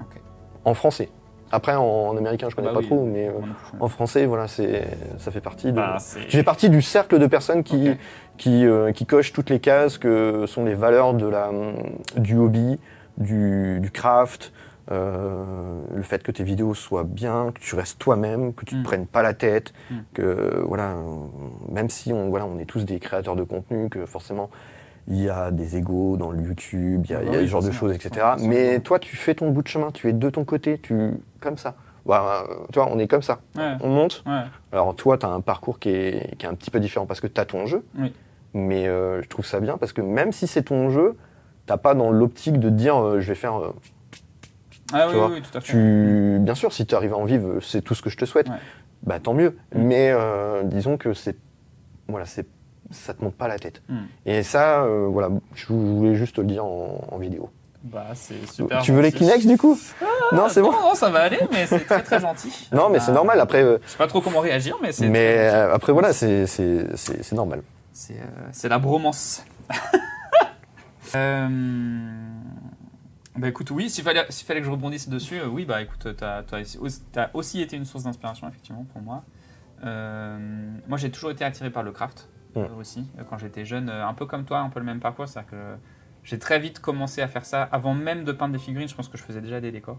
Okay. En français. Après, en américain, je connais pas trop, mais en français, voilà, ça fait partie de... Tu fais partie du cercle de personnes qui cochent toutes les cases que sont les valeurs du hobby, du craft, le fait que tes vidéos soient bien, que tu restes toi-même, que tu te prennes pas la tête, que, voilà, même si on est tous des créateurs de contenu, que forcément... Il y a des égos dans le YouTube, il y a ce genre de choses, etc. Mais toi, tu fais ton bout de chemin, tu es de ton côté, comme ça. Bah, tu vois, on est comme ça. On monte. Alors toi, tu as un parcours qui est un petit peu différent parce que tu as ton jeu. Mais je trouve ça bien parce que même si c'est ton jeu, t'as pas dans l'optique de te dire je vais faire... tout à fait. Bien sûr, si tu arrives à en vivre, c'est tout ce que je te souhaite. Bah tant mieux. Mais disons que ça te monte pas la tête. Et ça, voilà, je voulais juste te le dire en vidéo. Bah, c'est super. Tu veux les Kleenex du coup? Non, c'est bon. Non, ça va aller, mais c'est très très gentil. Non, mais c'est normal. Après, je sais pas trop comment réagir, mais c'est. Mais après, voilà, c'est normal. C'est la bromance. Bah écoute, oui, s'il fallait que je rebondisse dessus, oui, bah écoute, t'as aussi été une source d'inspiration effectivement pour moi. Moi, j'ai toujours été attiré par le craft. Aussi, quand j'étais jeune, un peu comme toi, un peu le même parcours, c'est-à-dire que j'ai très vite commencé à faire ça, avant même de peindre des figurines, je pense que je faisais déjà des décors,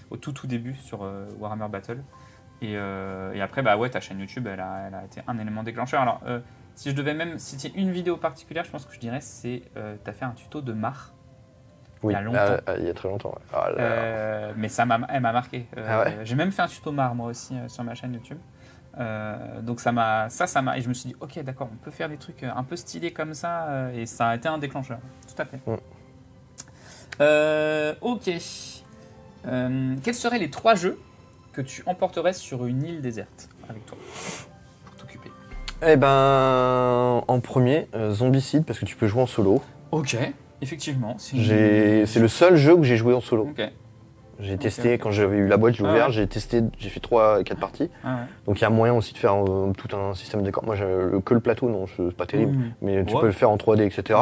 au tout début sur Warhammer Battle, et après, bah ouais, ta chaîne YouTube, elle a été un élément déclencheur. Alors, si je devais même citer une vidéo particulière, je pense que je dirais, c'est, t'as fait un tuto de Mar, il y a longtemps. Il y a très longtemps, mais elle m'a marqué. J'ai même fait un tuto Mar, moi aussi, sur ma chaîne YouTube. Donc ça m'a et je me suis dit ok d'accord, on peut faire des trucs un peu stylés comme ça, et ça a été un déclencheur, tout à fait. Ok, quels seraient les 3 jeux que tu emporterais sur une île déserte avec toi pour t'occuper? Eh ben en premier, Zombicide, parce que tu peux jouer en solo. Ok, effectivement. C'est le seul jeu que j'ai joué en solo. Ok. J'ai testé, quand j'avais eu la boîte, j'ai ouvert, j'ai testé, j'ai fait 3-4 parties. Donc il y a moyen aussi de faire tout un système de décor. Moi, que le plateau, non, c'est pas terrible, mais tu peux le faire en 3D, etc.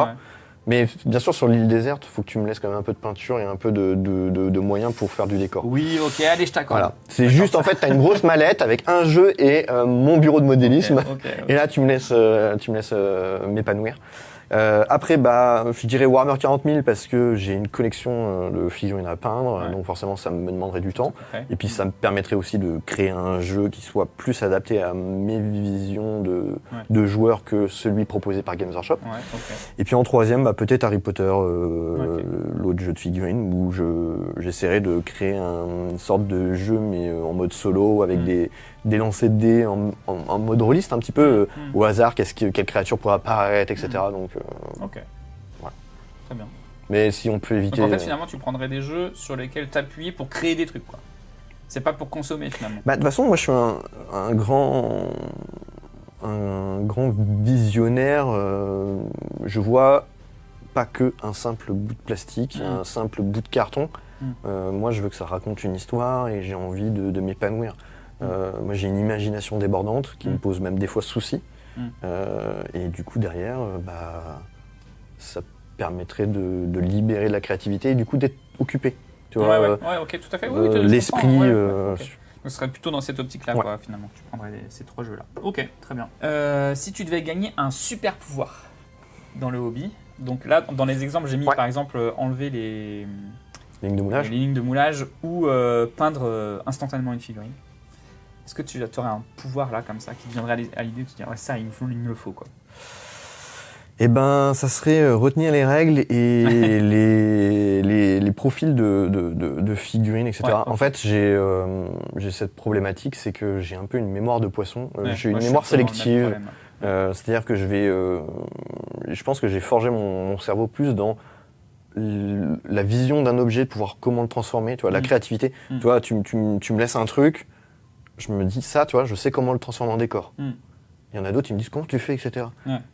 Mais bien sûr, sur l'île déserte, il faut que tu me laisses quand même un peu de peinture et un peu de moyens pour faire du décor. Oui, ok, allez, je t'accorde. Voilà. C'est juste, en fait, tu as une grosse mallette avec un jeu et mon bureau de modélisme. Et là, tu me laisses m'épanouir. Après, je dirais Warhammer 40 000 parce que j'ai une collection de figurines à peindre, donc forcément ça me demanderait du temps. Et puis ça me permettrait aussi de créer un jeu qui soit plus adapté à mes visions de joueurs que celui proposé par Games Workshop. Et puis en troisième, peut-être Harry Potter, l'autre jeu de figurines, où j'essaierai de créer une sorte de jeu mais en mode solo avec des lancers de dés en mode rôliste un petit peu au hasard, quelle créature pourrait apparaître, etc. Donc, ok. Voilà. Très bien. Mais si on peut éviter. Donc en fait, finalement, tu prendrais des jeux sur lesquels t'appuyer pour créer des trucs, quoi. C'est pas pour consommer, finalement. De toute façon, moi, je suis un grand visionnaire. Je vois pas que un simple bout de plastique, un simple bout de carton. Moi, je veux que ça raconte une histoire et j'ai envie de m'épanouir. Moi, j'ai une imagination débordante qui me pose même des fois souci. Et du coup, derrière, ça permettrait de libérer de la créativité et du coup d'être occupé. Tu vois, ok, tout à fait. L'esprit. Ce serait plutôt dans cette optique-là, quoi, finalement. Tu prendrais ces 3 jeux-là. Ok, très bien. Si tu devais gagner un super pouvoir dans le hobby, donc là, dans les exemples, j'ai mis par exemple enlever les lignes de moulage, les lignes de moulage ou peindre instantanément une figurine. Est-ce que tu aurais un pouvoir là, comme ça, qui te viendrait à l'idée de te dire ça, il me le faut, quoi? Eh ben, ça serait retenir les règles et les profils de figurines, etc. En fait, j'ai cette problématique, c'est que j'ai un peu une mémoire de poisson. J'ai une mémoire sélective. C'est-à-dire que je pense que j'ai forgé mon cerveau plus dans la vision d'un objet, de pouvoir comment le transformer, tu vois, la créativité. Tu vois, tu me laisses un truc, je me dis ça, tu vois, je sais comment le transformer en décor. Il y en a d'autres, ils me disent comment tu fais, etc.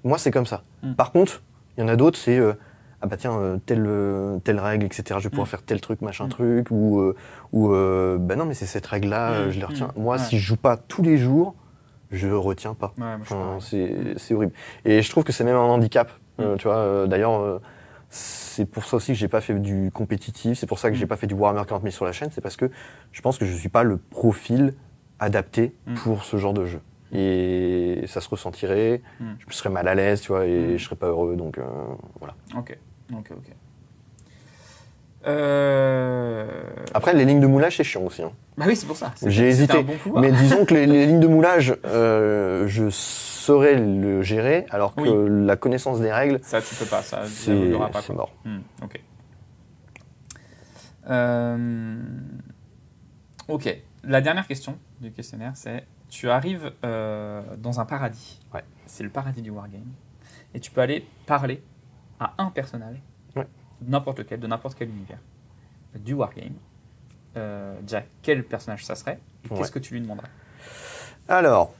Moi, c'est comme ça. Par contre, il y en a d'autres, c'est telle règle, etc. Je vais pouvoir faire tel truc, machin truc, ou non, mais c'est cette règle-là, je les retiens. Moi, si je joue pas tous les jours, je retiens pas. C'est horrible. Et je trouve que c'est même un handicap. Tu vois, d'ailleurs, c'est pour ça aussi que j'ai pas fait du compétitif. C'est pour ça que j'ai pas fait du Warhammer 40 000 sur la chaîne. C'est parce que je pense que je suis pas le profil adapté pour ce genre de jeu. Et ça se ressentirait, je serais mal à l'aise, tu vois, et je serais pas heureux, donc voilà. Ok. Après, les lignes de moulage, c'est chiant aussi. Bah oui, c'est pour ça. J'ai hésité, mais disons que les lignes de moulage, je saurais le gérer, alors que la connaissance des règles, ça tu peux pas, c'est mort. Ok. Ok. La dernière question du questionnaire, c'est tu arrives dans un paradis. C'est le paradis du wargame. Et tu peux aller parler à un personnage, n'importe lequel, de n'importe quel univers, du wargame. Déjà, quel personnage ça serait et qu'est-ce que tu lui demanderais? Alors,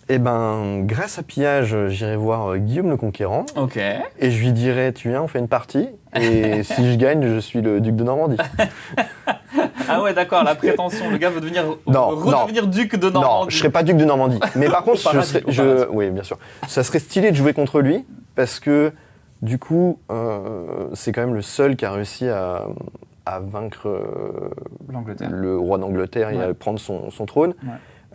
grâce à Pillage, j'irai voir Guillaume le Conquérant. Ok. Et je lui dirai, tu viens, on fait une partie. Et si je gagne, je suis le duc de Normandie. Ah ouais, d'accord, la prétention. Le gars veut redevenir duc de Normandie. Non, je serais pas duc de Normandie. Mais par contre, oui, bien sûr. Ça serait stylé de jouer contre lui parce que du coup, c'est quand même le seul qui a réussi à vaincre le roi d'Angleterre et à prendre son trône.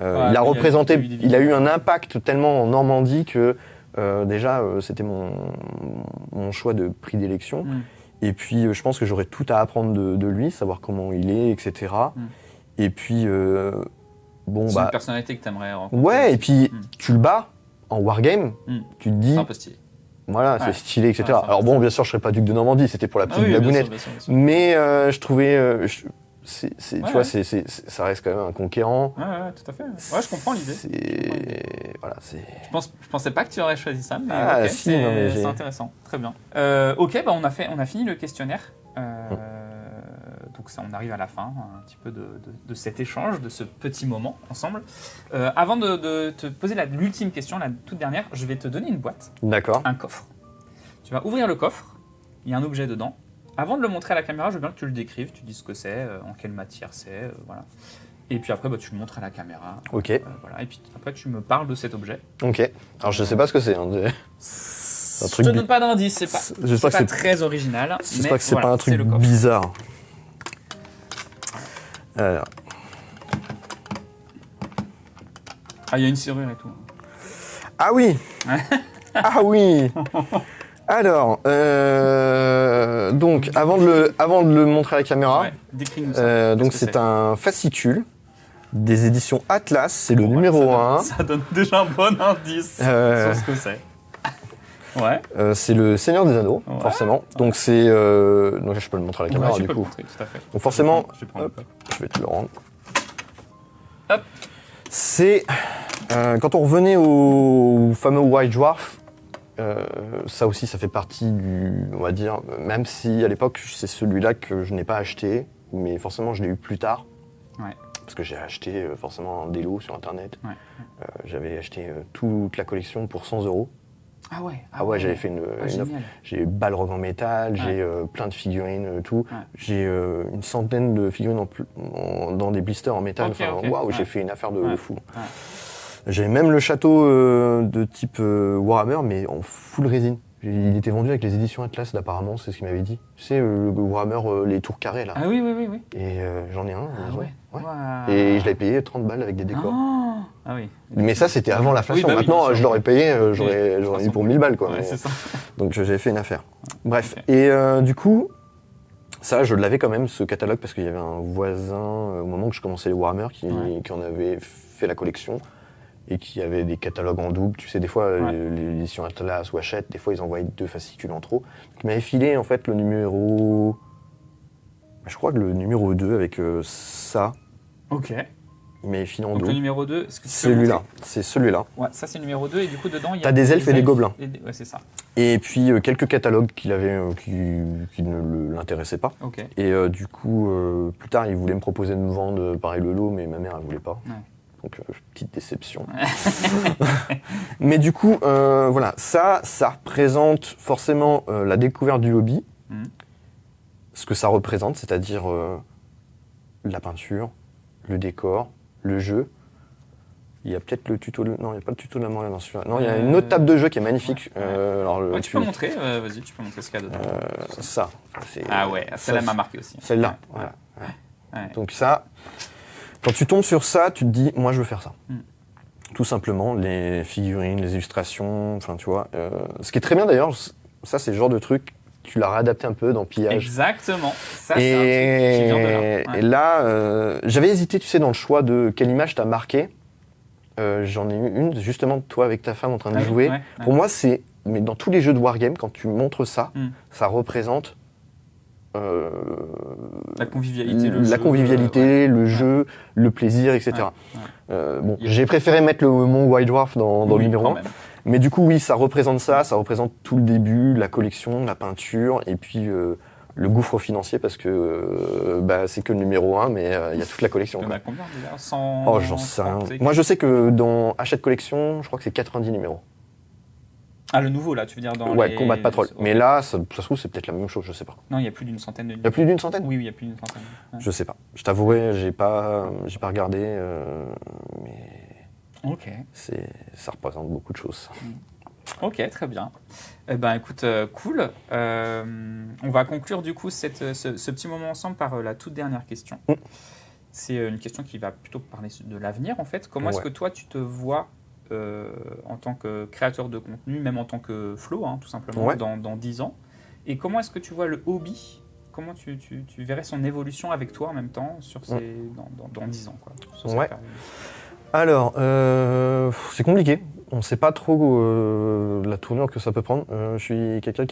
Il a représenté, il a eu un impact tellement en Normandie que déjà c'était mon choix de prédilection. Et puis je pense que j'aurais tout à apprendre de lui, savoir comment il est, etc. Et puis c'est une personnalité que tu aimerais rencontrer. Ouais, et puis tu le bats en wargame, tu te dis. C'est un peu stylé. Voilà, c'est stylé, etc. Alors bon, bien sûr, je serais pas duc de Normandie, c'était pour la petite blagounette. Bien sûr. Mais je trouvais, tu vois, ça reste quand même un conquérant. Ouais, tout à fait. Ouais, je comprends l'idée. Voilà, je pensais pas que tu aurais choisi ça, mais c'est intéressant. Très bien. On a fini le questionnaire. Donc ça, on arrive à la fin un petit peu de cet échange, de ce petit moment ensemble. Avant de te poser l'ultime question, la toute dernière, je vais te donner une boîte. D'accord. Un coffre. Tu vas ouvrir le coffre, il y a un objet dedans, Avant de le montrer à la caméra, je veux bien que tu le décrives, tu dis ce que c'est, en quelle matière c'est, voilà. Et puis après, tu le montres à la caméra. Ok. Voilà. Et puis après, tu me parles de cet objet. Ok. Alors je sais pas ce que c'est. Hein. Je te donne pas d'indice, c'est pas très original. J'espère que c'est pas un truc bizarre. Alors. Ah, il y a une serrure et tout. Ah oui. Ah oui. Alors, donc avant de le montrer à la caméra, décris-nous ça. donc c'est un fascicule des éditions Atlas, c'est le numéro 1. Ça donne déjà un bon indice sur ce que c'est. Ouais. C'est le Seigneur des Anneaux, forcément. Donc c'est, donc je peux le montrer à la caméra du coup. Montrer, tout à fait. Donc forcément, je vais te le rendre. Hop. C'est quand on revenait au fameux White Dwarf. Ça aussi, ça fait partie du, on va dire, même si à l'époque c'est celui-là que je n'ai pas acheté, mais forcément je l'ai eu plus tard. Ouais. Parce que j'ai acheté forcément des lots sur internet. Ouais. J'avais acheté toute la collection pour 100 €. Ah ouais. Ah ouais, j'avais fait une offre. J'ai Balrog en métal, j'ai plein de figurines, tout. Ouais. J'ai une centaine de figurines dans des blisters en métal. Waouh, j'ai fait une affaire de fou. Ouais. J'avais même le château de type Warhammer, mais en full résine. Il était vendu avec les éditions Atlas, apparemment, c'est ce qu'il m'avait dit. Tu sais, le Warhammer, les tours carrés, là. Ah oui. Et j'en ai un. Ah ouais. Wow. Et je l'avais payé 30 balles avec des décors. Oh. Ah oui. Mais ça, c'était avant l'inflation. Maintenant, je l'aurais payé, j'aurais eu pour 1000 balles, quoi. Ouais, c'est ça. Donc j'avais fait une affaire. Bref. Okay. Et du coup, ça, je l'avais quand même, ce catalogue, parce qu'il y avait un voisin, au moment que je commençais les Warhammer, qui en avait fait la collection. Et qui avait des catalogues en double. Tu sais, des fois, l'édition Atlas ou Hachette, des fois, ils envoyaient 2 fascicules en trop. Donc, il m'avait filé, en fait, le numéro... Je crois que le numéro 2 avec ça. Ok. Il m'avait filé en double. Donc, le numéro 2, est-ce que tu celui-là. C'est celui-là. Ouais, ça, c'est le numéro 2. Et du coup, dedans, il y a... T'as des elfes et des gobelins. Ouais, c'est ça. Et puis, quelques catalogues qu'il avait, qui ne l'intéressaient pas. Ok. Et du coup, plus tard, il voulait me proposer de me vendre, pareil, le lot, mais ma mère, elle voulait pas. Ouais. Donc, petite déception. Mais du coup, voilà, ça représente forcément la découverte du hobby. Ce que ça représente, c'est-à-dire la peinture, le décor, le jeu. Il y a peut-être le tuto... Non, il n'y a pas le tuto de la mort là dans celui-là. Non, il y a une autre table de jeu qui est magnifique. Alors, tu peux montrer, vas-y, tu peux montrer ce qu'il y a dedans. Ça. Ah ouais, celle-là m'a marqué aussi. Celle-là, voilà. Ouais. Donc ça... Quand tu tombes sur ça, tu te dis, moi je veux faire ça. Tout simplement, les figurines, les illustrations, enfin tu vois. Ce qui est très bien d'ailleurs, ça c'est le genre de truc, tu l'as réadapté un peu dans Pillage. Exactement, ça c'est un truc qui vient de là. Ouais. Et là, j'avais hésité, tu sais, dans le choix de quelle image t'as marqué. J'en ai eu une, justement, toi avec ta femme en train de jouer. Ouais. Pour moi, mais dans tous les jeux de Wargame, quand tu montres ça, ça représente... la convivialité, le jeu, le plaisir, etc. Bon, j'ai préféré mettre mon White Dwarf dans le numéro 1. Mais du coup, oui, ça représente ça représente tout le début, la collection, la peinture, et puis le gouffre financier, parce que c'est que le numéro 1, mais il y a toute la collection. Il y en a combien déjà 100... Oh, j'en sais rien. Moi, je sais que dans Hachette Collection, je crois que c'est 90 numéros. Ah, le nouveau, là, tu veux dire dans Ouais, Combat Patrol. Mais là, ça se trouve, c'est peut-être la même chose, je sais pas. Non, il y a plus d'une centaine de numéros. Il y a plus d'une centaine ? Oui, il y a plus d'une centaine. Ouais. Je sais pas. Je t'avouerai, j'ai pas regardé, mais... Ok. Ça représente beaucoup de choses. Ok, très bien. Eh ben, écoute, cool. On va conclure, du coup, ce petit moment ensemble par la toute dernière question. C'est une question qui va plutôt parler de l'avenir, en fait. Comment est-ce que toi, tu te vois en tant que créateur de contenu, même en tant que Flo, tout simplement, dans 10 ans. Et comment est-ce que tu vois le hobby ? Comment tu verrais son évolution avec toi en même temps dans 10 ans, quoi, sur cette période ? Alors, c'est compliqué. On ne sait pas trop la tournure que ça peut prendre. Je suis quelqu'un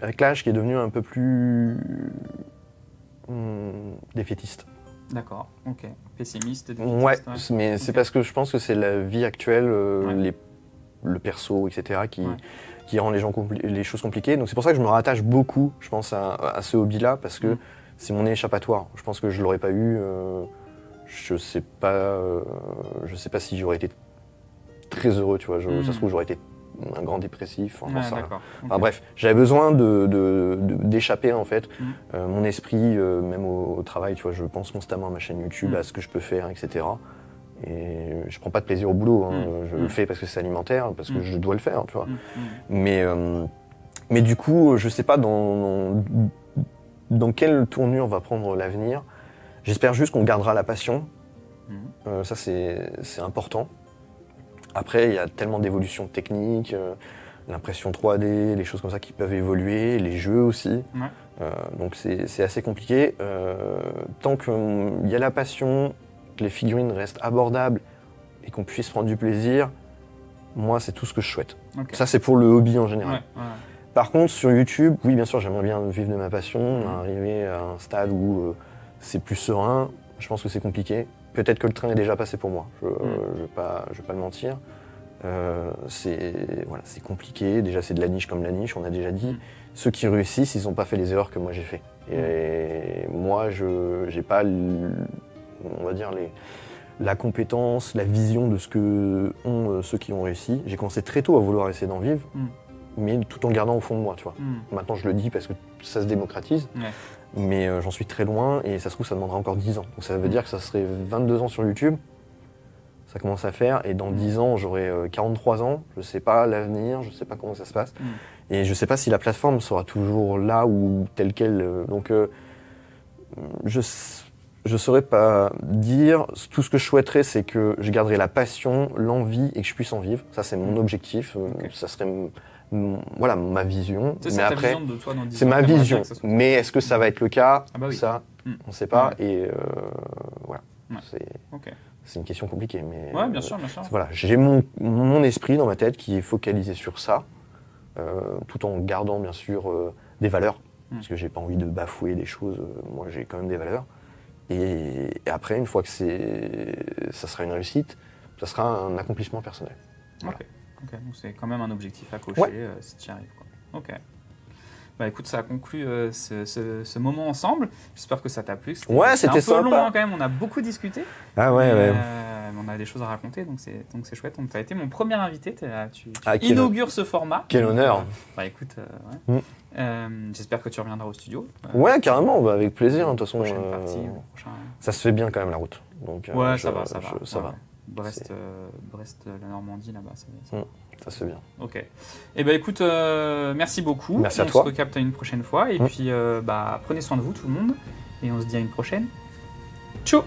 avec l'âge qui est devenu un peu plus défaitiste. D'accord, ok. Pessimiste, ouais, mais c'est parce que je pense que c'est la vie actuelle, le perso, etc., qui rend les choses compliquées. Donc c'est pour ça que je me rattache beaucoup, je pense, à ce hobby-là, parce que c'est mon échappatoire. Je pense que je ne l'aurais pas eu, je sais pas si j'aurais été très heureux, tu vois. Ça se trouve, j'aurais été un grand dépressif. Enfin, ça, d'accord. enfin bref, j'avais besoin d'échapper en fait mon esprit, même au travail, tu vois, je pense constamment à ma chaîne YouTube, à ce que je peux faire, etc. Et je prends pas de plaisir au boulot, hein. Je le fais parce que c'est alimentaire, parce que je dois le faire, tu vois. Mais du coup, je sais pas dans quelle tournure va prendre l'avenir. J'espère juste qu'on gardera la passion. Ça, c'est important. Après, il y a tellement d'évolutions techniques, l'impression 3D, les choses comme ça qui peuvent évoluer, les jeux aussi. Donc c'est assez compliqué. Tant qu'il y a la passion, que les figurines restent abordables et qu'on puisse prendre du plaisir, moi, c'est tout ce que je souhaite. Ça, c'est pour le hobby en général. Par contre, sur YouTube, oui, bien sûr, j'aimerais bien vivre de ma passion, arriver à un stade où c'est plus serein. Je pense que c'est compliqué. Peut-être que le train est déjà passé pour moi, je vais pas le mentir. C'est compliqué, déjà c'est de la niche comme la niche, on a déjà dit. Ceux qui réussissent, ils n'ont pas fait les erreurs que moi j'ai fait. Et moi, je n'ai pas, on va dire, la compétence, la vision de ce que ont ceux qui ont réussi. J'ai commencé très tôt à vouloir essayer d'en vivre, mais tout en gardant au fond de moi, tu vois. Maintenant je le dis parce que ça se démocratise. Mais j'en suis très loin et ça se trouve ça demandera encore 10 ans. Donc ça veut dire que ça serait 22 ans sur YouTube, ça commence à faire, et dans 10 ans j'aurai 43 ans, je sais pas l'avenir, je sais pas comment ça se passe, et je sais pas si la plateforme sera toujours là ou telle quelle. Donc je saurais pas dire. Tout ce que je souhaiterais, c'est que je garderai la passion, l'envie et que je puisse en vivre. Ça c'est mon objectif, ça serait voilà ma vision. C'est mais ta après, vision de toi dans 10 ans. c'est ma vision. Mais est-ce que ça va être le cas? Ça, on ne sait pas. Et voilà. C'est une question compliquée. Mais bien sûr. Voilà, j'ai mon esprit dans ma tête qui est focalisé sur ça, tout en gardant bien sûr des valeurs, parce que j'ai pas envie de bafouer des choses. Moi, j'ai quand même des valeurs. Et après, une fois que ça sera une réussite, ça sera un accomplissement personnel. Voilà. Ok, donc c'est quand même un objectif à cocher si tu y arrives. Ok. Bah écoute, ça a conclu ce moment ensemble. J'espère que ça t'a plu. C'était un peu sympa. long hein, quand même, on a beaucoup discuté. Ah ouais. On a des choses à raconter, donc c'est chouette. Tu as été mon premier invité, tu quel inaugures ce format. Quel honneur. Bah écoute, j'espère que tu reviendras au studio. Ouais, carrément, avec plaisir. De toute façon, ça se fait bien quand même la route. Donc, ça va. Brest, la Normandie, là-bas, ça se fait bien. Ok. Eh ben écoute, merci beaucoup. Merci à toi. On se recapte une prochaine fois. Et puis, prenez soin de vous, tout le monde. Et on se dit à une prochaine. Ciao.